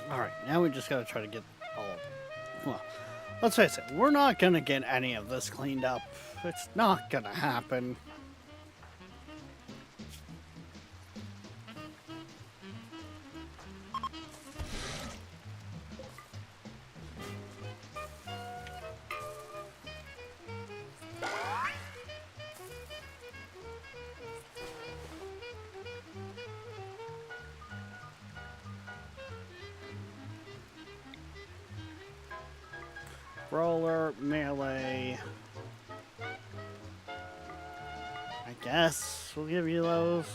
Alright, now we just gotta try to get all of them. Well, let's face it, we're not gonna get any of this cleaned up. It's not gonna happen. Roller, melee. I guess we'll give you those.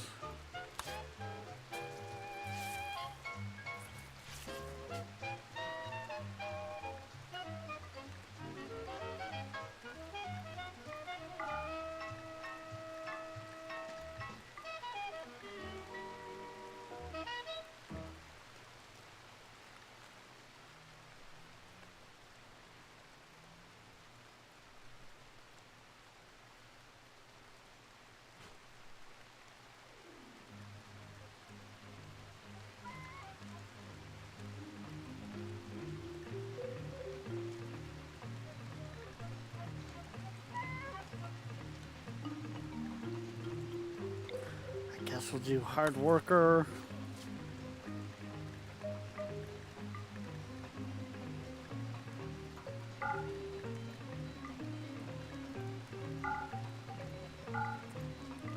We'll do hard worker.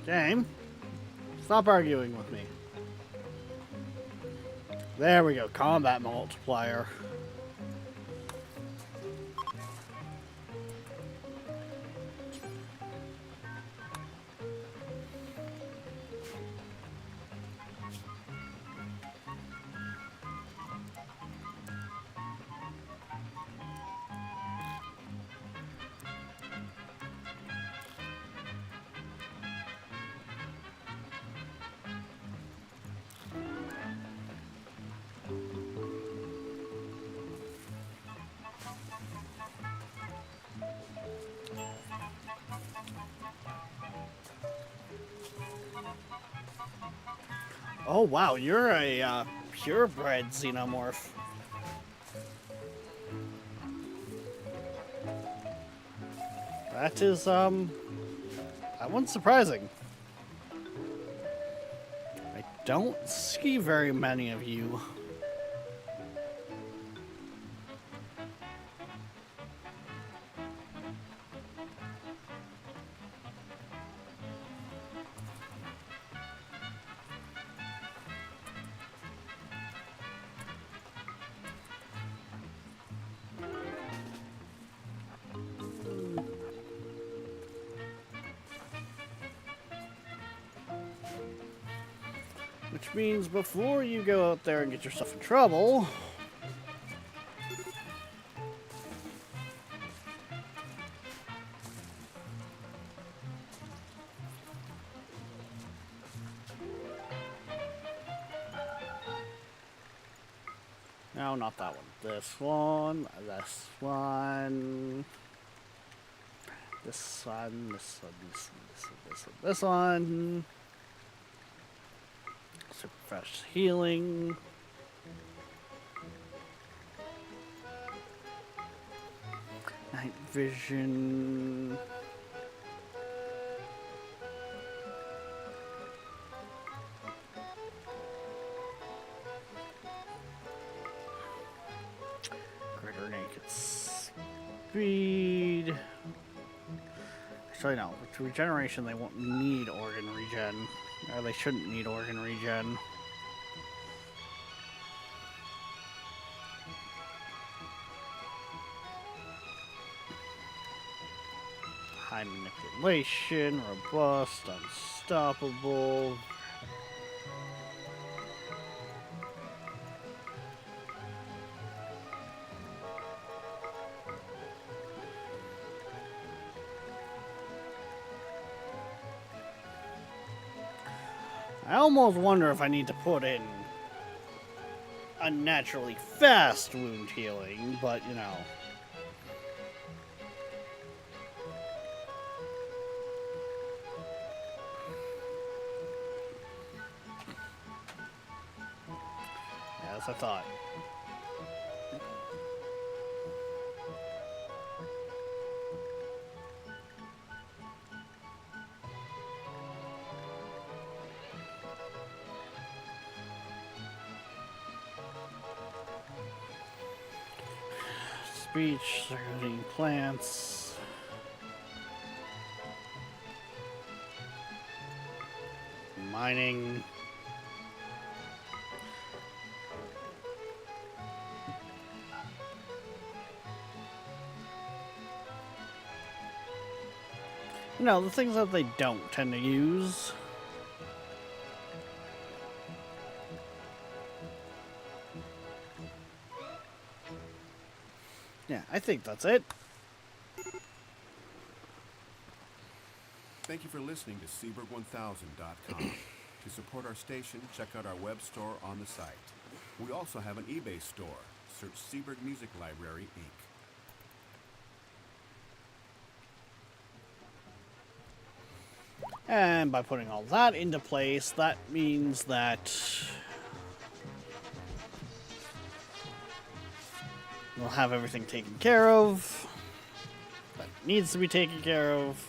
Game, stop arguing with me. There we go, combat multiplier. Oh wow, you're a purebred xenomorph. That is, that one's surprising. I don't see very many of you. Which means before you go out there and get yourself in trouble... No, not that one. This one, this one... This one, this one, this one, this one, this one, this one... Super fast healing. Night vision. Greater naked speed. Actually, no. With regeneration, they won't need organ regen. Or they shouldn't need organ regen. High manipulation, robust, unstoppable. I almost wonder if I need to put in unnaturally fast wound healing, but you know. Yeah, as I thought. Speech, circulating plants. Mining. You know, the things that they don't tend to use. Yeah, I think that's it. Thank you for listening to Seaberg1000.com. To support our station, check out our web store on the site. We also have an eBay store. Search Seaberg Music Library, Inc. And by putting all that into place, that means that we'll have everything taken care of that needs to be taken care of.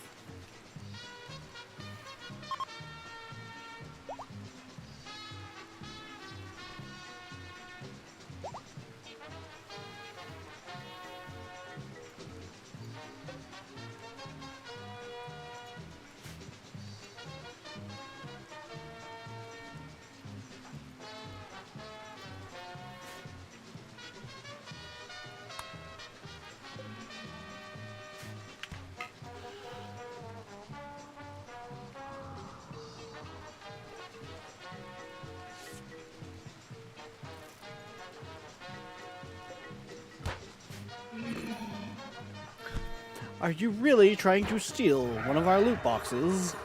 Are you really trying to steal one of our loot boxes?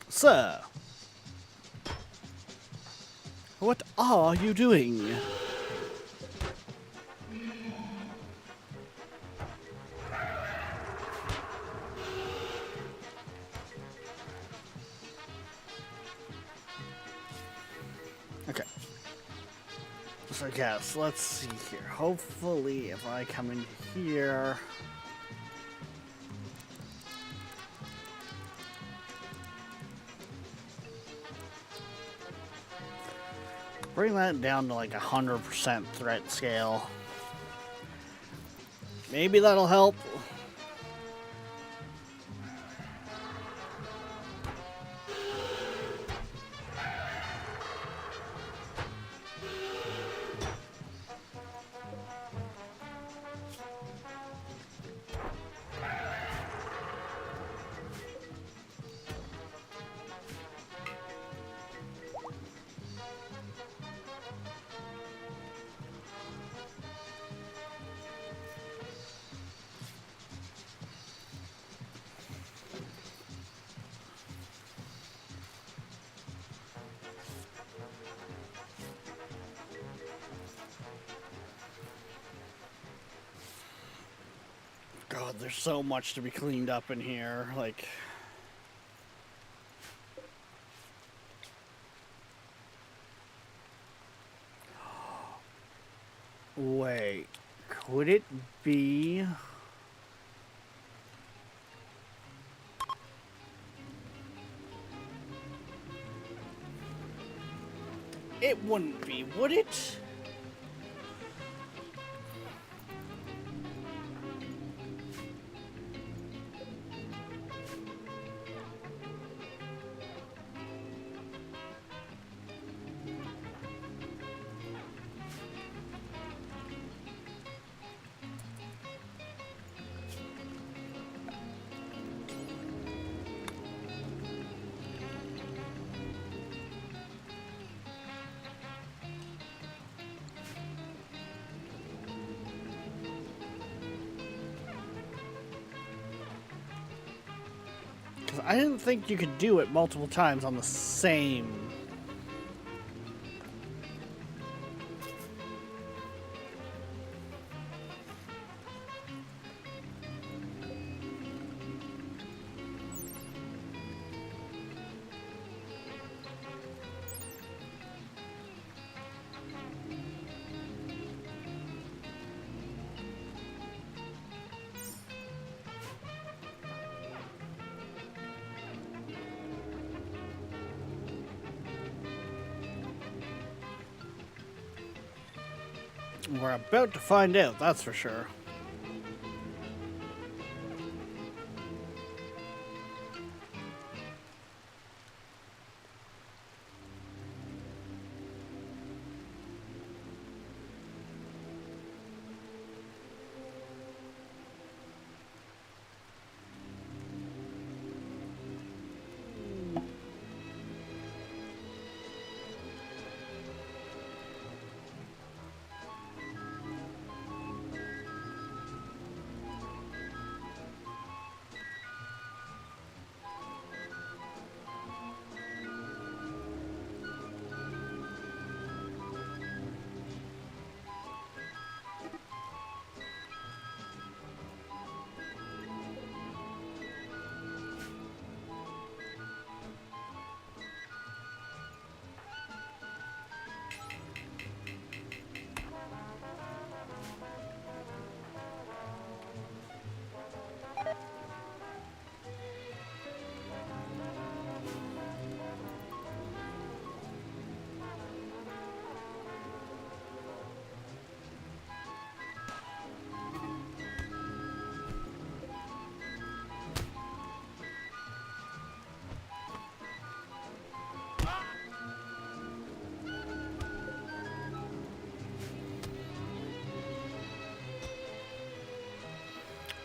Sir! What are you doing? Okay. So yes, let's see here. Hopefully if I come in here... Bring that down to like 100% threat scale. Maybe that'll help. God, there's so much to be cleaned up in here. Like... Wait, could it be... It wouldn't be, would it? I didn't think you could do it multiple times on the same... We're about to find out, that's for sure.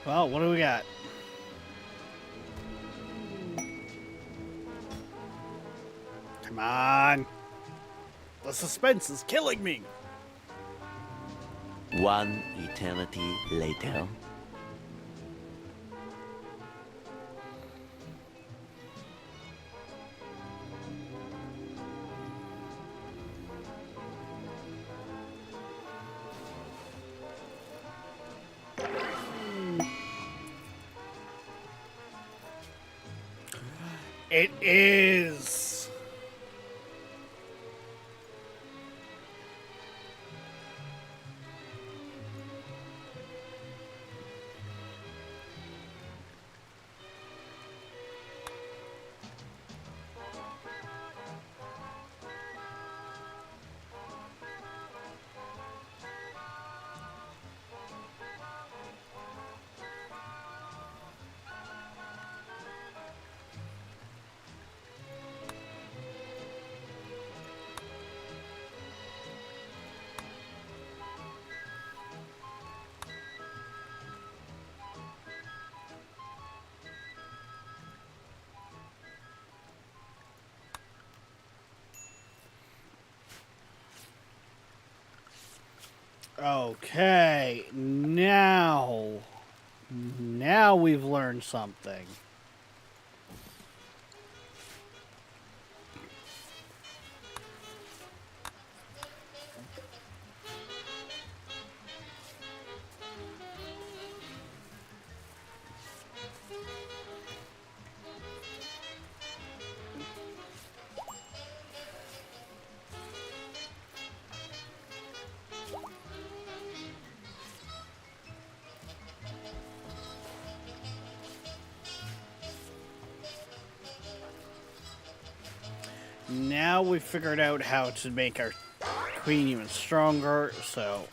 Well, what do we got? Come on. The suspense is killing me. One eternity later. It is. Okay, now we've learned something. Now we've figured out how to make our queen even stronger, so...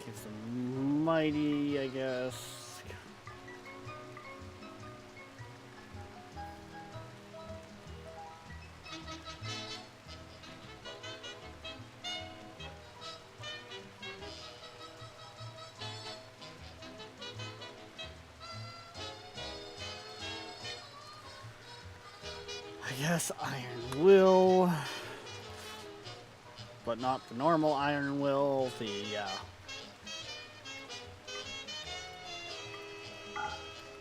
Give them mighty, I guess. I guess Iron Will, but not the normal Iron Will, the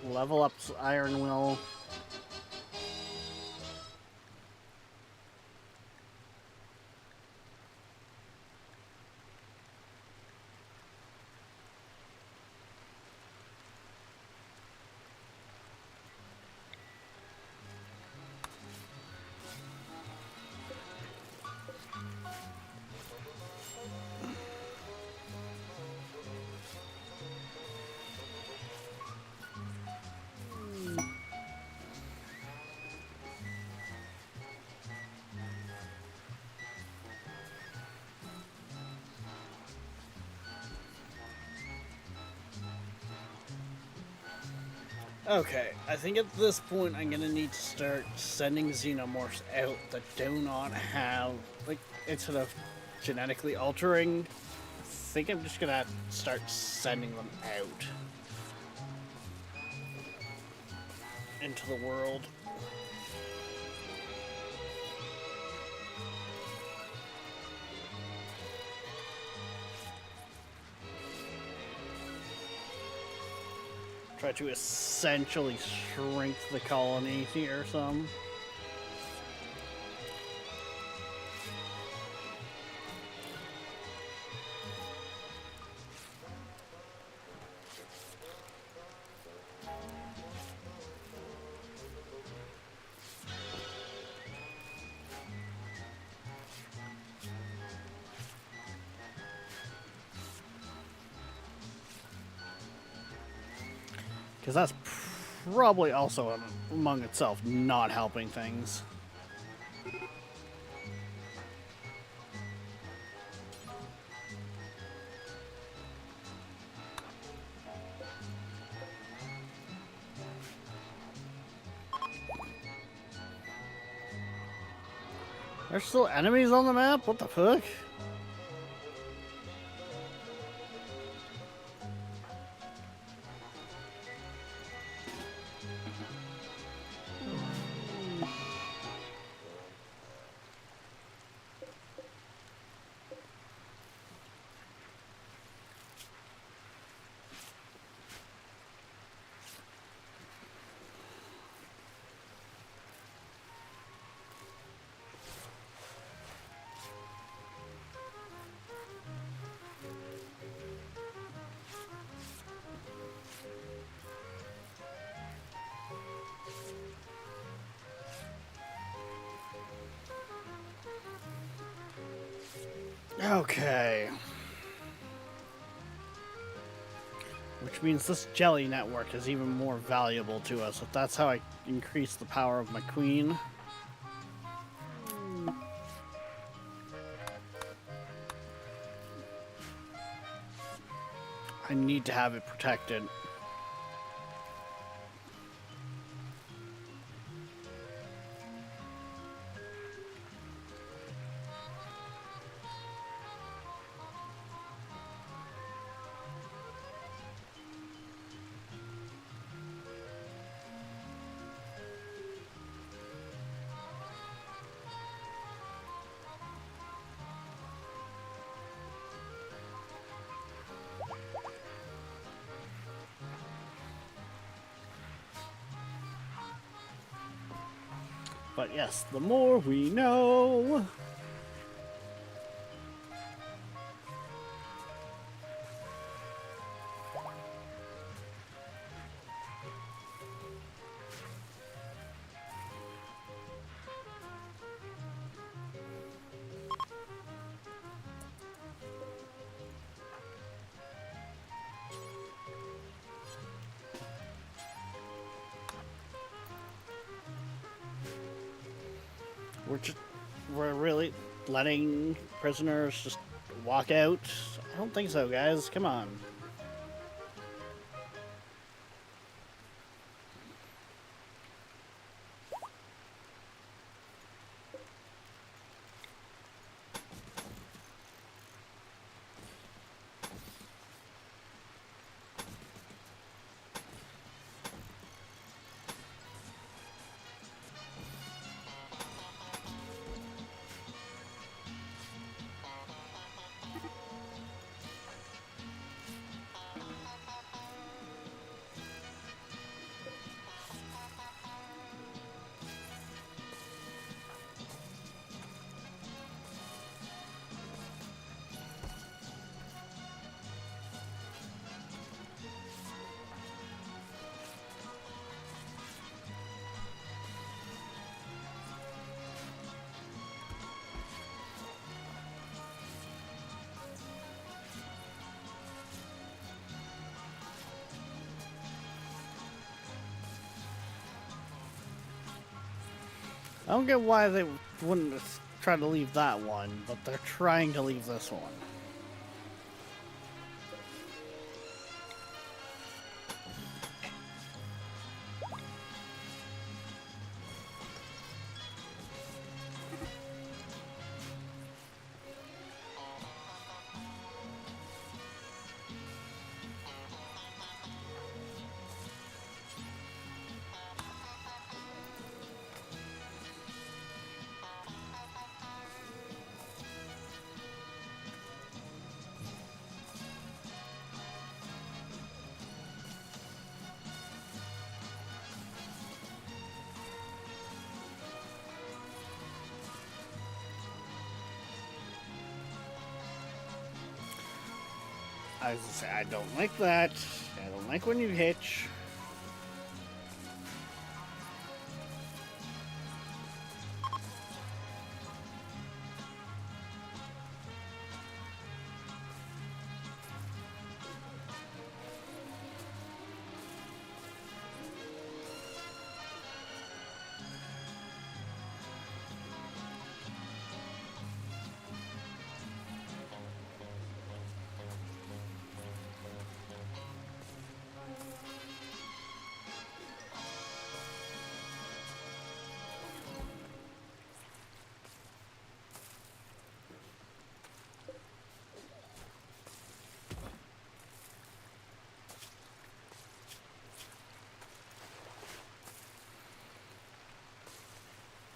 level up Iron Will. Okay, I think at this point I'm gonna need to start sending xenomorphs out that do not have, like, instead of genetically altering, I think I'm just gonna start sending them out into the world. Try to essentially shrink the colony here some. Because that's probably also among itself not helping things. There's still enemies on the map? What the fuck? Okay. Which means this jelly network is even more valuable to us. If that's how I increase the power of my queen. I need to have it protected. But yes, the more we know. We're really letting prisoners just walk out? I don't think so, guys. Come on. I don't get why they wouldn't try to leave that one, but they're trying to leave this one. I was gonna say, I don't like that. I don't like when you hitch.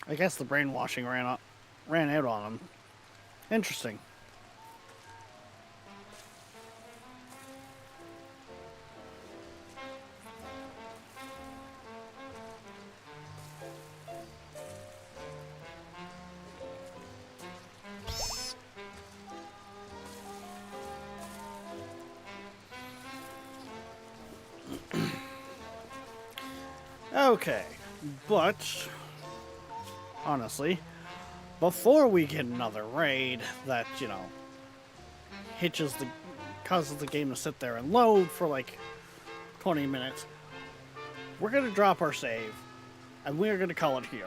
I guess the brainwashing ran out on him. Interesting. Okay, but honestly, before we get another raid that, you know, causes the game to sit there and load for like 20 minutes, we're going to drop our save, and we're going to call it here.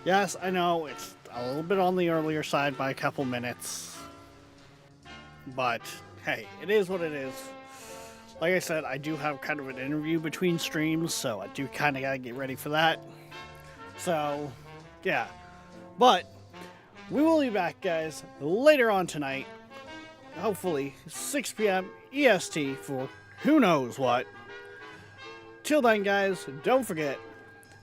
Yes, I know, it's a little bit on the earlier side by a couple minutes, but hey, it is what it is. Like I said, I do have kind of an interview between streams, so I do kind of got to get ready for that. So, yeah. But we will be back, guys, later on tonight. Hopefully, 6 p.m. EST for who knows what. Till then, guys, don't forget,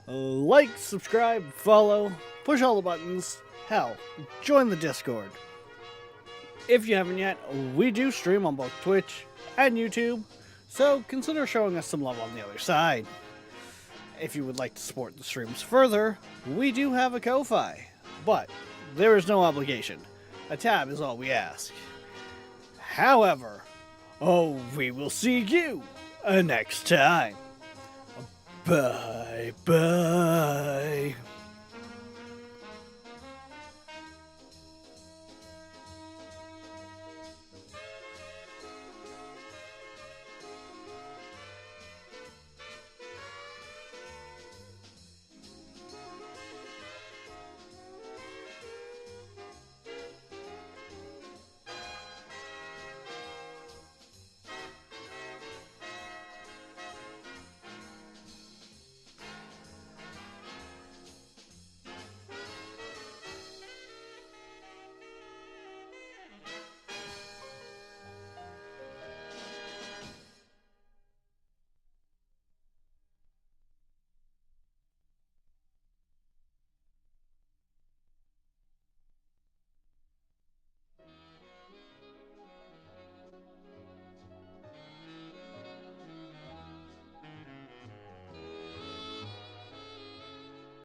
like, subscribe, follow, push all the buttons. Hell, join the Discord. If you haven't yet, we do stream on both Twitch and YouTube, so consider showing us some love on the other side. If you would like to support the streams further, we do have a Ko-Fi, but there is no obligation. A tab is all we ask. However, we will see you next time. Bye bye.